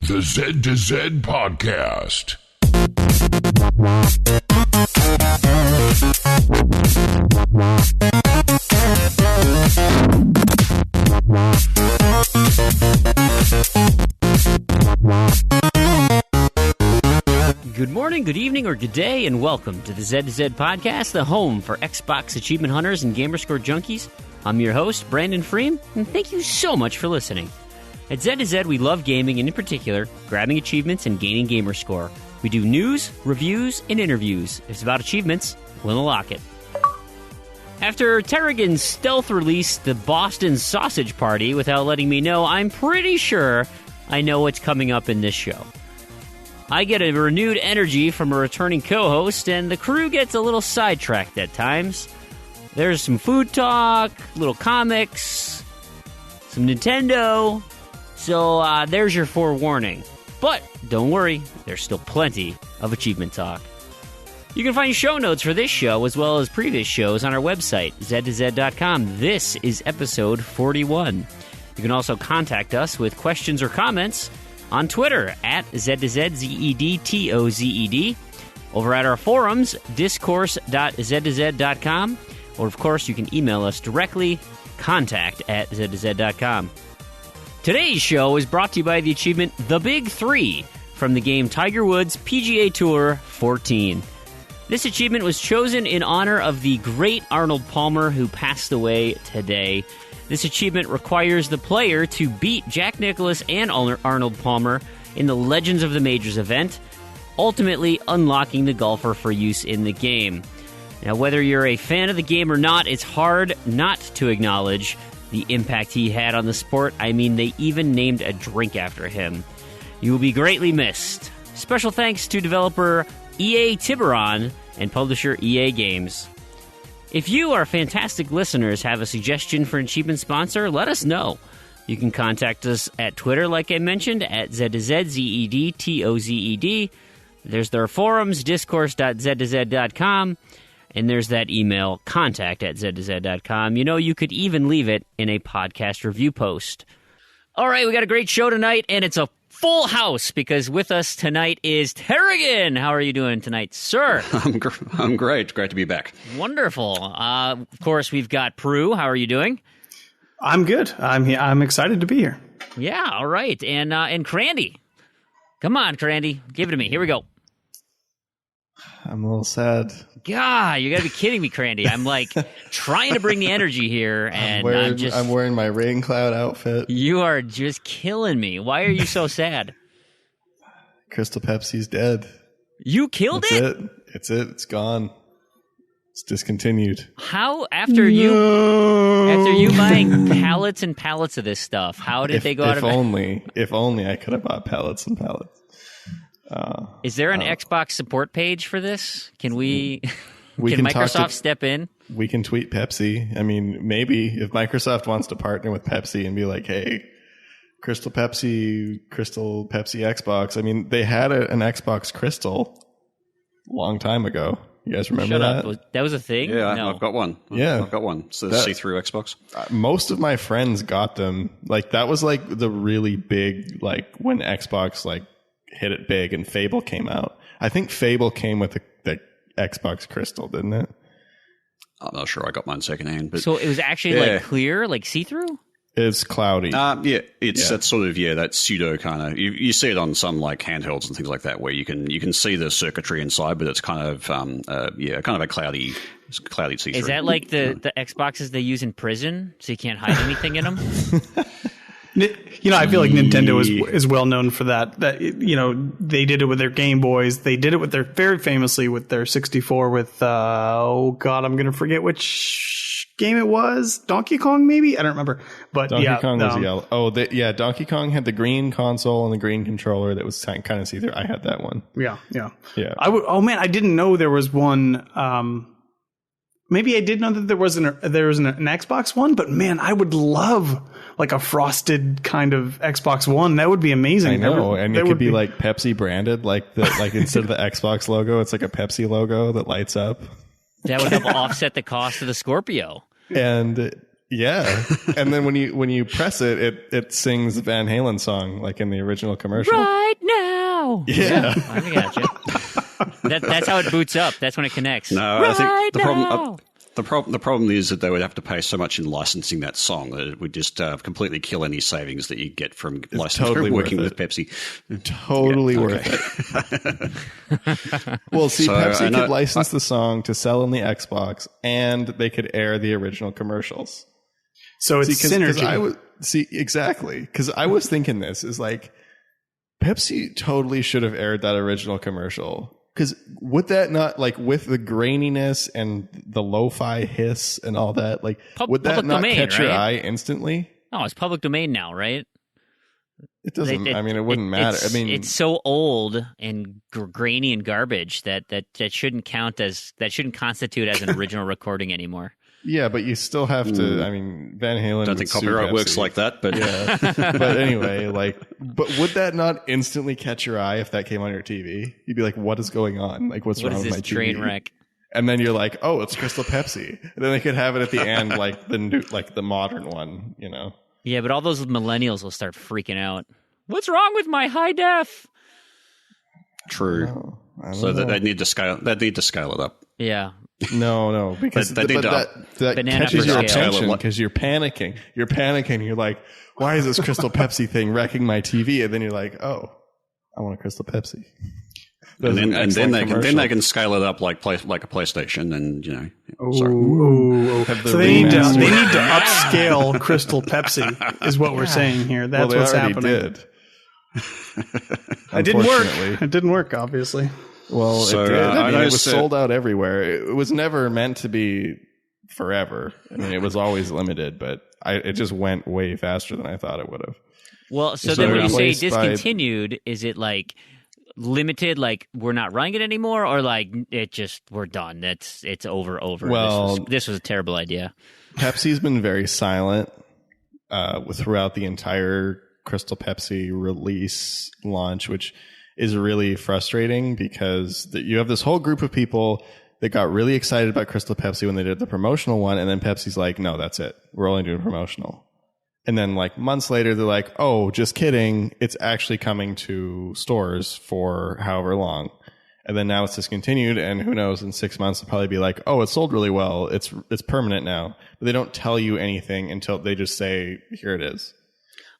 The Z to Z Podcast. Good morning, good evening, or good day, and welcome to the Z to Z Podcast, the home for Xbox achievement hunters and gamerscore junkies. I'm your host, Brandon Fream, and thank you so much for listening. At Z to Z, we love gaming, and in particular, grabbing achievements and gaining gamerscore. We do news, reviews, and interviews. If it's about achievements, we'll unlock it. After Terrigan's stealth released the Boston Sausage Party without letting me know, I'm pretty sure I know what's coming up in this show. I get a renewed energy from a returning co-host, and the crew gets a little sidetracked at times. There's some food talk, little comics, some Nintendo, so there's your forewarning. But don't worry, there's still plenty of achievement talk. You can find show notes for this show as well as previous shows on our website, z2z.com. This is episode 41. You can also contact us with questions or comments on Twitter at Z2Z, over at our forums, discourse.z2z.com, or of course you can email us directly, contact@z2z.com. Today's show is brought to you by the achievement The Big Three from the game Tiger Woods PGA Tour 14. This achievement was chosen in honor of the great Arnold Palmer who passed away today. This achievement requires the player to beat Jack Nicklaus and Arnold Palmer in the Legends of the Majors event, ultimately unlocking the golfer for use in the game. Now, whether you're a fan of the game or not, it's hard not to acknowledge the impact he had on the sport. I mean, they even named a drink after him. You will be greatly missed. Special thanks to developer EA Tiburon and publisher EA Games. If you, our fantastic listeners, have a suggestion for an achievement sponsor, let us know. You can contact us at Twitter, like I mentioned, at Z2Z, ZEDTOZED. There's their forums, discourse.z2z.com, and there's that email, contact@z2z.com. You know, you could even leave it in a podcast review post. All right, we got a great show tonight, and it's a full house, because with us tonight is Terrigan. How are you doing tonight, sir? I'm great. Great to be back. Wonderful. Of course, we've got Prue. How are you doing? I'm good. I'm excited to be here. Yeah, all right. And Crandy. Come on, Crandy. Give it to me. Here we go. I'm a little sad. God, you got to be kidding me, Crandy. I'm like trying to bring the energy here, and I'm wearing my rain cloud outfit. You are just killing me. Why are you so sad? Crystal Pepsi's dead. You killed it? It's it. It's gone. It's discontinued. How after you buying pallets and pallets of this stuff? How did they go out of it? If only I could have bought pallets and pallets. Is there an Xbox support page for this? Can can Microsoft step in? We can tweet Pepsi. I mean, maybe if Microsoft wants to partner with Pepsi and be like, hey, Crystal Pepsi Xbox. I mean, they had an Xbox Crystal a long time ago. You guys remember that? That was a thing? Yeah, no. I've got one. Yeah. I've got one. It's the see-through Xbox. Most of my friends got them. Like, that was like the really big, like when Xbox like hit it big and Fable came out. I think Fable came with the Xbox Crystal, didn't it? I'm not sure. I got mine secondhand. But so it was actually like clear, like see-through? It's cloudy. That sort of that pseudo kind of. You see it on some like handhelds and things like that, where you can see the circuitry inside, but it's kind of kind of a cloudy see-through. Is that like the Xboxes they use in prison, so you can't hide anything in them? You know, I feel like Nintendo is well known for that. That, you know, they did it with their Game Boys. They did it with very famously with their 64 with I'm going to forget which game it was. Donkey Kong, maybe? I don't remember. But Donkey Kong was yellow. Oh, Donkey Kong had the green console and the green controller that was kind of see-through. I had that one. Yeah. I didn't know there was one. Maybe I did know that there was an Xbox One, but man, I would love like a frosted kind of Xbox One. That would be amazing. I know, and it could be like Pepsi branded, like instead of the Xbox logo, it's like a Pepsi logo that lights up. That would help offset the cost of the Scorpio. And Yeah, and then when you press it, it sings the Van Halen song like in the original commercial. Right now. Yeah. I got you. That's how it boots up. That's when it connects. No, right I think the problem. now. The problem is that they would have to pay so much in licensing that song that it would just completely kill any savings that you get from totally working worth with Pepsi. Totally worth it. Well, see, Pepsi could license the song to sell on the Xbox, and they could air the original commercials. So it's synergy. Exactly. Because I was thinking this is like, Pepsi totally should have aired that original commercial. Because would that not, like, with the graininess and the lo-fi hiss and all that, like, would that not catch your eye instantly? Oh, it's public domain now, right? It doesn't. I mean, it wouldn't matter. I mean, it's so old and grainy and garbage that shouldn't constitute as an original recording anymore. Yeah, but you still have to. I mean, Van Halen. I don't think copyright works like that, but yeah. But anyway, but would that not instantly catch your eye if that came on your TV? You'd be like, "What is going on? Like, what's wrong with my TV?" Train wreck. And then you're like, "Oh, it's Crystal Pepsi." And then they could have it at the end, like the modern one, you know? Yeah, but all those millennials will start freaking out. What's wrong with my high def? True. So that they need to scale it up. Yeah. No, because that catches your attention because you're panicking. You're panicking. You're like, why is this Crystal Pepsi thing wrecking my TV? And then you're like, oh, I want a Crystal Pepsi. And then they can scale it up like a PlayStation, and you know. So they need to upscale Crystal Pepsi, is what we're saying here. That's what's happening. Did. It didn't work. It didn't work, obviously. Well, it did. I mean, it was sold out everywhere. It was never meant to be forever. I mean, it was always limited, but it just went way faster than I thought it would have. Well, so then when you say discontinued, is it like limited, like we're not running it anymore, or like we're done? It's over. Well, this was a terrible idea. Pepsi's been very silent throughout the entire Crystal Pepsi release launch, which is really frustrating because you have this whole group of people that got really excited about Crystal Pepsi when they did the promotional one, and then Pepsi's like, no, that's it. We're only doing promotional. And then like months later, they're like, oh, just kidding. It's actually coming to stores for however long. And then now it's discontinued, and who knows, in 6 months, they'll probably be like, oh, it sold really well. It's permanent now. But they don't tell you anything until they just say, here it is.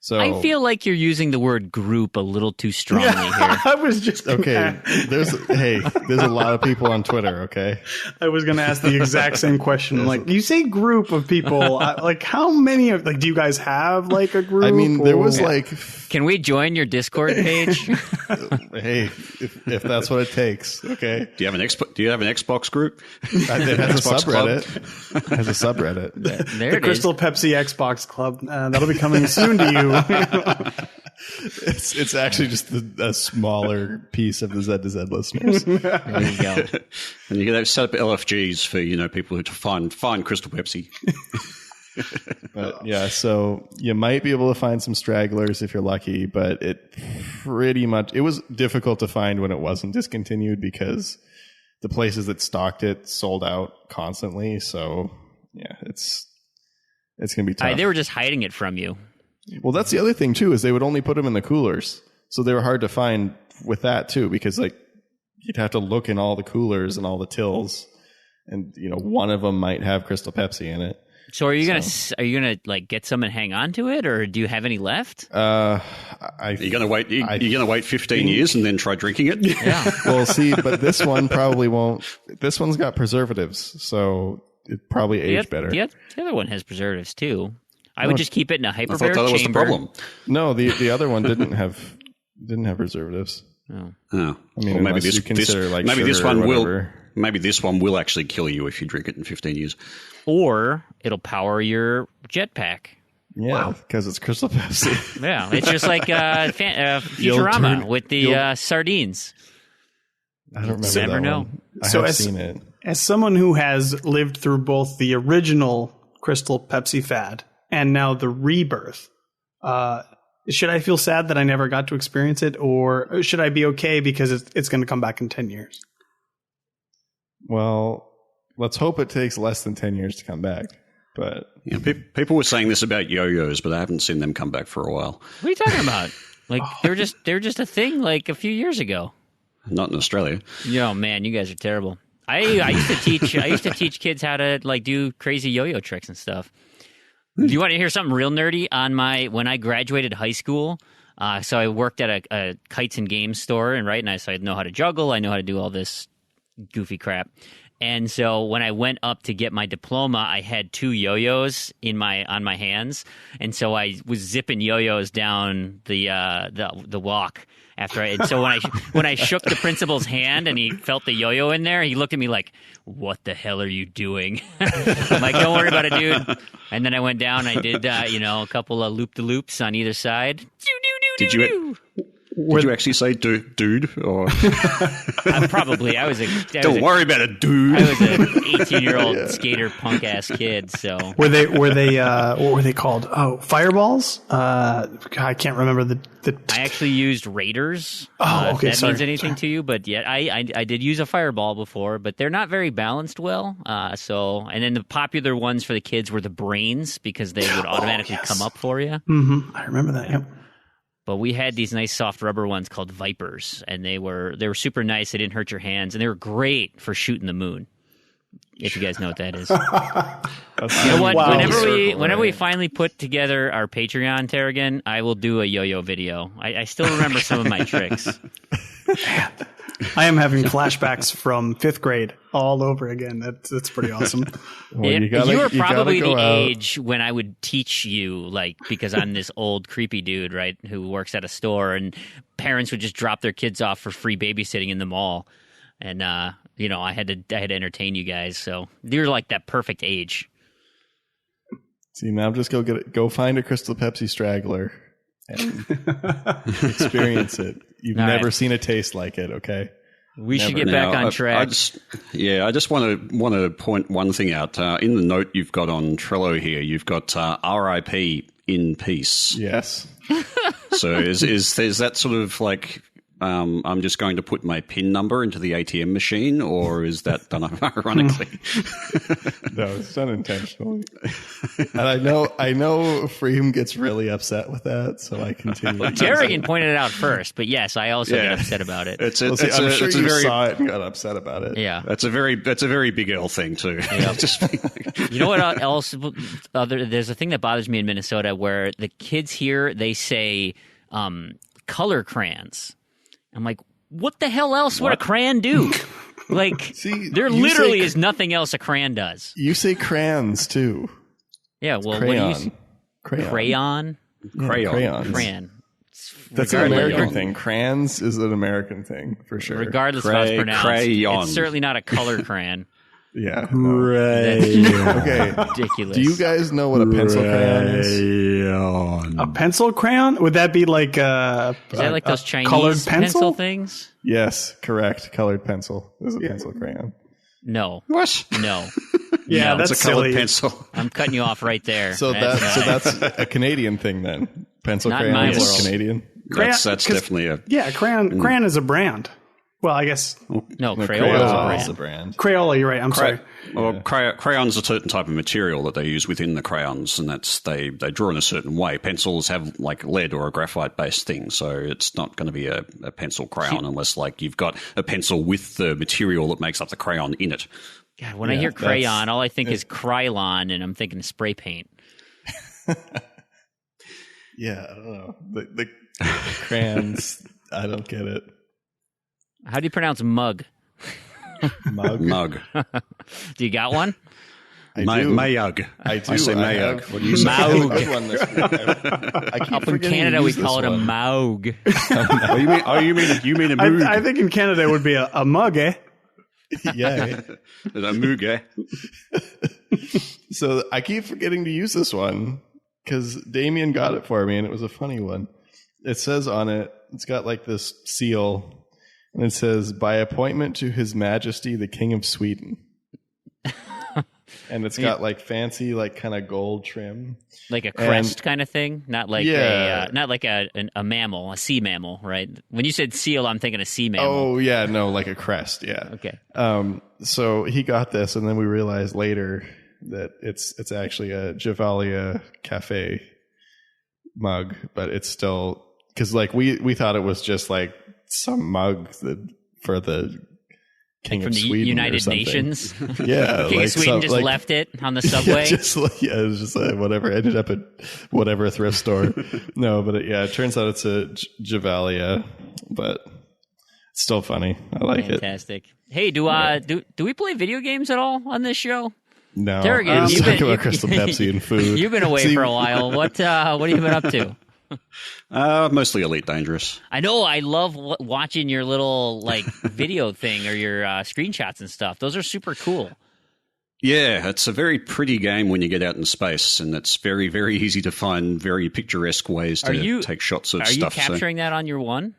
So I feel like you're using the word group a little too strongly here. I was just okay. There's a lot of people on Twitter. Okay, I was going to ask the exact same question. Like, you say group of people, like how many of do you guys have like a group? I mean, there was like. Can we join your Discord page? Hey, if that's what it takes. Okay. Do you have an Xbox group? It has a subreddit. It has a subreddit. The Crystal Pepsi Xbox Club. That'll be coming soon to you. It's actually just a smaller piece of the Z to Z listeners. There you go. And you can set up LFGs for people who find Crystal Pepsi. But yeah, so you might be able to find some stragglers if you're lucky, but it was difficult to find when it wasn't discontinued because the places that stocked it sold out constantly. So yeah, it's gonna be tough. They were just hiding it from you. Well, that's the other thing too, is they would only put them in the coolers, so they were hard to find with that too, because like you'd have to look in all the coolers and all the tills, and one of them might have Crystal Pepsi in it. So are you gonna like get some and hang on to it, or do you have any left? You're gonna wait. You're gonna wait 15 years and then try drinking it. Yeah. Well, see, but this one probably won't. This one's got preservatives, so it probably aged better. The other one has preservatives too. I would just keep it in a hyperbaric chamber. I thought that was the problem. No, the other one didn't have preservatives. Oh. I mean, well, maybe this one will actually kill you if you drink it in 15 years. Or it'll power your jetpack. Yeah, because it's Crystal Pepsi. Yeah, it's just like Futurama with the sardines. I don't remember never that know. one. I have seen it. As someone who has lived through both the original Crystal Pepsi fad and now the rebirth, should I feel sad that I never got to experience it, or should I be okay because it's going to come back in 10 years? Well, let's hope it takes less than 10 years to come back. But people were saying this about yo-yos, but I haven't seen them come back for a while. What are you talking about? Like they're just a thing like a few years ago. Not in Australia. Oh man, you guys are terrible. I used to teach kids how to like do crazy yo-yo tricks and stuff. Do you want to hear something real nerdy on when I graduated high school? So I worked at a kites and games store, and so I know how to juggle. I know how to do all this goofy crap. And so when I went up to get my diploma, I had 2 yo-yos on my hands, and so I was zipping yo-yos down the walk after so when I shook the principal's hand and he felt the yo-yo in there, he looked at me like, "What the hell are you doing?" I'm like, "Don't worry about it, dude." And then I went down. I did a couple of loop-de-loops on either side. Did you actually say dude? Or probably. Don't worry about it, dude. I was an 18-year-old skater punk ass kid. So were they what were they called? Oh, fireballs. I can't remember the. I actually used Raiders. Oh, okay. If that means anything to you, but yeah, I did use a fireball before, but they're not very balanced well. And then the popular ones for the kids were the brains because they would automatically come up for you. Mm-hmm. I remember that. Yep. But we had these nice soft rubber ones called Vipers, and they were super nice. They didn't hurt your hands, and they were great for shooting the moon. If you guys know what that is. You know what? Wow. Whenever we finally put together our Patreon, Terrigan, I will do a yo-yo video. I still remember some of my tricks. I am having flashbacks from 5th grade all over again. That's pretty awesome. well, you were probably the age when I would teach you, because I'm this old creepy dude, right, who works at a store, and parents would just drop their kids off for free babysitting in the mall, and I had to entertain you guys. So you're like that perfect age. See, now just go find a Crystal Pepsi straggler and experience it. You've never seen a taste like it, okay? We should get back on track. I just want to point one thing out. In the note you've got on Trello here, you've got RIP in peace. Yes. So is that sort of like I'm just going to put my PIN number into the ATM machine, or is that done ironically? No, it's done intentionally. And I know Fream gets really upset with that, so I continue. Terrigan pointed it out first, but yes, I also get upset about it. I'm sure you saw it and got upset about it. Yeah, that's a very big L thing too. Yep. You know what else? There's a thing that bothers me in Minnesota where the kids here, they say color crayons. I'm like, what the hell else would a crayon do? There literally is nothing else a crayon does. You say crayons too. Yeah, well, crayon. What do you Crayon? Crayon. That's an American thing. Crayons is an American thing for sure. Regardless of how it's pronounced. Crayon. It's certainly not a color crayon. Yeah. Okay. Ridiculous. Do you guys know what a pencil crayon is? A pencil crayon? Would that be like is that like those Chinese colored pencil things? Yes, correct. Colored pencil is a pencil crayon. No. What? No. Yeah, that's it's a colored silly. pencil. I'm cutting you off right there. So that's a Canadian thing then. Pencil Not crayon in my is world. Canadian. That's definitely a crayon is a brand. Well, I guess no, Crayola Crayola is a brand. Crayola. You're right. I'm sorry. Well, crayons are a certain type of material that they use within the crayons, and that's they draw in a certain way. Pencils have like lead or a graphite based thing, so it's not going to be a pencil crayon unless like you've got a pencil with the material that makes up the crayon in it. God, when I hear crayon, all I think is Krylon, and I'm thinking spray paint. Yeah, I don't know. The crayons, I don't get it. How do you pronounce mug? Mug. Do you got one? I do. Mayug. I do. I say mayug. What do you say? Maug. Up in Canada, we call it a maug. You mean a moog? I think in Canada it would be a mug, eh? Yeah. A moog, eh? So I keep forgetting to use this one because Damien got it for me, and it was a funny one. It says on it, it's got like this seal. And it says, by appointment to His Majesty, the King of Sweden. And it's got like fancy, like kind of gold trim. Like a crest kind of thing? Not like a mammal, a sea mammal, right? When you said seal, I'm thinking a sea mammal. Oh, yeah, no, like a crest, yeah. Okay. So he got this, and then we realized later that it's actually a Javalia Cafe mug, but it's still, because like we thought it was just like some mug for the King from of the Sweden United Nations. Yeah, King of Sweden just left it on the subway. It was just whatever. Ended up at whatever thrift store. No, but it turns out it's a Javalia, but it's still funny. I like it. Fantastic. Hey, do we play video games at all on this show? No, Terrigan, I was talking about Crystal Pepsi and food. You've been away for a while. What have you been up to? Mostly Elite Dangerous. I know. I love watching your little video thing or your screenshots and stuff. Those are super cool. Yeah, it's a very pretty game when you get out in space, and it's very, very easy to find very picturesque ways to take shots of stuff. Are you capturing that on your one?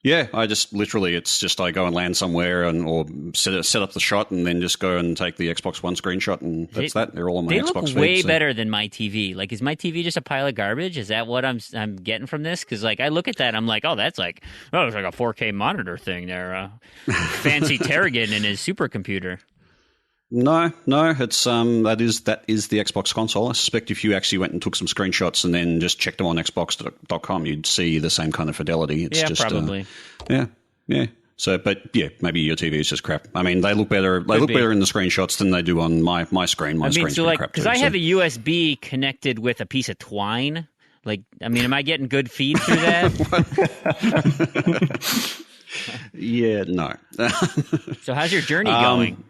Yeah, I just literally, I go and land somewhere or set up the shot and then just go and take the Xbox One screenshot, and that's that. They're all on my Xbox feed. They look way better than my TV. Like, is my TV just a pile of garbage? Is that what I'm getting from this? Because I look at that, I'm like, it's like a 4K monitor thing there. Fancy Terrigan in his supercomputer. No, it's that is the Xbox console. I suspect if you actually went and took some screenshots and then just checked them on Xbox.com, you'd see the same kind of fidelity. It's just probably. Yeah. So, but yeah, maybe your TV is just crap. I mean, they look better. They look better in the screenshots than they do on my screen. My screen's pretty crap too. Because I have a USB connected with a piece of twine. Am I getting good feed through that? Yeah, no. So, how's your journey going?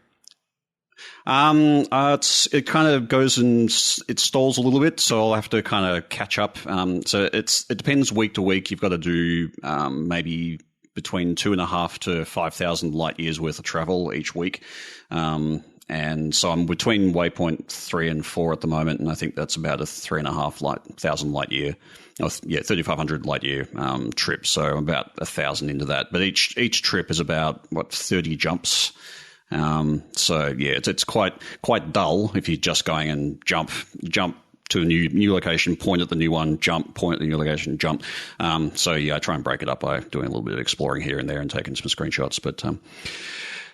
It kind of goes and it stalls a little bit, so I'll have to kind of catch up. So it depends week to week. You've got to do maybe between 2.5 to 5,000 light years worth of travel each week. And so I'm between waypoint 3 and 4 at the moment, and I think that's about a 3,500 light year. 3,500 light year trip. So I'm about 1,000 into that. But each trip is about 30 jumps. So yeah, it's quite dull if you're just going and jump to a new location, point at the new one, jump, point at the new location, jump. So yeah, I try and break it up by doing a little bit of exploring here and there and taking some screenshots. But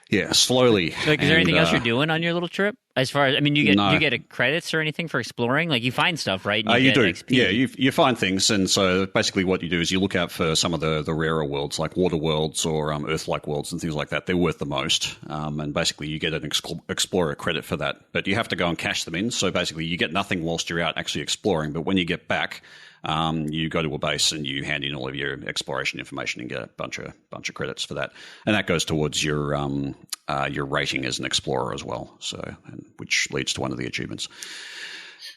yeah, slowly. Is there anything else you're doing on your little trip? As far as, you get credits or anything for exploring? You find stuff, right? And you do. XP. Yeah, you find things. And so basically what you do is you look out for some of the rarer worlds, like water worlds or Earth-like worlds and things like that. They're worth the most. And basically you get an explorer credit for that. But you have to go and cash them in. So basically you get nothing whilst you're out actually exploring. But when you get back, you go to a base and you hand in all of your exploration information and get a bunch of credits for that. And that goes towards your rating as an explorer as well. So, which leads to one of the achievements.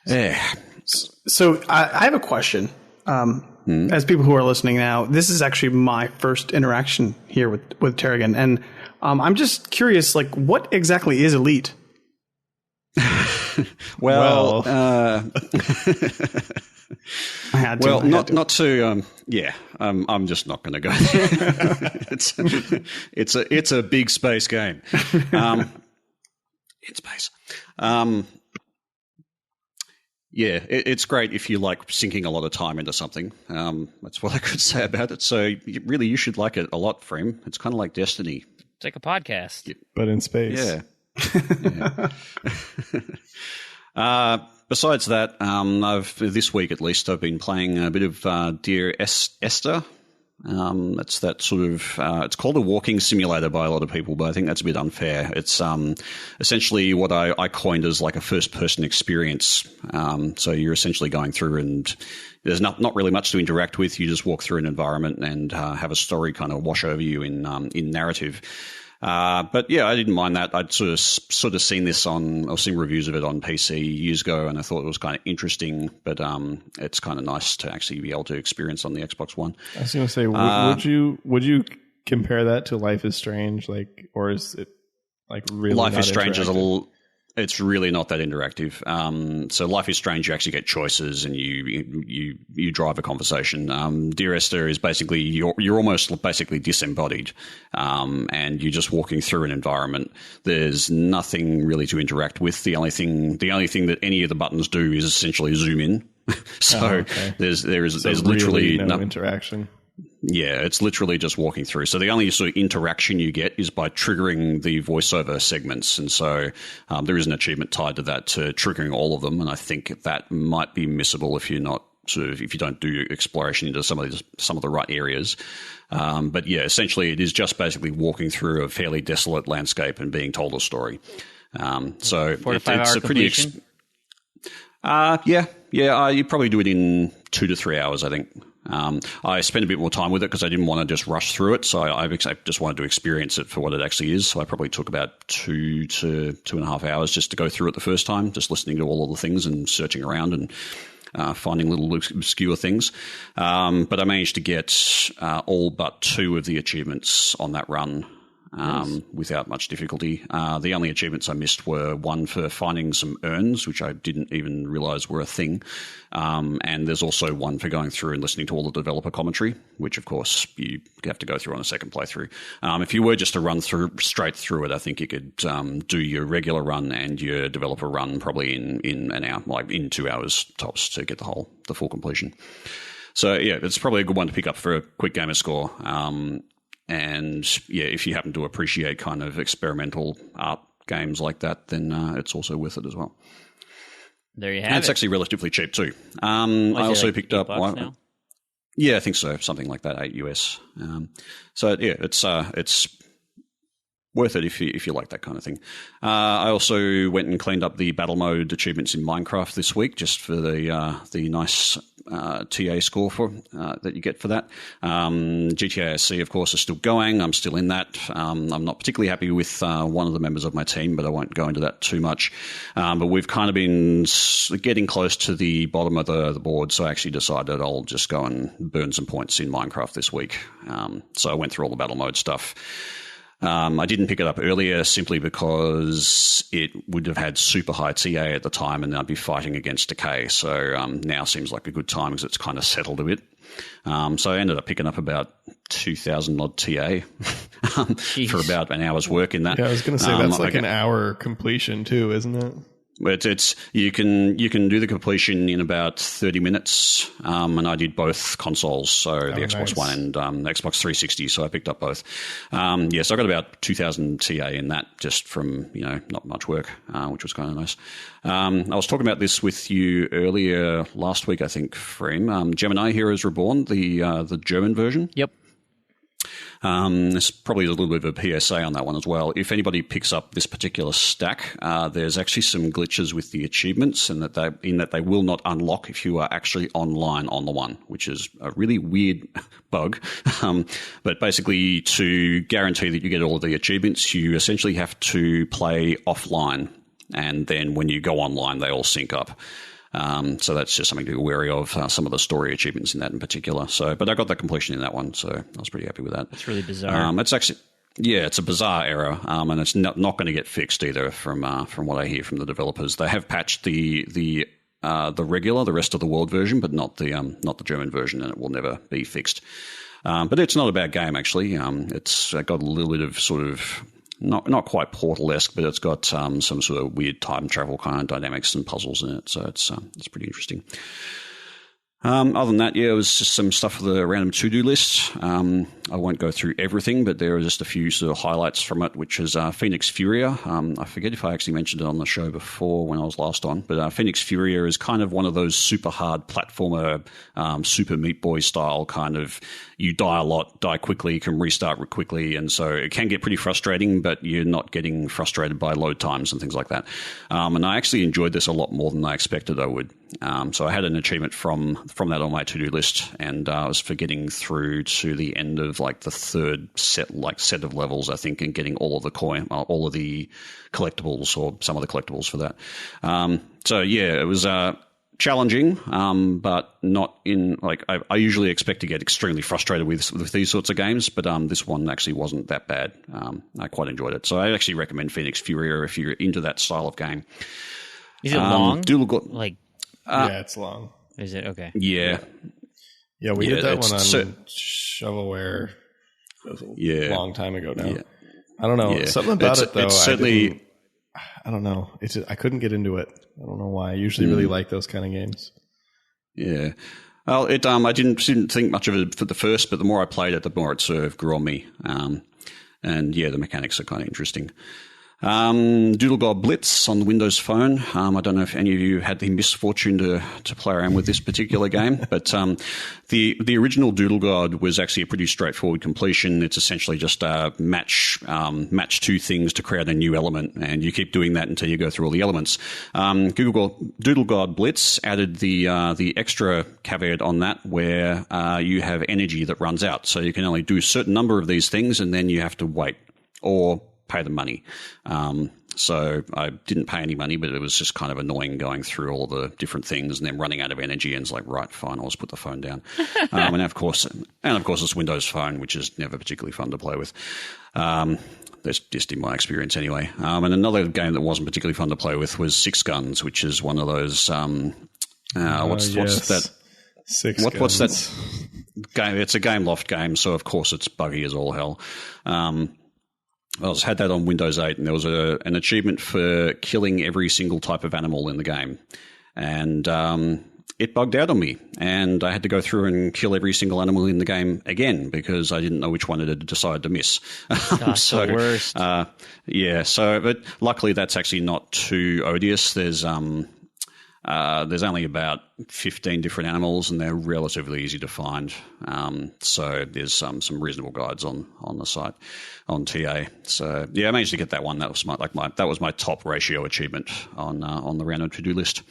Yeah. So I have a question. As people who are listening now, this is actually my first interaction here with Terrigan, and I'm just curious, what exactly is Elite? Well, I'm just not going to go there. It's a big space game. In space. Yeah, it's great if you like sinking a lot of time into something. That's what I could say about it. So you should like it a lot, Fream. It's kind of like Destiny. It's like a podcast. But in space. Yeah. Besides that, this week at least, I've been playing a bit of Dear Esther. That's that sort of it's called a walking simulator by a lot of people, but I think that's a bit unfair. It's essentially what I coined as like a first-person experience. So you're essentially going through and there's not really much to interact with. You just walk through an environment and have a story kind of wash over you in narrative. But yeah, I didn't mind that. I'd sort of seen this or seen reviews of it on PC years ago, and I thought it was kind of interesting. But it's kind of nice to actually be able to experience on the Xbox One. I was going to say, would you compare that to Life is Strange, or is it really? Life is Strange is a little. It's really not that interactive. So Life is Strange, you actually get choices and you drive a conversation. Dear Esther is basically you're almost basically disembodied, and you're just walking through an environment. There's nothing really to interact with. The only thing that any of the buttons do is essentially zoom in. So there is literally no interaction. Yeah, it's literally just walking through. So the only sort of interaction you get is by triggering the voiceover segments. And so there is an achievement tied to that, to triggering all of them. And I think that might be missable if you're not if you don't do exploration into some of the right areas. But yeah, essentially it is just basically walking through a fairly desolate landscape and being told a story. So 4 to 5 it's hour a pretty completion? you probably do it in 2 to 3 hours, I think. I spent a bit more time with it because I didn't want to just rush through it. So I just wanted to experience it for what it actually is. So I probably took about 2 to 2.5 hours just to go through it the first time, just listening to all of the things and searching around and finding little obscure things. But I managed to get all but 2 of the achievements on that run. Without much difficulty. The only achievements I missed were one for finding some urns, which I didn't even realize were a thing. And there's also one for going through and listening to all the developer commentary, which, of course, you have to go through on a second playthrough. If you were just to run straight through it, I think you could do your regular run and your developer run probably in an hour, like in 2 hours tops, to get the full completion. So, yeah, it's probably a good one to pick up for a quick gamer score. And yeah, if you happen to appreciate kind of experimental art games like that, then it's also worth it as well. There you have and it. it's actually relatively cheap too. I also picked up $8 now? Yeah, I think so, something like that, $8 US. So yeah, it's worth it if you like that kind of thing. I also went and cleaned up the battle mode achievements in Minecraft this week, just for the nice TA score for that you get for that. GTA SC, of course, is still going. I'm still in that. I'm not particularly happy with one of the members of my team, but I won't go into that too much. But we've kind of been getting close to the bottom of the board, so I actually decided I'll just go and burn some points in Minecraft this week. So I went through all the battle mode stuff. I didn't pick it up earlier simply because it would have had super high TA at the time and I'd be fighting against decay. So now seems like a good time because it's kind of settled a bit. So I ended up picking up about 2,000 odd TA for about an hour's work in that. Yeah, I was going to say that's like an hour completion too, isn't it? But you can do the completion in about 30 minutes, and I did both consoles, so the Xbox One and Xbox 360. So I picked up both. So I got about 2,000 TA in that just from not much work, which was kind of nice. I was talking about this with you earlier last week, I think, Fream. Gemini Heroes Reborn, the German version. Yep. There's probably a little bit of a PSA on that one as well. If anybody picks up this particular stack, there's actually some glitches with the achievements, and that they will not unlock if you are actually online on the one, which is a really weird bug. But basically, to guarantee that you get all of the achievements, you essentially have to play offline, and then when you go online, they all sync up. So that's just something to be wary of, some of the story achievements in that in particular. But I got that completion in that one, so I was pretty happy with that. It's really bizarre. It's actually, it's a bizarre error, and it's not going to get fixed either from what I hear from the developers. They have patched the rest of the world version, but not the German version, and it will never be fixed. But it's not a bad game, actually. It's got a little bit of sort of not quite Portal-esque, but it's got some sort of weird time travel kind of dynamics and puzzles in it. So it's pretty interesting. Other than that, it was just some stuff for the random to-do list. I won't go through everything, but there are just a few sort of highlights from it, which is Phoenix Furia. I forget if I actually mentioned it on the show before when I was last on, but Phoenix Furia is kind of one of those super hard platformer, Super Meat Boy style kind of, you die a lot, die quickly, you can restart quickly, and so it can get pretty frustrating, but you're not getting frustrated by load times and things like that. And I actually enjoyed this a lot more than I expected I would. So I had an achievement from that on my to-do list, and I was for getting through to the end of like the third set of levels, I think, and getting all of the collectibles, or some of the collectibles for that. So yeah, it was challenging, but not in like I usually expect to get extremely frustrated with these sorts of games, but this one actually wasn't that bad. I quite enjoyed it, so I actually recommend Phoenix Furia if you're into that style of game. Is it long? Yeah, it's long. Is it? Okay. Yeah. Yeah, we did that one on shovelware a long time ago now. Yeah. I don't know. Yeah. Something about it, though. It's certainly, I don't know. I couldn't get into it. I don't know why. I usually really like those kind of games. Yeah. Well, I didn't think much of it for the first, but the more I played it, the more it sort of grew on me. And yeah, the mechanics are kind of interesting. Doodle God Blitz on the Windows Phone. I don't know if any of you had the misfortune to play around with this particular game, but the original Doodle God was actually a pretty straightforward completion. It's essentially just match two things to create a new element, and you keep doing that until you go through all the elements. Doodle God Blitz added the extra caveat on that, where you have energy that runs out, so you can only do a certain number of these things, and then you have to wait or pay the money. So I didn't pay any money, but it was just kind of annoying going through all the different things and then running out of energy, and it's like, right, fine, I'll just put the phone down. And of course it's Windows Phone, which is never particularly fun to play with. That's just in my experience anyway. And another game that wasn't particularly fun to play with was Six Guns, which is one of those what's that? What's that game? It's a Gameloft game, so of course it's buggy as all hell. I had that on Windows 8, and there was an achievement for killing every single type of animal in the game. And it bugged out on me, and I had to go through and kill every single animal in the game again because I didn't know which one it had decided to miss. That's the worst. But luckily that's actually not too odious. There's only about 15 different animals, and they're relatively easy to find. So there's some reasonable guides on the site on TA. So yeah, I managed to get that one. That was my top ratio achievement on the random to do list.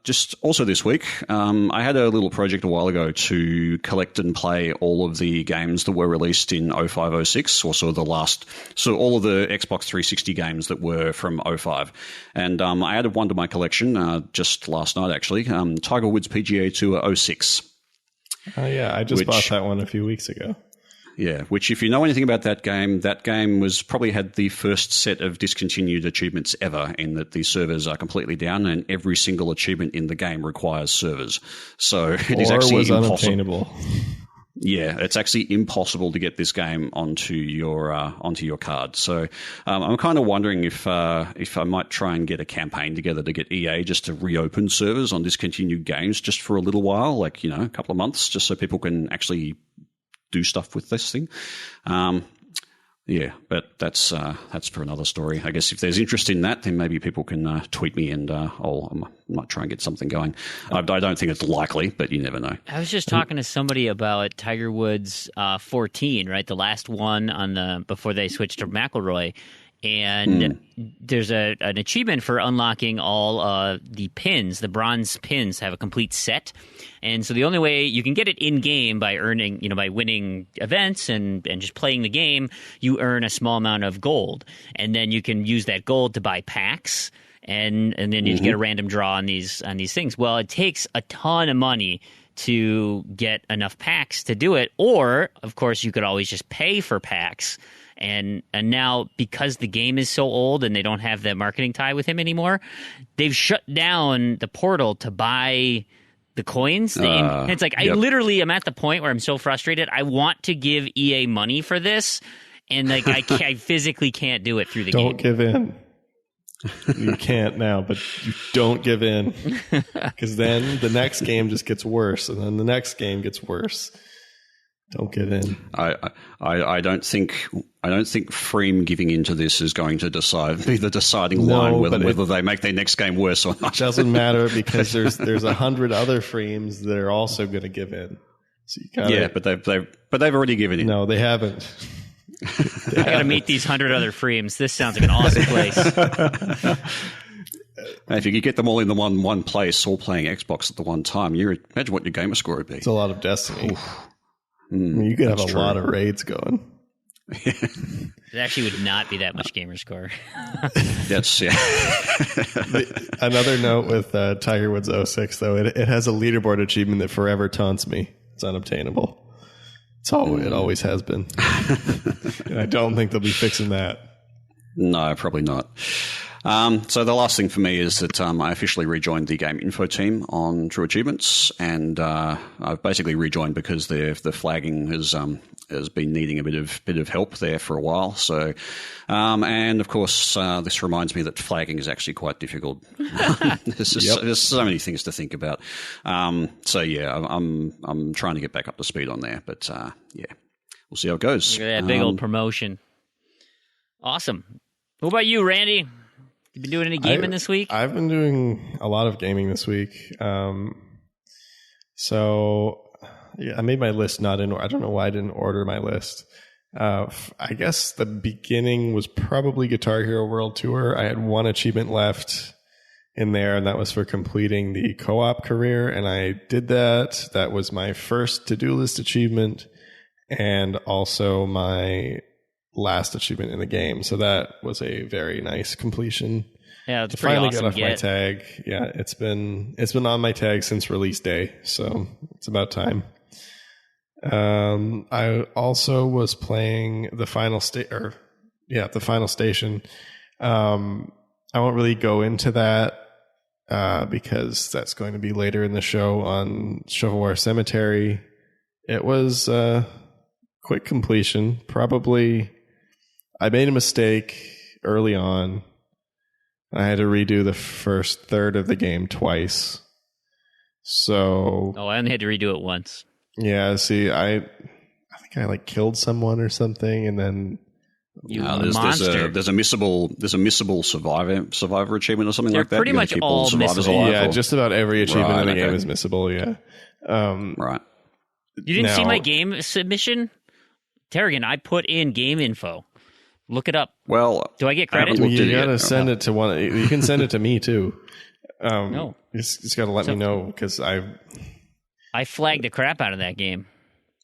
Just also this week, I had a little project a while ago to collect and play all of the games that were released in 05, 06, or all of the Xbox 360 games that were from 05. And I added one to my collection just last night, actually, Tiger Woods PGA Tour 06. Oh, yeah, I just bought that one a few weeks ago. Yeah, which if you know anything about that game was probably had the first set of discontinued achievements ever, in that the servers are completely down and every single achievement in the game requires servers. So it is actually impossible. Unattainable. Yeah, it's actually impossible to get this game onto your card. So I'm kind of wondering if I might try and get a campaign together to get EA just to reopen servers on discontinued games just for a little while, like, a couple of months, just so people can actually do stuff with this thing. But that's for another story. I guess if there's interest in that, then maybe people can tweet me, and I might try and get something going. I don't think it's likely, but you never know. I was just talking to somebody about Tiger Woods 14, right? The last one before they switched to McIlroy. And there's an achievement for unlocking all the pins. The bronze pins have a complete set. And so the only way you can get it in-game by by winning events and just playing the game, you earn a small amount of gold. And then you can use that gold to buy packs, and then you get a random draw on these things. Well, it takes a ton of money to get enough packs to do it. Or, of course, you could always just pay for packs. And now, because the game is so old and they don't have the marketing tie with him anymore, they've shut down the portal to buy the coins. And it's like, I literally am at the point where I'm so frustrated. I want to give EA money for this, and like I physically can't do it through the game. Don't give in. You can't now, but you don't give in, because then the next game just gets worse, and then the next game gets worse. Don't give in. I don't think Fream giving into this is going to be the deciding line whether they make their next game worse or not. It doesn't matter, because there's 100 other Freams that are also going to give in. So you gotta, but they've already given in. No, they haven't. I got to meet these 100 other Freams. This sounds like an awesome place. If you could get them all in the one place, all playing Xbox at the one time, imagine what your gamer score would be. It's a lot of Destiny. You could have a lot of raids going. It actually would not be that much gamer score. That's Another note with Tiger Woods 06, though, it has a leaderboard achievement that forever taunts me. It's unobtainable. It always has been. And I don't think they'll be fixing that. No, probably not. So the last thing for me is that I officially rejoined the Game Info team on True Achievements, and I've basically rejoined because the flagging has has been needing a bit of help there for a while. So, and of course, this reminds me that flagging is actually quite difficult. There's so many things to think about. So yeah, I'm trying to get back up to speed on there, but yeah, we'll see how it goes. Look at that big old promotion. Awesome. What about you, Randy? You been doing any gaming this week? I've been doing a lot of gaming this week. So yeah, I made my list not in. I don't know why I didn't order my list. I guess the beginning was probably Guitar Hero World Tour. I had one achievement left in there, and that was for completing the co-op career, and I did that. That was my first to-do list achievement, and also my last achievement in the game. So that was a very nice completion. Yeah, it's to pretty finally awesome get off my tag. Yeah, it's been on my tag since release day, so it's about time. I also was playing the final station. I won't really go into that because that's going to be later in the show on Shovelware Cemetery. It was quick completion. Probably, I made a mistake early on. I had to redo the first third of the game twice. So, I only had to redo it once. Yeah, see, I think I killed someone or something, and then monster. There's a missable survivor achievement or something They're like that. pretty much all missable. Yeah, just about every achievement in the game is missable. Yeah, right. You didn't see my game submission, Terrigan? I put in game info. Look it up. Well, do I get credit? You gotta send it to one. You can send it to me too. No, you just gotta let me know because I flagged the crap out of that game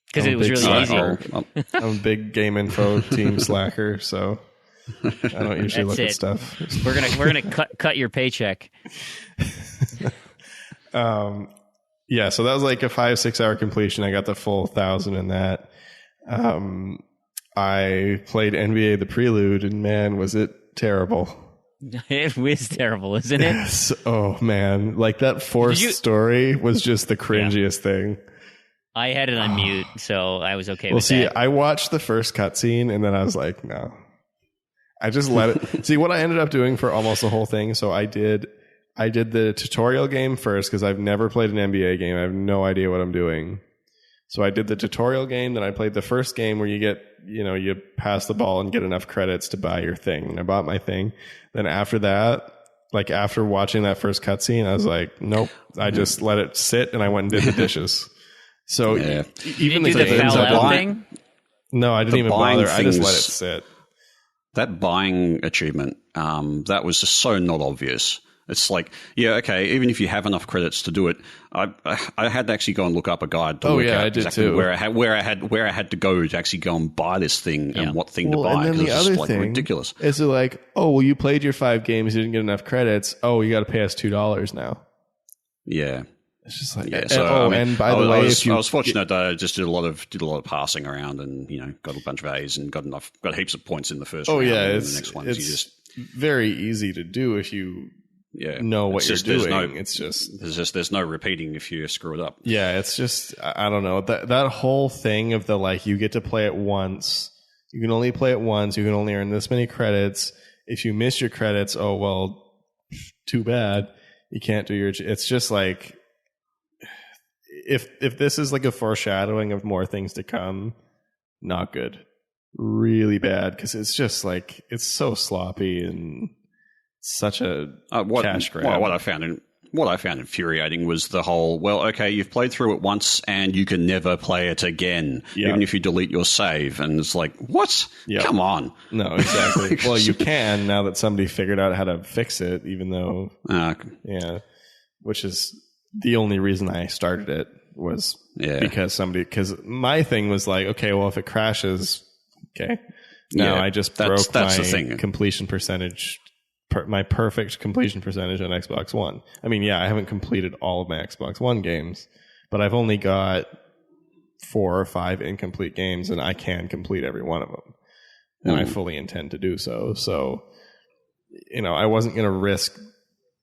because it was really easy. I'm a big game info team slacker, so I don't usually look at stuff. We're gonna cut your paycheck. Yeah, so that was like a 5-6 hour completion. I got the full 1,000 in that. I played NBA The Prelude, and man, was it terrible. It was terrible, isn't it? Yes. Oh, man. Like, that forced story was just the cringiest thing. I had it on mute, so I was okay with that. Well, see, that. I watched the first cutscene, and then I was like, no. I just let it... See, what I ended up doing for almost the whole thing, so I did the tutorial game first, because I've never played an NBA game. I have no idea what I'm doing. So I did the tutorial game, then I played the first game where you get, you pass the ball and get enough credits to buy your thing. And I bought my thing. Then after that, after watching that first cutscene, I was like, nope. I just let it sit and I went and did the dishes. So even the Foul thing? No, I didn't even bother. I just let it sit. That buying achievement, that was just so not obvious. It's like, yeah, okay, even if you have enough credits to do it, I had to actually go and look up a guide to work out exactly where I had to go to actually go and buy this thing and what thing to buy. And then the other thing ridiculous. Is it like, oh, well, you played your 5 games, you didn't get enough credits. Oh, you got to pay us $2 now. Yeah. It's just like, and by the way, I was fortunate that I just did a lot of passing around and got a bunch of A's and got heaps of points in the first round. Oh yeah, and the next ones it's very easy to do if you know what you're doing. There's no repeating if you screw it up. Yeah, it's just, I don't know, that whole thing of the you get to play it once. You can only play it once. You can only earn this many credits. If you miss your credits, oh well, too bad. You can't do your. It's just like, if this is like a foreshadowing of more things to come, not good, really bad, because it's just it's so sloppy and such a cash grab. What I found infuriating was the whole, well, okay, you've played through it once and you can never play it again, even if you delete your save. And it's like, what? Yep. Come on. No, exactly. Well, you can now that somebody figured out how to fix it, even though, which is the only reason I started it was because my thing was like, okay, well, if it crashes, okay. No, I just broke my completion percentage. My perfect completion percentage on Xbox One. I mean, I haven't completed all of my Xbox One games, but I've only got 4 or 5 incomplete games, and I can complete every one of them. And I fully intend to do so. So, I wasn't going to risk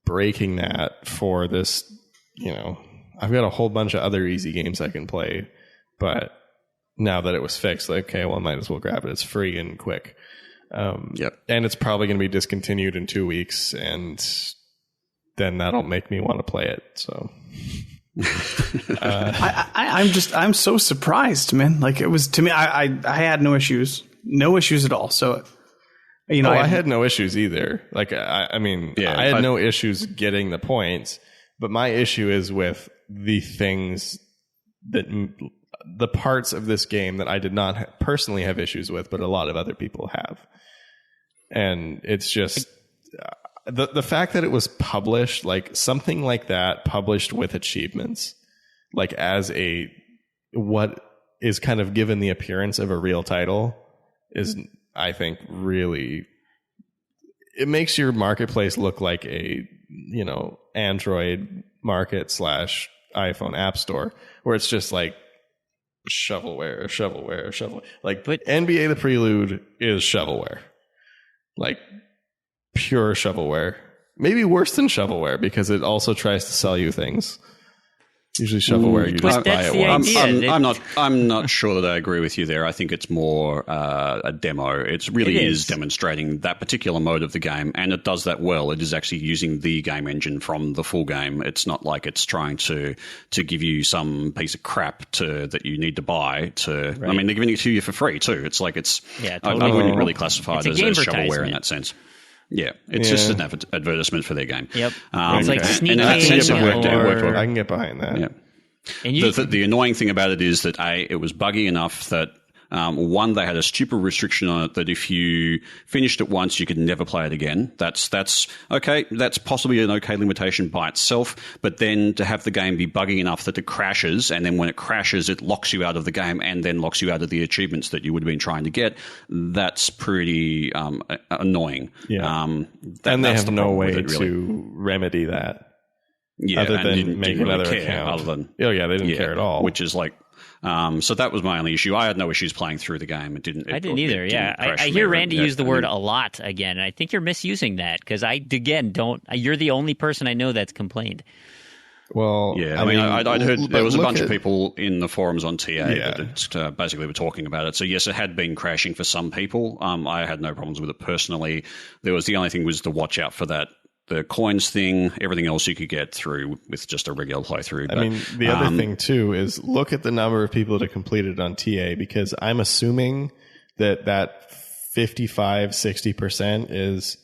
breaking that for this, I've got a whole bunch of other easy games I can play, but now that it was fixed, like, okay, well, I might as well grab it. It's free and quick. Yep. And it's probably going to be discontinued in 2 weeks, and then that'll make me want to play it. So I'm so surprised, man. Like, it was, to me, I had no issues at all. So, you know, I had no issues either. Like, I mean, I had no issues getting the points, but my issue is with the things that the parts of this game that I did not personally have issues with, but a lot of other people have. And it's just the fact that it was published, like something like that, published with achievements, like as what is kind of given the appearance of a real title, is, I think, really, it makes your marketplace look like a, you know, Android market / iPhone app store, where it's just like shovelware. Like, but NBA The Prelude is shovelware. Like, pure shovelware. Maybe worse than shovelware, because it also tries to sell you things. Usually shovelware, you just buy it once. I'm not sure that I agree with you there. I think it's more a demo. It really is demonstrating that particular mode of the game, and it does that well. It is actually using the game engine from the full game. It's not like it's trying to give you some piece of crap that you need to buy. Right. I mean, they're giving it to you for free too. It's like totally. I wouldn't really classify it as shovelware in that sense. Yeah, it's just an advertisement for their game. Yep. It's like sneaking. I can get behind that. Yeah. And the annoying thing about it is that it was buggy enough that one, they had a stupid restriction on it that if you finished it once, you could never play it again. That's okay. That's possibly an okay limitation by itself. But then to have the game be buggy enough that it crashes, and then when it crashes, it locks you out of the game and then locks you out of the achievements that you would have been trying to get. That's pretty annoying. Yeah. And they have no way to remedy that. Yeah, other than make another account. They didn't care at all. Which is like, so that was my only issue. I had no issues playing through the game. I didn't either. I hear Randy use the word a lot again, and I think you're misusing that, because you're the only person I know that's complained. Well, yeah, I'd heard there was a bunch of people in the forums on TA that basically were talking about it. So yes, it had been crashing for some people. I had no problems with it personally. The only thing was to watch out for that. The coins thing, everything else you could get through with just a regular playthrough. I mean, the other thing too is look at the number of people that have completed on TA, because I'm assuming that 55-60% is,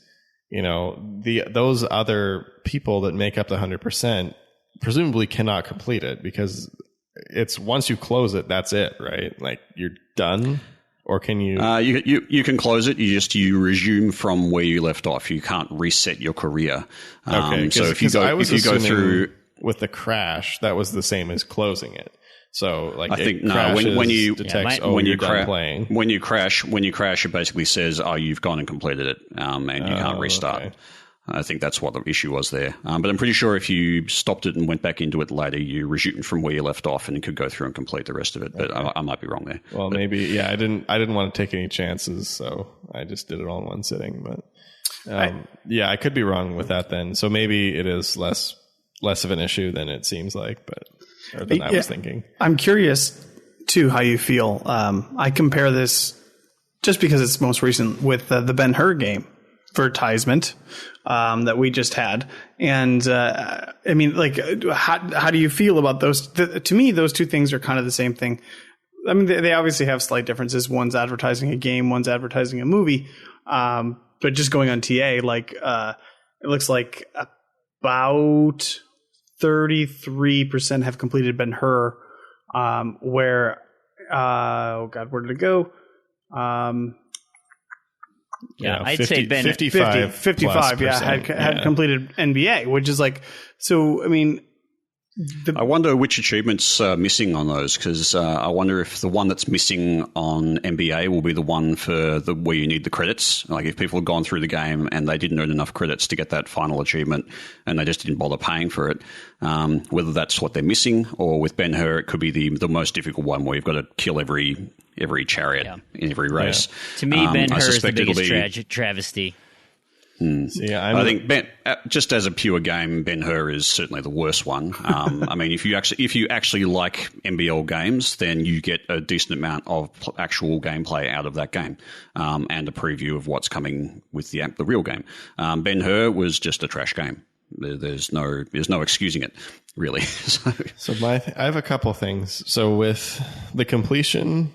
you know, those other people that make up the 100% presumably cannot complete it, because it's once you close it, that's it, right? Like, you're done. Or can you? You can close it. You resume from where you left off. You can't reset your career. Okay. So if you go through with the crash, that was the same as closing it. So like, I think when you crash, it basically says, "Oh, you've gone and completed it, and you can't restart." Okay. I think that's what the issue was there. But I'm pretty sure if you stopped it and went back into it later, you resumed from where you left off and could go through and complete the rest of it. But I might be wrong there. Well, maybe, I didn't want to take any chances, so I just did it all in one sitting. But I could be wrong with that then. So maybe it is less of an issue than it seems like, or than I was thinking. I'm curious too how you feel. I compare this, just because it's most recent, with the Ben-Hur game advertisement that we just had, and I mean, like, how do you feel about those? To me, those two things are kind of the same thing. I mean, they obviously have slight differences. One's advertising a game, one's advertising a movie. But just going on TA, like, it looks like about 33% have completed Ben-Hur, where where did it go? I'd say Ben 55 had completed NBA, which is like, so I mean, I wonder which achievements are missing on those, because I wonder if the one that's missing on NBA will be the one for where you need the credits. Like, if people have gone through the game and they didn't earn enough credits to get that final achievement and they just didn't bother paying for it, whether that's what they're missing, or with Ben-Hur, it could be the most difficult one where you've got to kill every chariot in every race. To me, Ben-Hur is the biggest travesty. See, I think just as a pure game, Ben-Hur is certainly the worst one. I mean, if you actually like NBL games, then you get a decent amount of actual gameplay out of that game, and a preview of what's coming with the real game. Ben-Hur was just a trash game. There's no excusing it, really. I have a couple things. So with the completion,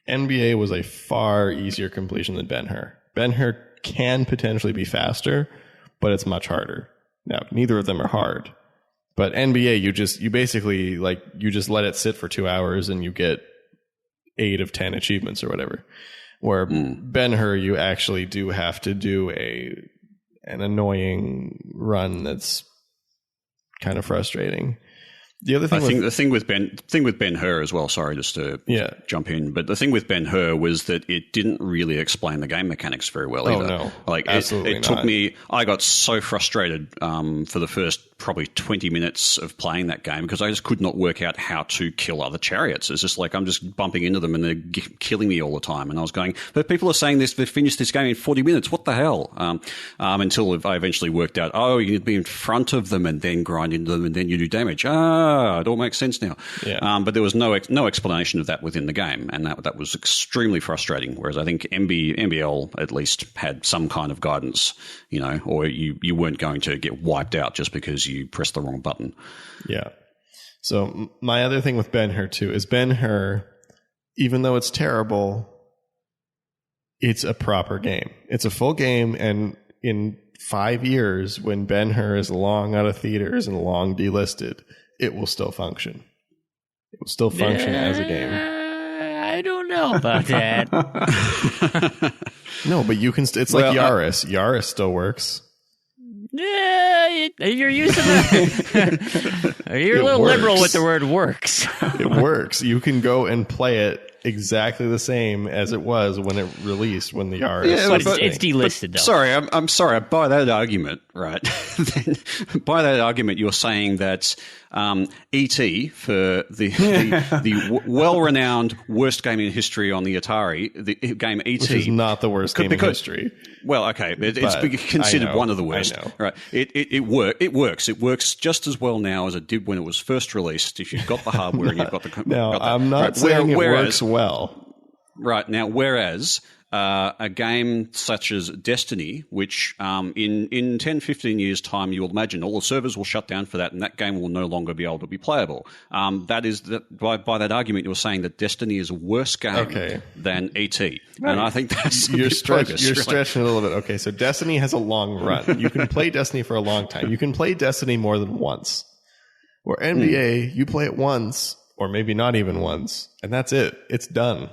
NBA was a far easier completion than Ben-Hur. Ben-Hur can potentially be faster, but it's much harder. Now, neither of them are hard. But NBA, you basically let it sit for 2 hours and you get 8 of 10 achievements or whatever. Where Ben-Hur, you actually do have to do an annoying run that's kind of frustrating. The other thing, the thing with Ben-Hur as well. Sorry, just to jump in, but the thing with Ben-Hur was that it didn't really explain the game mechanics very well either. No, absolutely it took me. I got so frustrated for the first probably 20 minutes of playing that game because I just could not work out how to kill other chariots. It's just like I'm just bumping into them and they're killing me all the time. And I was going, but people are saying they've finished this game in 40 minutes. What the hell? Until I eventually worked out, you need to be in front of them and then grind into them and then you do damage. It all makes sense now. Yeah. But there was no explanation of that within the game, and that was extremely frustrating. Whereas I think NBL at least had some kind of guidance, or you weren't going to get wiped out just because you pressed the wrong button. Yeah. So my other thing with Ben-Hur too is Ben-Hur, even though it's terrible, it's a proper game. It's a full game, and in 5 years, when Ben-Hur is long out of theaters and long delisted, it will still function. It will still function as a game. I don't know about that. No, but you can. It's like Yaris. Yaris still works. You're using you're a little liberal with the word works. It works. You can go and play it exactly the same as it was when it released, when the Yaris. Yeah, but it's delisted, though. Sorry, I'm sorry. By that argument, right? By that argument, you're saying that E.T. for the well-renowned worst game in history on the Atari, the game E.T. Which is not the worst game in history. Well, okay, it's considered one of the worst. I know. Right? It works. It works just as well now as it did when it was first released. If you've got the hardware and you've got the I'm not saying it works well. Right now, whereas a game such as Destiny, which in 10, 15 years' time, you will imagine all the servers will shut down for that, and that game will no longer be able to be playable. That is by that argument, you're saying that Destiny is a worse game than E.T. Right. And I think that's you're stretching a little bit. Okay, so Destiny has a long run. You can play Destiny for a long time. You can play Destiny more than once. Or NBA, you play it once, or maybe not even once, and that's it. It's done.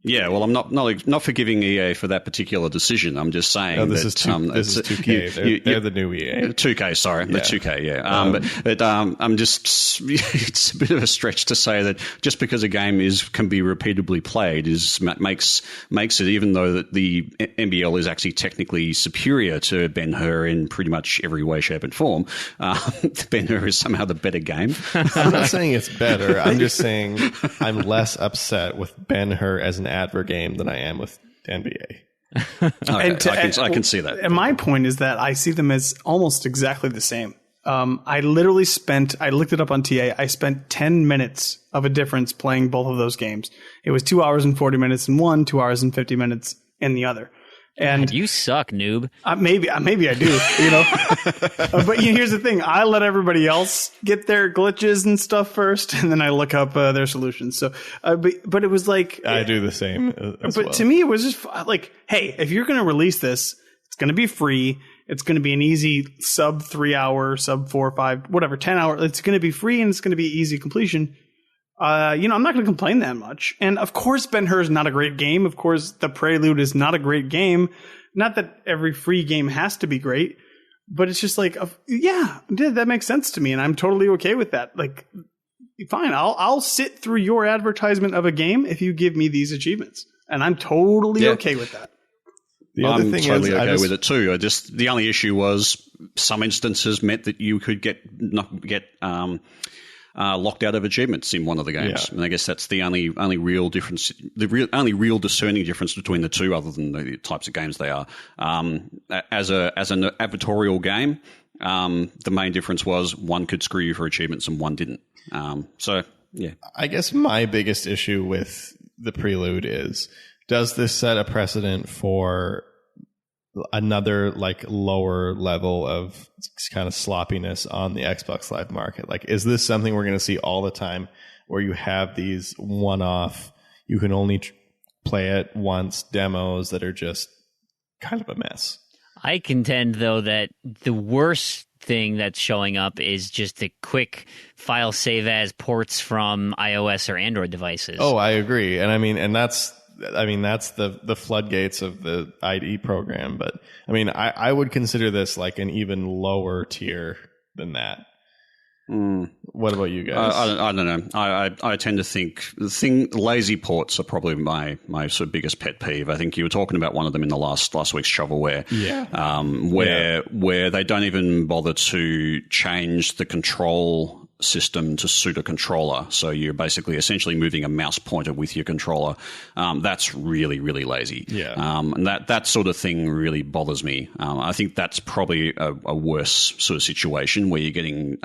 Yeah, well, I'm not forgiving EA for that particular decision. I'm just saying this is 2K. They're the new EA. 2K, sorry, the 2K. Yeah, but I'm just it's a bit of a stretch to say that just because a game can be repeatedly played makes it, even though that the NBL is actually technically superior to Ben-Hur in pretty much every way, shape, and form. Ben-Hur is somehow the better game. I'm not saying it's better. I'm just saying I'm less upset with Ben-Hur as an advert game than I am with NBA. Okay, I can see that. And my point is that I see them as almost exactly the same. I looked it up on TA. I spent 10 minutes of a difference playing both of those games. It was 2 hours and 40 minutes in one, 2 hours and 50 minutes in the other. And God, you suck, noob. Maybe I do, but here's the thing. I let everybody else get their glitches and stuff first, and then I look up their solutions. So, but it was like... I do the same as well. To me, it was just like, hey, if you're going to release this, it's going to be free. It's going to be an easy sub 3 hour, sub 4 or 5, whatever, 10 hour. It's going to be free, and it's going to be easy completion. I'm not going to complain that much. And of course, Ben-Hur is not a great game. Of course, the Prelude is not a great game. Not that every free game has to be great, but it's just like, that makes sense to me, and I'm totally okay with that. Like, fine, I'll sit through your advertisement of a game if you give me these achievements, and I'm totally okay with that. I'm totally okay with it too. The only issue was some instances meant that you could get locked out of achievements in one of the games. And I guess that's the only real difference, only real discerning difference between the two, other than the types of games they are. As an advertorial game, the main difference was one could screw you for achievements and one didn't. So yeah, I guess my biggest issue with the Prelude is, does this set a precedent for another like lower level of kind of sloppiness on the Xbox Live market? Like, is this something we're going to see all the time, where you have these one-off, you can only play it once demos that are just kind of a mess? I contend, though, that the worst thing that's showing up is just the quick file save as ports from iOS or Android devices. Oh, I agree. And that's the floodgates of the IDE program. But I mean, I would consider this like an even lower tier than that. What about you guys? I don't know. I tend to think lazy ports are probably my sort of biggest pet peeve. I think you were talking about one of them in the last week's shovelware. Where they don't even bother to change the control system to suit a controller. So you're basically essentially moving a mouse pointer with your controller. That's really, really lazy. And that sort of thing really bothers me. I think that's probably a worse sort of situation, where you're getting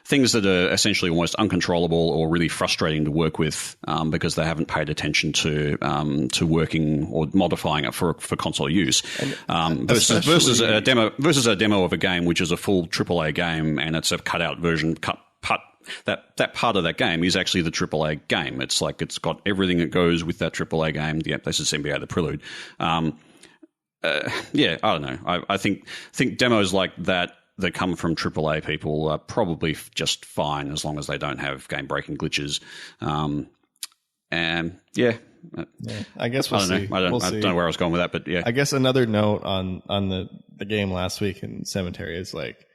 things that are essentially almost uncontrollable or really frustrating to work with because they haven't paid attention to working or modifying it for console use. Versus a demo of a game which is a full AAA game, and it's a cutout version. That part of that game is actually the AAA game. It's like it's got everything that goes with that AAA game. Yeah, this is NBA The Prelude. I don't know. I think demos like that come from AAA people are probably just fine, as long as they don't have game-breaking glitches. I guess we'll see. I don't know where I was going with that, but yeah. I guess another note on the game last week in Cemetery is like,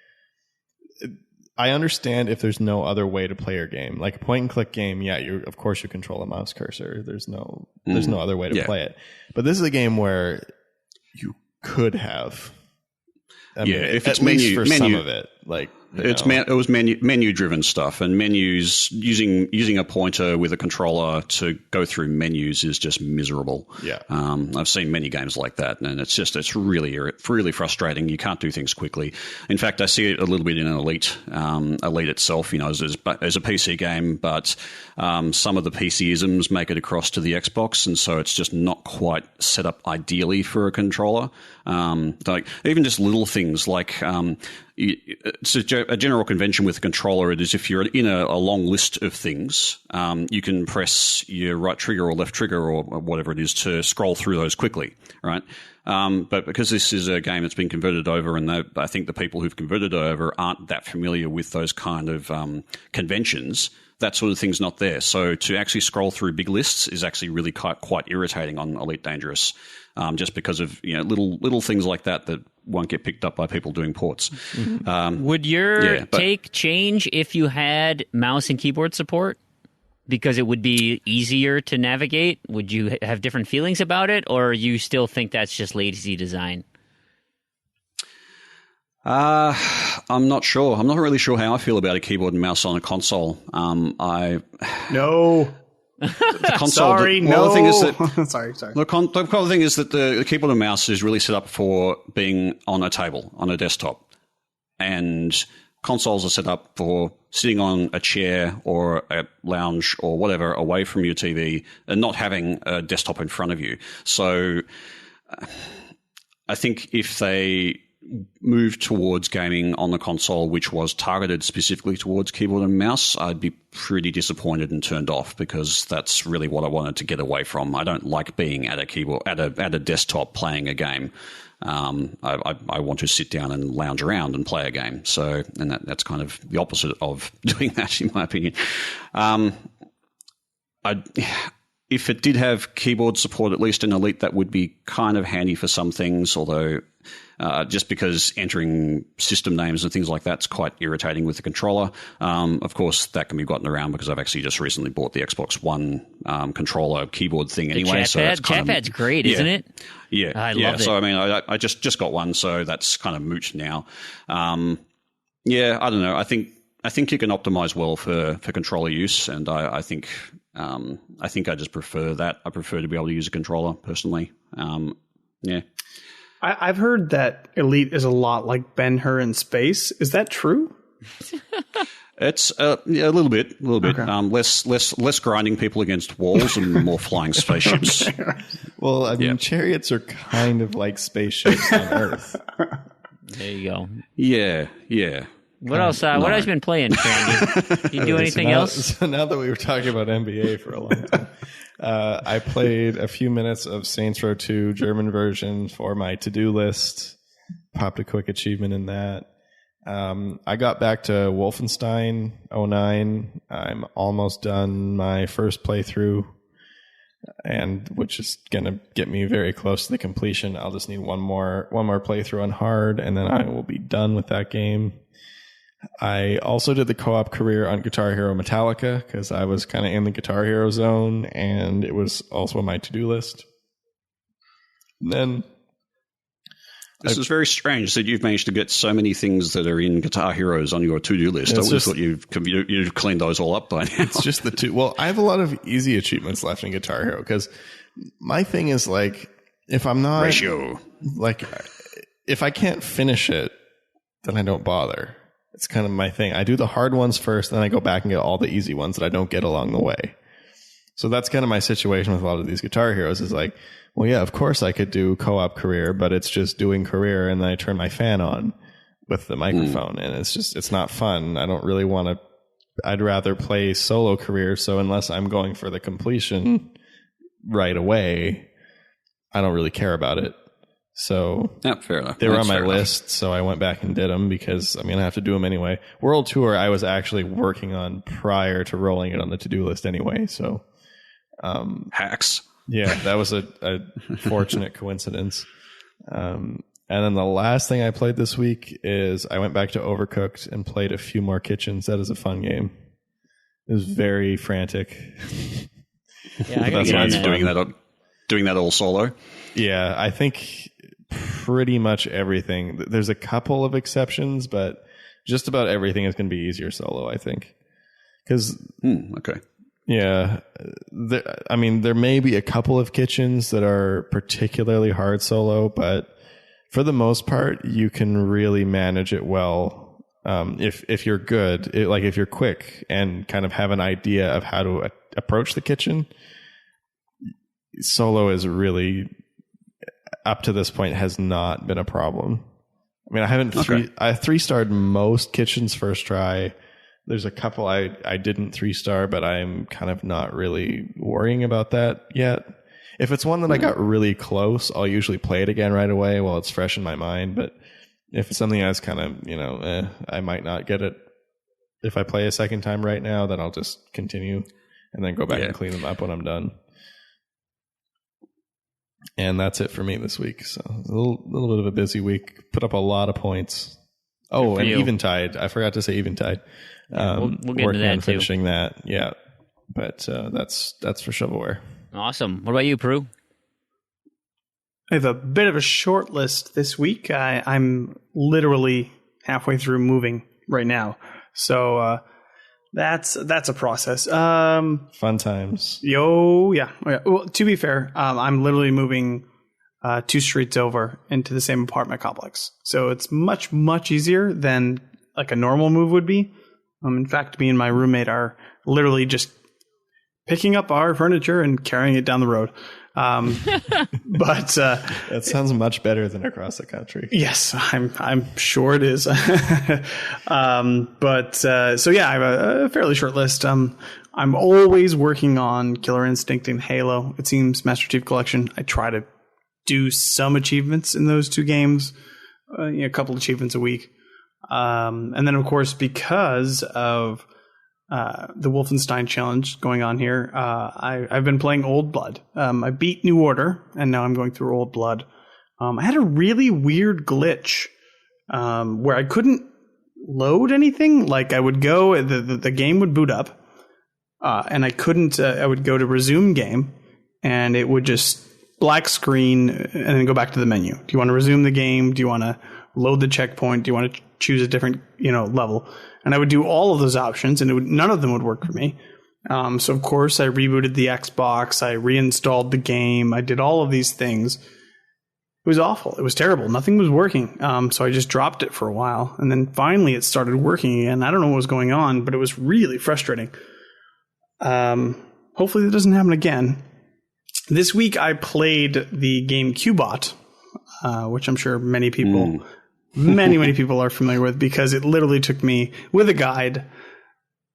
I understand if there's no other way to play your game, like a point and click game. Yeah, of course you control a mouse cursor. There's no other way to play it. But this is a game where you could have. If it's menu, some of it, like it was menu driven stuff, and menus using a pointer with a controller to go through menus is just miserable. I've seen many games like that, and it's really frustrating. You can't do things quickly. In fact, I see it a little bit in Elite itself. As a PC game, but some of the PC-isms make it across to the Xbox, and so it's just not quite set up ideally for a controller. Like even just little things like. It's a general convention with a controller. It is if you're in a long list of things, you can press your right trigger or left trigger or whatever it is to scroll through those quickly, right? But because this is a game that's been converted over, and I think the people who've converted it over aren't that familiar with those kind of conventions, that sort of thing's not there. So to actually scroll through big lists is actually really quite irritating on Elite Dangerous, just because of little things like that won't get picked up by people doing ports. Would your take change if you had mouse and keyboard support? Because it would be easier to navigate? Would you have different feelings about it, or you still think that's just lazy design? I'm not sure. I'm not really sure how I feel about a keyboard and mouse on a console. No. The console. Sorry, no. The thing is that, sorry. The thing is that the keyboard and mouse is really set up for being on a table, on a desktop. And consoles are set up for sitting on a chair or a lounge or whatever away from your TV and not having a desktop in front of you. So I think if they move towards gaming on the console, which was targeted specifically towards keyboard and mouse, I'd be pretty disappointed and turned off, because that's really what I wanted to get away from. I don't like being at a keyboard, at a desktop playing a game. I want to sit down and lounge around and play a game. So, and that's kind of the opposite of doing that, in my opinion. If it did have keyboard support, at least in Elite, that would be kind of handy for some things, although just because entering system names and things like that's quite irritating with the controller. Of course, that can be gotten around because I've actually just recently bought the Xbox One controller keyboard thing anyway. Chatpad's great, isn't it? Yeah, I love it. So I mean, I just got one, so that's kind of moot now. I don't know. I think I think you can optimize well for controller use, and I think I just prefer that. I prefer to be able to use a controller personally. Yeah. I've heard that Elite is a lot like Ben-Hur in space. Is that true? It's a little bit. Okay. Less grinding people against walls and more flying spaceships. Well, I mean, chariots are kind of like spaceships on Earth. There you go. Yeah. What else? What else you been playing, Crandy? You do anything else? So now that we were talking about NBA for a long time, I played a few minutes of Saints Row 2 German version for my to-do list. Popped a quick achievement in that. I got back to Wolfenstein 09. I'm almost done my first playthrough, and which is going to get me very close to the completion. I'll just need one more playthrough on hard, and then I will be done with that game. I also did the co-op career on Guitar Hero Metallica because I was kind of in the Guitar Hero zone, and it was also on my to-do list. And then this is very strange that you've managed to get so many things that are in Guitar Heroes on your to-do list. I would have thought you've cleaned those all up by now. It's just the two. Well, I have a lot of easy achievements left in Guitar Hero because my thing is like, if I'm not if I can't finish it, then I don't bother. It's kind of my thing. I do the hard ones first, then I go back and get all the easy ones that I don't get along the way. So that's kind of my situation with a lot of these Guitar Heroes is like, well, yeah, of course I could do co-op career, but it's just doing career and then I turn my fan on with the microphone and it's not fun. I don't really want to, I'd rather play solo career. So unless I'm going for the completion right away, I don't really care about it. So fair enough. They were on my list, so I went back and did them because, I mean, I have to do them anyway. World Tour, I was actually working on prior to rolling it on the to-do list anyway. So hacks. Yeah, that was a fortunate coincidence. And then the last thing I played this week is I went back to Overcooked and played a few more kitchens. That is a fun game. It was very frantic. Yeah, I gotta get on that. Doing that all solo. Yeah, I think pretty much everything. There's a couple of exceptions, but just about everything is going to be easier solo, I think. Because okay. Yeah, there may be a couple of kitchens that are particularly hard solo, but for the most part, you can really manage it well if you're good. If you're quick and kind of have an idea of how to approach the kitchen. Solo is really, up to this point, has not been a problem. I mean, I 3-starred most kitchens first try. There's a couple I didn't 3-star, but I'm kind of not really worrying about that yet. If it's one that I got really close, I'll usually play it again right away while it's fresh in my mind. But if it's something that's kind of, I might not get it. If I play a second time right now, then I'll just continue and then go back and clean them up when I'm done. And that's it for me this week. So a little bit of a busy week. Put up a lot of points. Oh, and Eventide. I forgot to say Eventide. We'll get working into that on finishing that. Yeah, but that's for shovelware. Awesome. What about you, Prue? I have a bit of a short list this week. I'm literally halfway through moving right now, so that's a process. Fun times. Yeah. Well, to be fair, I'm literally moving 2 streets over into the same apartment complex, so it's much easier than like a normal move would be. In fact, me and my roommate are literally just picking up our furniture and carrying it down the road. But that sounds much better than across the country. Yes, I'm sure it is. So yeah, I have a fairly short list. I'm always working on Killer Instinct and Halo. It seems Master Chief Collection. I try to do some achievements in those 2 games, a couple achievements a week. And then, of course, because of the Wolfenstein challenge going on here, I've been playing Old Blood. I beat New Order, and now I'm going through Old Blood. I had a really weird glitch where I couldn't load anything. Like I would go, the game would boot up, and I couldn't. I would go to resume game, and it would just black screen and then go back to the menu. Do you want to resume the game? Do you want to load the checkpoint? Do you want to choose a different, level? And I would do all of those options, and none of them would work for me. So of course I rebooted the Xbox, I reinstalled the game, I did all of these things. It was awful. It was terrible. Nothing was working. So I just dropped it for a while, and then finally it started working again. I don't know what was going on, but it was really frustrating. Hopefully that doesn't happen again. This week I played the game Cubot, which I'm sure many people are familiar with, because it literally took me, with a guide,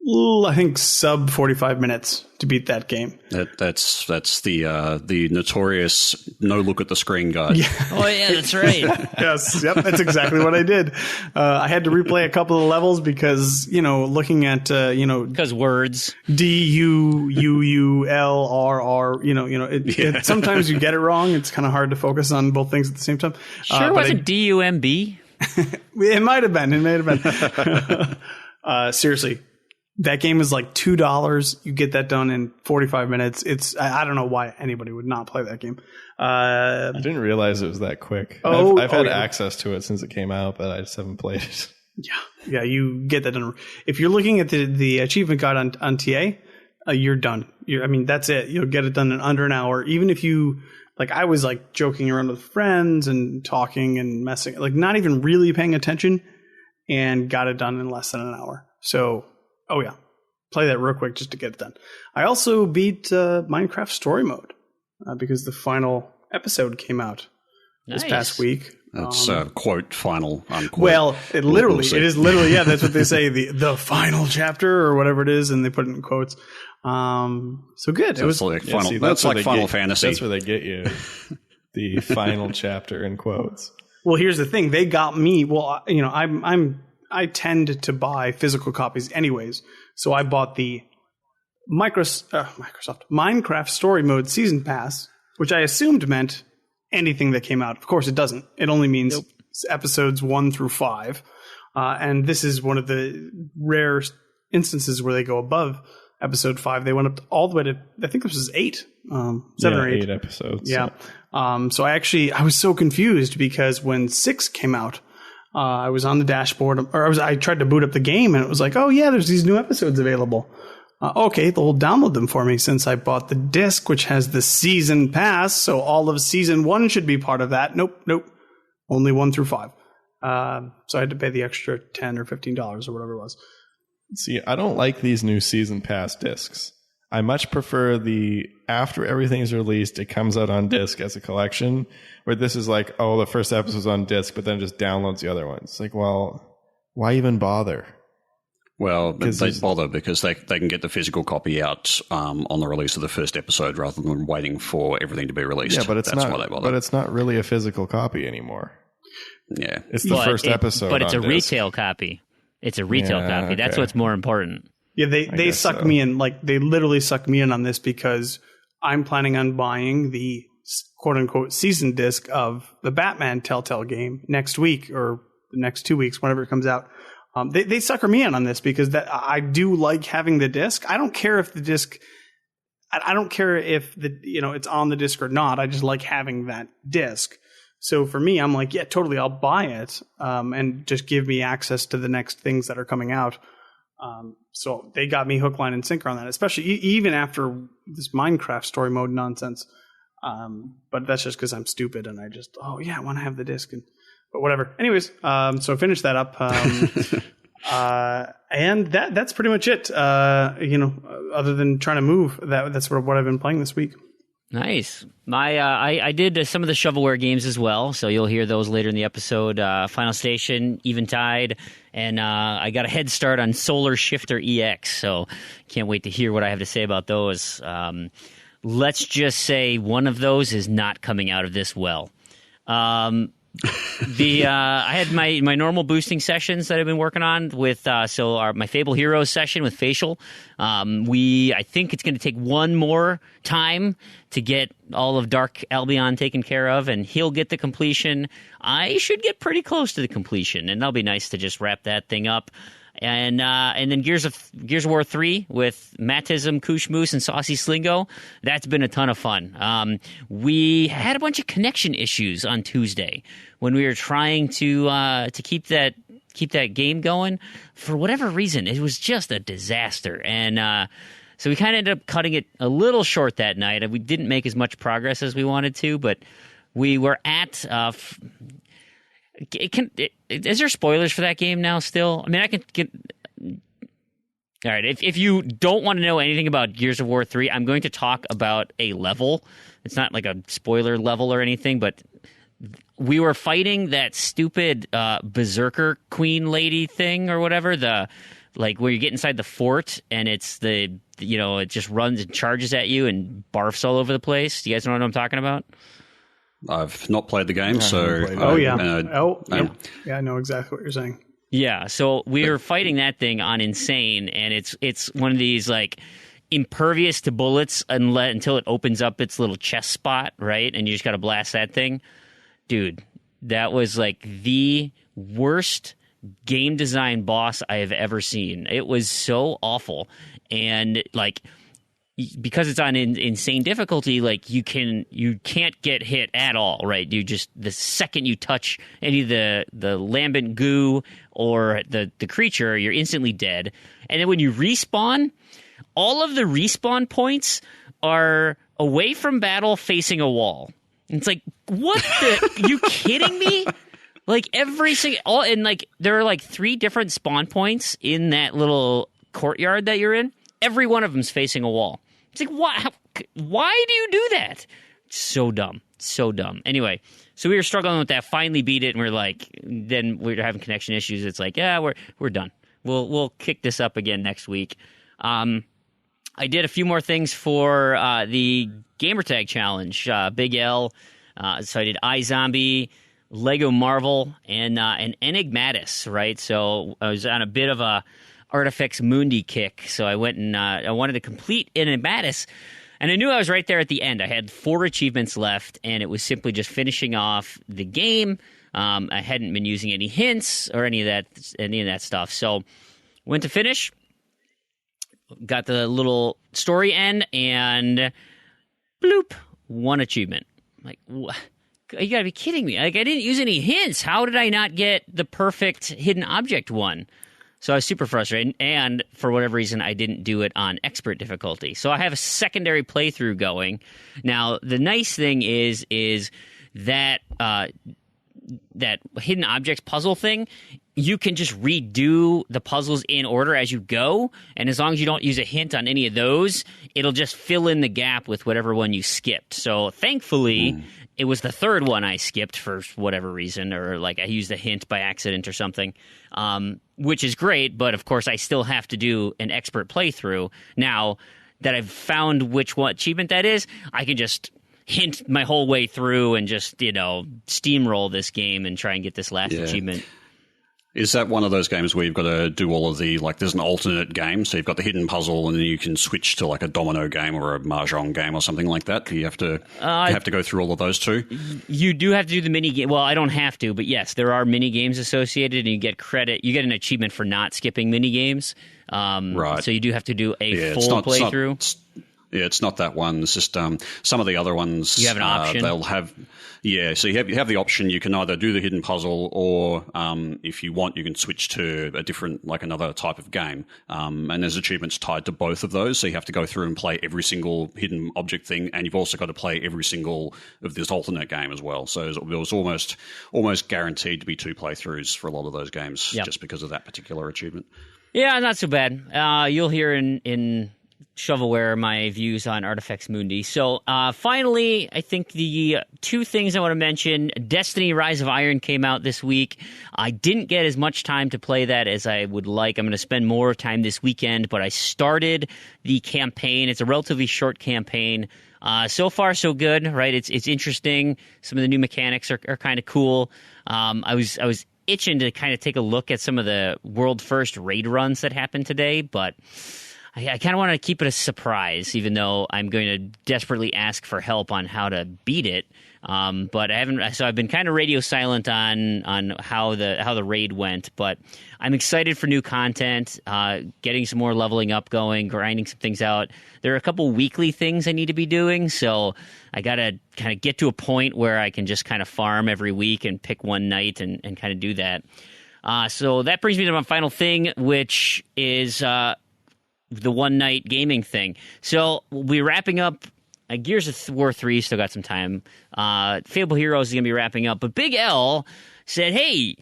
I think sub 45 minutes to beat that game. That's the notorious no look at the screen guide. Yeah. Oh yeah, that's right. Yes, yep, that's exactly what I did. I had to replay a couple of levels because looking at because words DUULRR, sometimes you get it wrong. It's kind of hard to focus on both things at the same time. Sure, wasn't DUMB? It might have been. Seriously. That game is like $2. You get that done in 45 minutes. I don't know why anybody would not play that game. I didn't realize it was that quick. I've had access to it since it came out, but I just haven't played it. Yeah, you get that done. If you're looking at the achievement guide on TA, you're done. That's it. You'll get it done in under an hour. Even if you, I was joking around with friends and talking and messing, not even really paying attention, and got it done in less than an hour. So, oh yeah, play that real quick just to get it done. I also beat Minecraft Story Mode because the final episode came out this past week. That's quote final unquote. Well, it is literally, yeah, that's what they say, the final chapter or whatever it is, and they put it in quotes. So good. So it was like final. That's like Final Fantasy. That's where they get you. The final chapter in quotes. Well, here's the thing. They got me. Well, I tend to buy physical copies anyways. So I bought the Microsoft Minecraft Story Mode Season Pass, which I assumed meant anything that came out. Of course, it doesn't. It only means episodes 1 through 5. And this is one of the rare instances where they go above episode 5. They went up all the way to, I think this was 8, 7 or 8 episodes. Yeah. So I was so confused because when 6 came out, I was on the dashboard, I tried to boot up the game, and it was like, oh yeah, there's these new episodes available. Okay, they'll download them for me since I bought the disc, which has the season pass. So all of season 1 should be part of that. Nope. Only 1 through 5. So I had to pay the extra $10 or $15 or whatever it was. See, I don't like these new season pass discs. I much prefer after everything's released, it comes out on disc as a collection, where this is like, oh, the first episode's on disc, but then it just downloads the other ones. It's like, well, why even bother? Well, they bother because they can get the physical copy out on the release of the first episode rather than waiting for everything to be released. Yeah, but that's why they bother. But it's not really a physical copy anymore. Yeah. It's the first episode. But it's a disc. Retail copy. It's a retail copy. Okay. That's what's more important. Yeah, they suck me in. They literally suck me in on this because I'm planning on buying the quote-unquote season disc of the Batman Telltale game next week or the next 2 weeks, whenever it comes out. They sucker me in on this because I do like having the disc. I don't care if the disc... I don't care if it's on the disc or not. I just like having that disc. So for me, I'm like, yeah, totally, I'll buy it and just give me access to the next things that are coming out. So they got me hook, line, and sinker on that, especially even after this Minecraft Story Mode nonsense. But that's just because I'm stupid and I just, I want to have the disc. But whatever. Anyways, so finish that up. And that's pretty much it. Other than trying to move, that's sort of what I've been playing this week. Nice. I did some of the shovelware games as well, so you'll hear those later in the episode. Final Station, Eventide, and I got a head start on Solar Shifter EX, so can't wait to hear what I have to say about those. Let's just say one of those is not coming out of this well. I had my normal boosting sessions that I've been working on with my Fable Heroes session with Facial. I think it's going to take one more time to get all of Dark Albion taken care of, and he'll get the completion. I should get pretty close to the completion, and that'll be nice to just wrap that thing up. And then Gears of War 3 with Mattism, Koosh Moose, and Saucy Slingo. That's been a ton of fun. We had a bunch of connection issues on Tuesday when we were trying to keep that game going. For whatever reason, it was just a disaster. And so we kind of ended up cutting it a little short that night. We didn't make as much progress as we wanted to, but we were at... is there spoilers for that game now still? I mean, I can get... All right, if you don't want to know anything about Gears of War 3, I'm going to talk about a level. It's not like a spoiler level or anything, but we were fighting that stupid Berserker Queen lady thing or whatever, where you get inside the fort and it's it just runs and charges at you and barfs all over the place. Do you guys know what I'm talking about? I've not played the game, so... I know exactly what you're saying. Yeah, so we were fighting that thing on Insane, and it's one of these, like, impervious to bullets until it opens up its little chest spot, right? And you just got to blast that thing. Dude, that was, like, the worst game design boss I have ever seen. It was so awful. And, like... because it's on insane difficulty, like you can't get hit at all, right? The second you touch any of the lambent goo or the creature, you're instantly dead. And then when you respawn, all of the respawn points are away from battle facing a wall. And it's like, what the? You kidding me? Like every single, and like there are like 3 different spawn points in that little courtyard that you're in. Every one of them's facing a wall. It's like, why do you do that? So dumb. So dumb. Anyway, so we were struggling with that, finally beat it, and then we're having connection issues. It's like, yeah, we're done. We'll kick this up again next week. I did a few more things for the Gamertag challenge. Big L. So I did iZombie, Lego Marvel, and Enigmatis, right? So I was on a bit of a Artifex Mundi kick, so I went and I wanted to complete Enigmatis, and I knew I was right there at the end. I had 4 achievements left, and it was simply just finishing off the game. I hadn't been using any hints or any of that stuff, so went to finish, got the little story end, and bloop, 1 achievement. I'm like, what? You gotta be kidding me. Like, I didn't use any hints. How did I not get the perfect hidden object one? So I was super frustrated, and for whatever reason, I didn't do it on expert difficulty. So I have a secondary playthrough going. Now, the nice thing is that that hidden objects puzzle thing, you can just redo the puzzles in order as you go, and as long as you don't use a hint on any of those, it'll just fill in the gap with whatever one you skipped. So thankfully, it was the 3rd one I skipped for whatever reason, or like I used a hint by accident or something, which is great, but of course I still have to do an expert playthrough. Now that I've found which one achievement that is, I can just hint my whole way through and just, steamroll this game and try and get this last achievement. Is that one of those games where you've got to do all of the, like, there's an alternate game, so you've got the hidden puzzle, and then you can switch to, like, a domino game or a mahjong game or something like that? Do you have to go through all of those too? You do have to do the mini game. Well, I don't have to, but yes, there are mini games associated, and you get credit. You get an achievement for not skipping mini games. Right. So you do have to do a full playthrough. It's not that one. It's just some of the other ones. You have an option. They'll have, so you have the option. You can either do the hidden puzzle, or if you want, you can switch to a different, like another type of game. And there's achievements tied to both of those. So you have to go through and play every single hidden object thing, and you've also got to play every single of this alternate game as well. So there was almost guaranteed to be 2 playthroughs for a lot of those games, just because of that particular achievement. Yeah, not so bad. You'll hear in shovelware my views on Artifex Mundi. So finally, I think the 2 things I want to mention: Destiny Rise of Iron came out this week. I didn't get as much time to play that as I would like. I'm going to spend more time this weekend, but I started the campaign. It's a relatively short campaign. So far, so good, right? It's interesting. Some of the new mechanics are kind of cool. I was itching to kind of take a look at some of the world first raid runs that happened today, but I kind of want to keep it a surprise, even though I'm going to desperately ask for help on how to beat it. But I haven't. So I've been kind of radio silent on how the raid went. But I'm excited for new content, getting some more leveling up going, grinding some things out. There are a couple weekly things I need to be doing, so I got to kind of get to a point where I can just kind of farm every week and pick one night and kind of do that. So that brings me to my final thing, which is the one night gaming thing. So we're wrapping up. Gears of War 3 still got some time. Fable Heroes is going to be wrapping up. But Big L said, hey,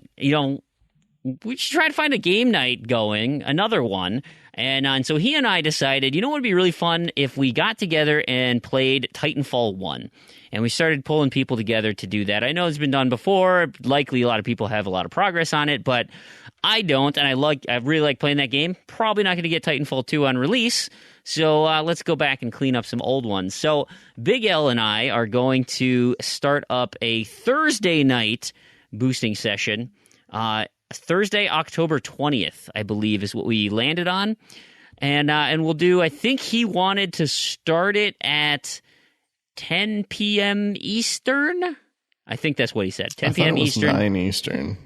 we should try to find a game night going, another one. And so he and I decided, what would be really fun if we got together and played Titanfall 1. And we started pulling people together to do that. I know it's been done before. Likely a lot of people have a lot of progress on it, but I don't. And I really like playing that game. Probably not going to get Titanfall 2 on release. So let's go back and clean up some old ones. So Big L and I are going to start up a Thursday night boosting session. Thursday, October 20th, I believe, is what we landed on. And we'll do, I think he wanted to start it at 10 p.m. Eastern. I think that's what he said. 10 p.m. Eastern. 9 Eastern.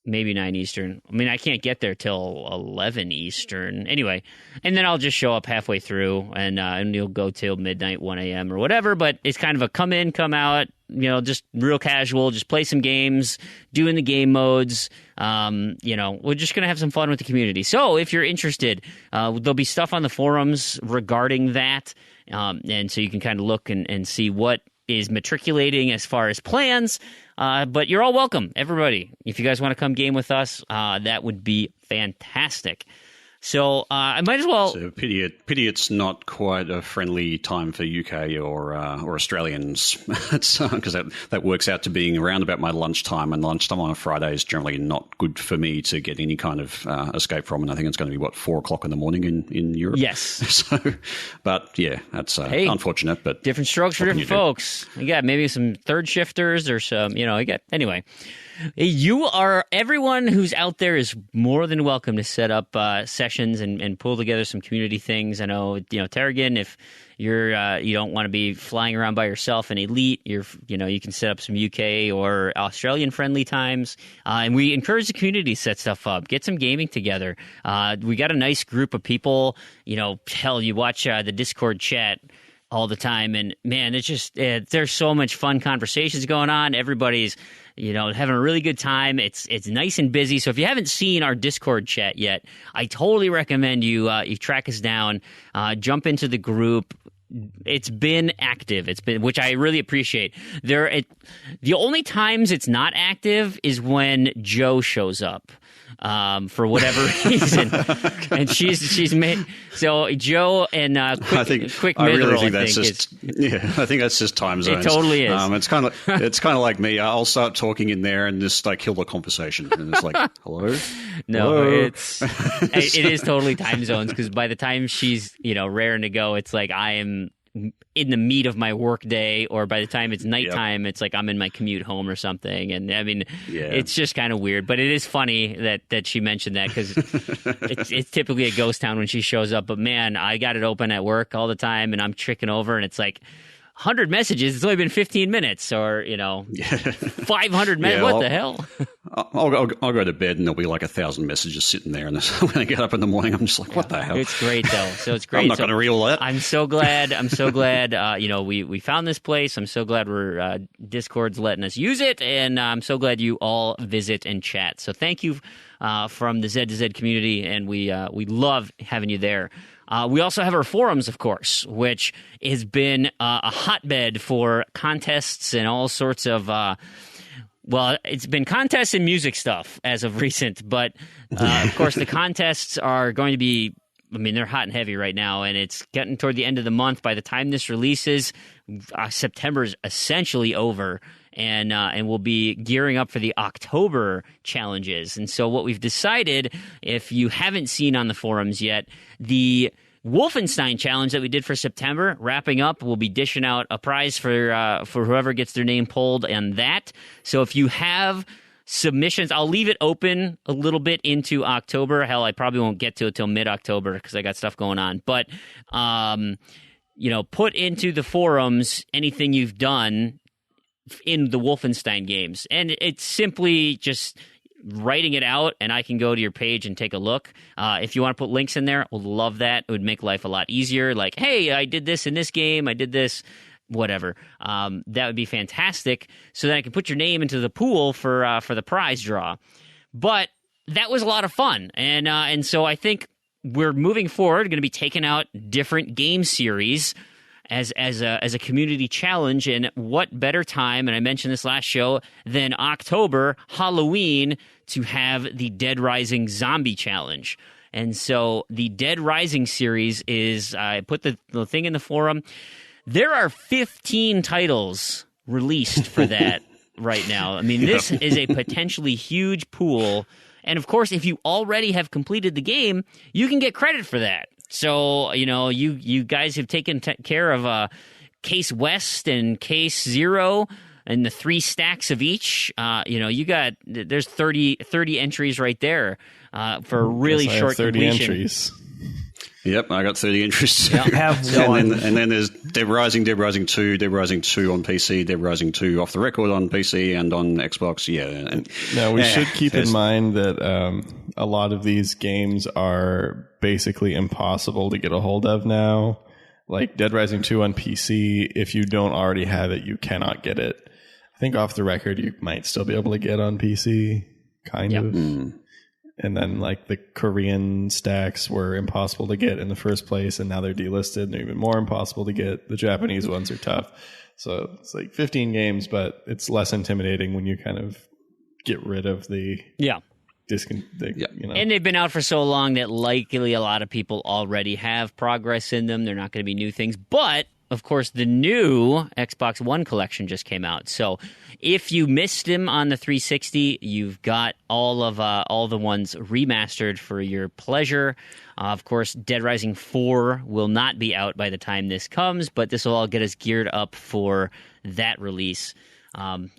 Maybe 9 Eastern. I mean, I can't get there till 11 Eastern. Anyway, and then I'll just show up halfway through, and you'll go till midnight, 1 a.m. or whatever. But it's kind of a come in, come out, just real casual, just play some games, doing the game modes. We're just going to have some fun with the community. So if you're interested, there'll be stuff on the forums regarding that. And so you can kind of look and see what is matriculating as far as plans. But you're all welcome, everybody. If you guys want to come game with us, that would be fantastic. So I might as well. So pity it's not quite a friendly time for UK or Australians, because that works out to being around about my lunchtime, and lunchtime on a Friday is generally not good for me to get any kind of escape from. And I think it's going to be 4 o'clock in the morning in Europe. Yes. So, but yeah, that's unfortunate. But different strokes for different folks. You got maybe some third shifters or some. Anyway. Everyone who's out there is more than welcome to set up sessions and pull together some community things. I know, Tarragon, if you're you don't want to be flying around by yourself in Elite, you can set up some UK or Australian friendly times. And we encourage the community to set stuff up, get some gaming together. We got a nice group of people. Hell, you watch the Discord chat all the time, and man, it's just there's so much fun conversations going on. Everybody's having a really good time. It's nice and busy. So if you haven't seen our Discord chat yet, I totally recommend you track us down, jump into the group. It's been active. Which I really appreciate. The only times it's not active is when Joe shows up. For whatever reason, and she's made so Joe and quick I middle. really think that's I think that's just time zones. It totally is. It's kind of like me. I'll start talking in there and just kill the conversation, and it's like, hello. No, hello? it is totally time zones, because by the time she's raring to go, it's like I am in the meat of my work day, or by the time it's nighttime, It's like I'm in my commute home or something. And I mean, It's just kind of weird, but it is funny that she mentioned that, because it's typically a ghost town when she shows up. But man, I got it open at work all the time, and I'm tricking over, and it's like 100 messages. It's only been 15 minutes, or 500 minutes. What the hell? I'll go to bed, and there'll be like 1,000 messages sitting there, and when I get up in the morning, I'm just like, what the hell? It's great though. So it's great. I'm not going to read all that. I'm so glad. We found this place. I'm so glad we're Discord's letting us use it, and I'm so glad you all visit and chat. So thank you from the Z2Z community, and we love having you there. We also have our forums, of course, which has been a hotbed for contests and all sorts of it's been contests and music stuff as of recent, but of course the contests are going to be, they're hot and heavy right now, and it's getting toward the end of the month. By the time this releases, September is essentially over, and we'll be gearing up for the October challenges. And so what we've decided, if you haven't seen on the forums yet, the Wolfenstein challenge that we did for September, wrapping up, we'll be dishing out a prize for whoever gets their name pulled on that. So if you have submissions. I'll leave it open a little bit into October. Hell, I probably won't get to it till mid-October because I got stuff going on. But, put into the forums anything you've done in the Wolfenstein games. And it's simply just writing it out, and I can go to your page and take a look. If you want to put links in there, I would love that. It would make life a lot easier. Like, hey, I did this in this game. I did this, whatever. That would be fantastic. So then I can put your name into the pool for the prize draw. But that was a lot of fun, and so I think we're moving forward. Going to be taking out different game series as a community challenge, and what better time, and I mentioned this last show, than October, Halloween, to have the Dead Rising Zombie Challenge. And so the Dead Rising series is, I put the thing in the forum, there are 15 titles released for that right now. I mean, this is a potentially huge pool, and of course, if you already have completed the game, you can get credit for that. So, you guys have taken care of Case West and Case Zero and the 3 stacks of each. There's 30 entries right there for a really short 30 completion. entries. Yep, I got 30 entries. Yep. Have one. And then there's Dead Rising 2 on PC, Dead Rising 2 off the record on PC and on Xbox. Yeah. Now, we should keep in mind that a lot of these games are basically impossible to get a hold of now. Like Dead Rising 2 on PC, if you don't already have it, you cannot get it. I think off the record, you might still be able to get on PC, kind of. And then, like, the Korean stacks were impossible to get in the first place, and now they're delisted, and they're even more impossible to get. The Japanese ones are tough. So it's like 15 games, but it's less intimidating when you kind of get rid of the... And they've been out for so long that likely a lot of people already have progress in them. They're not going to be new things. But, of course, the new Xbox One collection just came out. So if you missed him on the 360, you've got all the ones remastered for your pleasure. Of course, Dead Rising 4 will not be out by the time this comes, but this will all get us geared up for that release.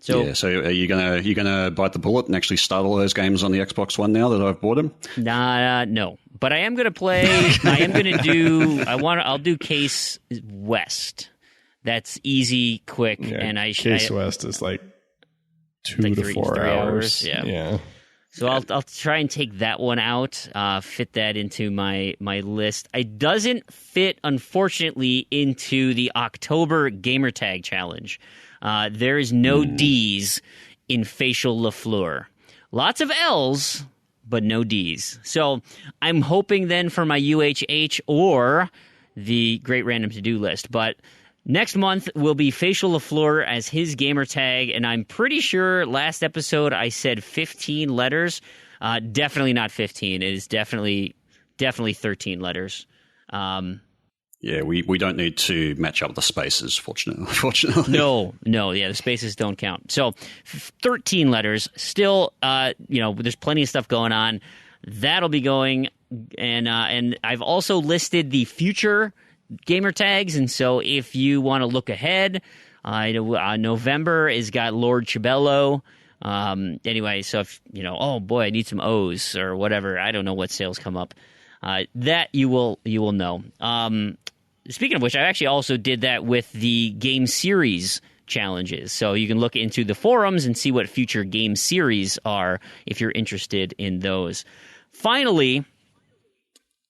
So are you gonna bite the bullet and actually start all those games on the Xbox One now that I've bought them? No, but I am gonna play. I am gonna do. I'll do Case West. That's easy, quick, and Case West is like 2 to 4 hours. Yeah. So I'll try and take that one out. Fit that into my list. It doesn't fit, unfortunately, into the October Gamertag challenge. There is no D's in Facial Fleur. Lots of L's, but no D's. So I'm hoping then for my UHH or the Great Random To-Do List. But next month will be Facial Fleur as his Gamertag, and I'm pretty sure last episode I said 15 letters. Definitely not 15. It is definitely 13 letters. Yeah, we don't need to match up the spaces, fortunately. No, the spaces don't count. So 13 letters. Still, there's plenty of stuff going on. That'll be going, and I've also listed the future gamer tags, and so if you want to look ahead, November has got Lord Chibello. Anyway, so if oh boy, I need some O's or whatever. I don't know what sales come up. That you will know. Speaking of which, I actually also did that with the game series challenges. So you can look into the forums and see what future game series are if you're interested in those. Finally,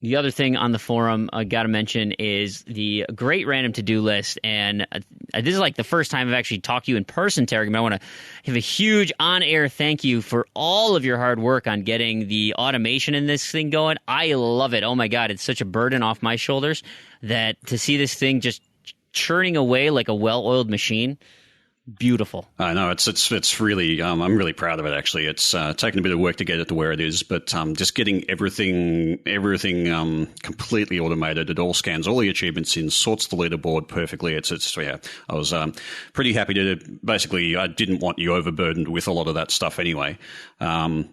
the other thing on the forum I got to mention is the Great Random To-Do List. And this is like the first time I've actually talked to you in person, Terry. I want to have a huge on-air thank you for all of your hard work on getting the automation in this thing going. I love it. Oh, my God. It's such a burden off my shoulders that to see this thing just churning away like a well-oiled machine. Beautiful. I know it's really I'm really proud of it. Actually, it's taken a bit of work to get it to where it is, but just getting everything completely automated. It all scans all the achievements in, sorts the leaderboard perfectly. It's I was pretty happy to. Basically, I didn't want you overburdened with a lot of that stuff anyway. To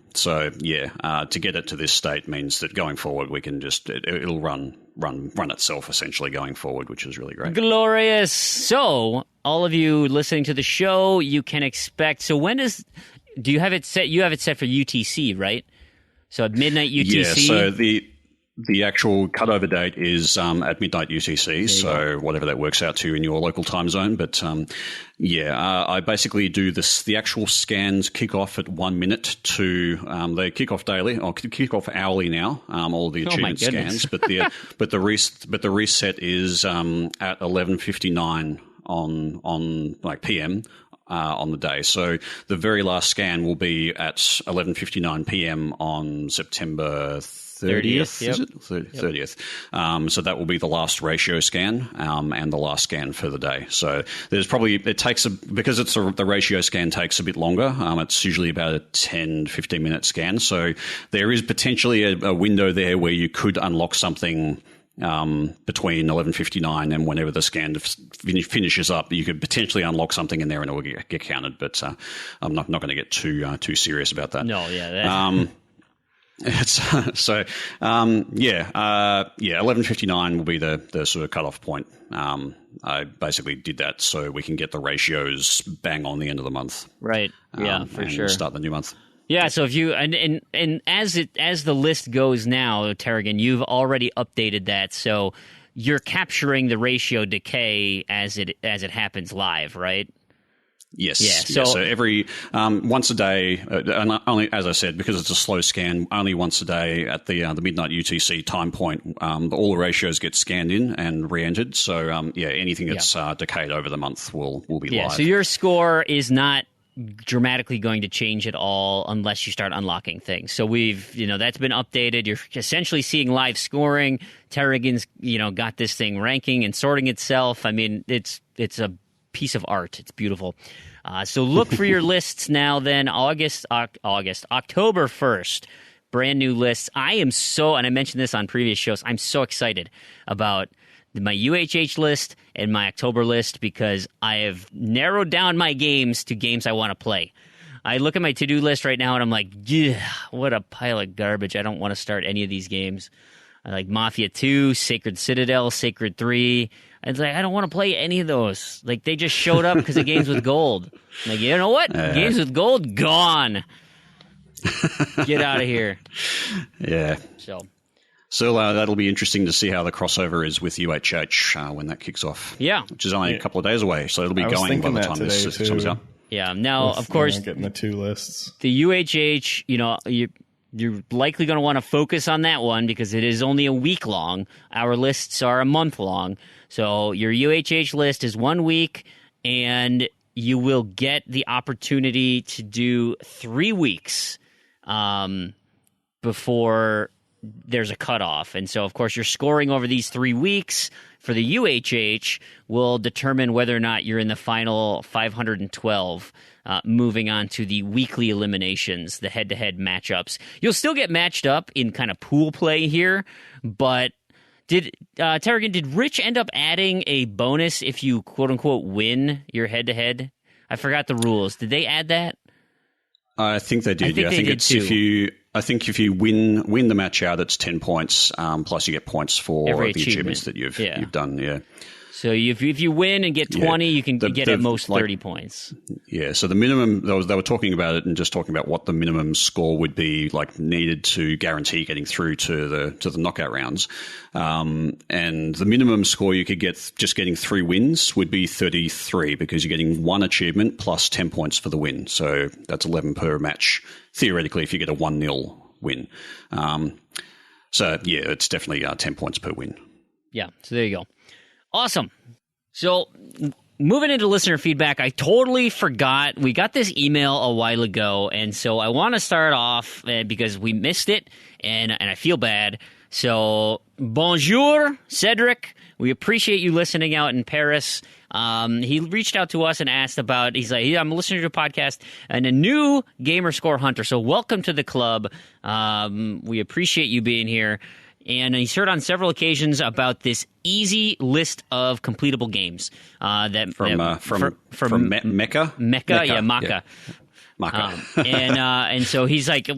get it to this state means that going forward we can just it'll run itself essentially going forward, which is really great. Glorious. So all of you listening to the show, you can expect. So when is do you have it set? You have it set for UTC, right? So at midnight UTC. Yeah. So the actual cutover date is at midnight UTC. So whatever that works out to in your local time zone. But I basically do this. The actual scans kick off at 1 minute to they kick off daily or kick off hourly now. All the achievement scans, but the reset is at 11:59 on like PM. On the day. So the very last scan will be at 11:59 PM on September 30th. Yep. Is it 30th? So that will be the last ratio scan and the last scan for the day. So there's probably because the ratio scan takes a bit longer. It's usually about a 10-15 minute scan. So there is potentially a window there where you could unlock something between 11:59 and whenever the scan finishes up. You could potentially unlock something in there and it will get counted. But I'm not going to get too serious about that. No, yeah. It's 11:59 will be the sort of cutoff point. I basically did that so we can get the ratios bang on the end of the month. Right. Yeah, for sure. Start the new month. Yeah, so if you and as the list goes now, Terrigan, you've already updated that, so you're capturing the ratio decay as it happens live, right? Yes. Yeah. So every once a day, and only as I said, because it's a slow scan, only once a day at the midnight UTC time point, all the ratios get scanned in and re-entered. So anything that's decayed over the month will be live. So your score is not dramatically going to change at all unless you start unlocking things. So that's been updated. You're essentially seeing live scoring. Terrigan's got this thing ranking and sorting itself. I mean, it's a piece of art. It's beautiful. So look for your lists now. Then October 1st, brand new lists. And I mentioned this on previous shows, I'm so excited about my UHH list and my October list because I have narrowed down my games to games I want to play. I look at my to-do list right now and I'm like, yeah, what a pile of garbage. I don't want to start any of these games. I like Mafia 2, Sacred Citadel, Sacred 3. It's like, I don't want to play any of those. Like, they just showed up because of Games with Gold. I'm like, you know what? Games with Gold, gone. Get out of here. Yeah. So that'll be interesting to see how the crossover is with UHH when that kicks off. Yeah. Which is only a couple of days away, so it'll be going by the time this comes out. Yeah. Now, of course, getting the two lists. The UHH, you're likely going to want to focus on that one because it is only a week long. Our lists are a month long. So your UHH list is 1 week, and you will get the opportunity to do 3 weeks before there's a cutoff. And so, of course, your scoring over these 3 weeks for the UHH will determine whether or not you're in the final 512, moving on to the weekly eliminations, the head-to-head matchups. You'll still get matched up in kind of pool play here, but Terrigan, did Rich end up adding a bonus if you quote-unquote win your head-to-head? I forgot the rules. Did they add that? I think they did. I think it's too. if you win the match out, it's 10 points. Plus, you get points for every the achievements that you've done. Yeah. So if you win and get 20, you can get at most 30 points. Yeah. So the minimum they were talking about it and just talking about what the minimum score would be needed to guarantee getting through to the knockout rounds. And the minimum score you could get just getting 3 wins would be 33 because you're getting 1 achievement plus 10 points for the win. So that's 11 per match theoretically if you get a 1-0 win. It's definitely 10 points per win. Yeah. So there you go. Awesome. So moving into listener feedback, I totally forgot. We got this email a while ago, and so I want to start off because we missed it, and I feel bad. So bonjour, Cedric. We appreciate you listening out in Paris. He reached out to us and asked about, he's like, I'm listening to a podcast and a new gamer score hunter. So welcome to the club. We appreciate you being here. And he's heard on several occasions about this easy list of completable games from Mecca. Mecca. Maka. And so he's like,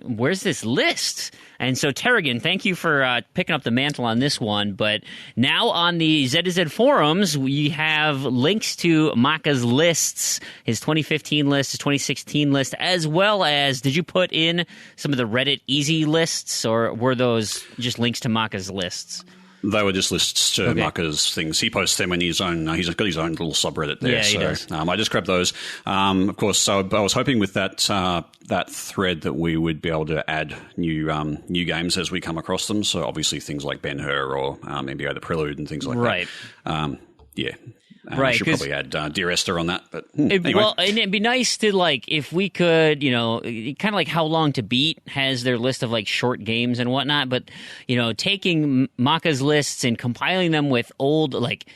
where's this list? And so Terrigan, thank you for picking up the mantle on this one. But now on the Z2Z forums, we have links to Maka's lists, his 2015 list, his 2016 list, as well as, did you put in some of the Reddit easy lists, or were those just links to Maka's lists? They were just lists to Maka's things. He posts them in his own. He's got his own little subreddit there. Yeah, he does. I just grabbed those. Of course, so I was hoping with that thread that we would be able to add new games as we come across them. So obviously things like Ben-Hur or NBA the Prelude and things like that. Yeah. I should probably add Dear Esther on that, but anyway. Well, and it'd be nice to, like, if we could, kind of like How Long to Beat has their list of, like, short games and whatnot, but, taking Maka's lists and compiling them with old, like,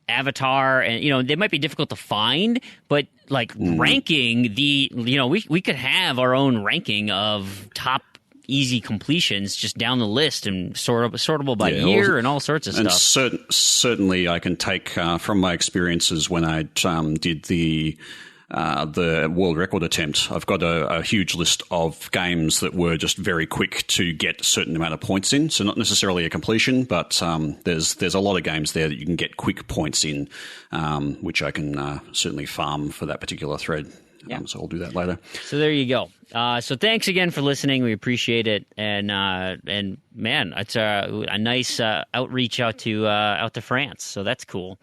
Avatar, and, they might be difficult to find, but, like, ranking we could have our own ranking of top easy completions just down the list and sortable by year and all sorts of stuff. And certainly I can take from my experiences when I did the world record attempt. I've got a huge list of games that were just very quick to get a certain amount of points in. So not necessarily a completion, but there's a lot of games there that you can get quick points in, which I can certainly farm for that particular thread. Yeah. So I'll do that later. So there you go. So thanks again for listening. We appreciate it, and man, it's a nice outreach out to France. So that's cool.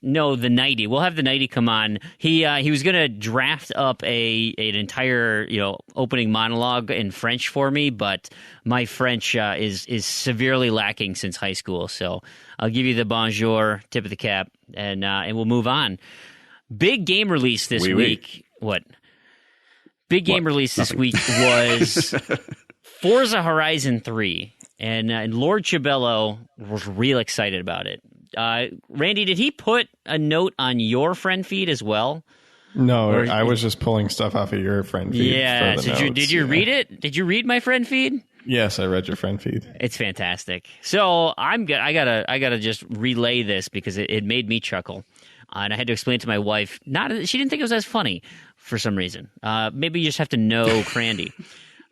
No, the Nighty. We'll have the Nighty come on. He was going to draft up an entire opening monologue in French for me, but my French is severely lacking since high school. So I'll give you the bonjour, tip of the cap, and we'll move on. Big game release this week. What? Big game release this week was Forza Horizon 3, and Lord Chabello was real excited about it. Randy, did he put a note on your friend feed as well? No, I was just pulling stuff off of your friend feed. Yeah, did you read it? Did you read my friend feed? Yes, I read your friend feed. It's fantastic. So I gotta just relay this because it made me chuckle. And I had to explain to my wife. She didn't think it was as funny for some reason. Maybe you just have to know Crandy.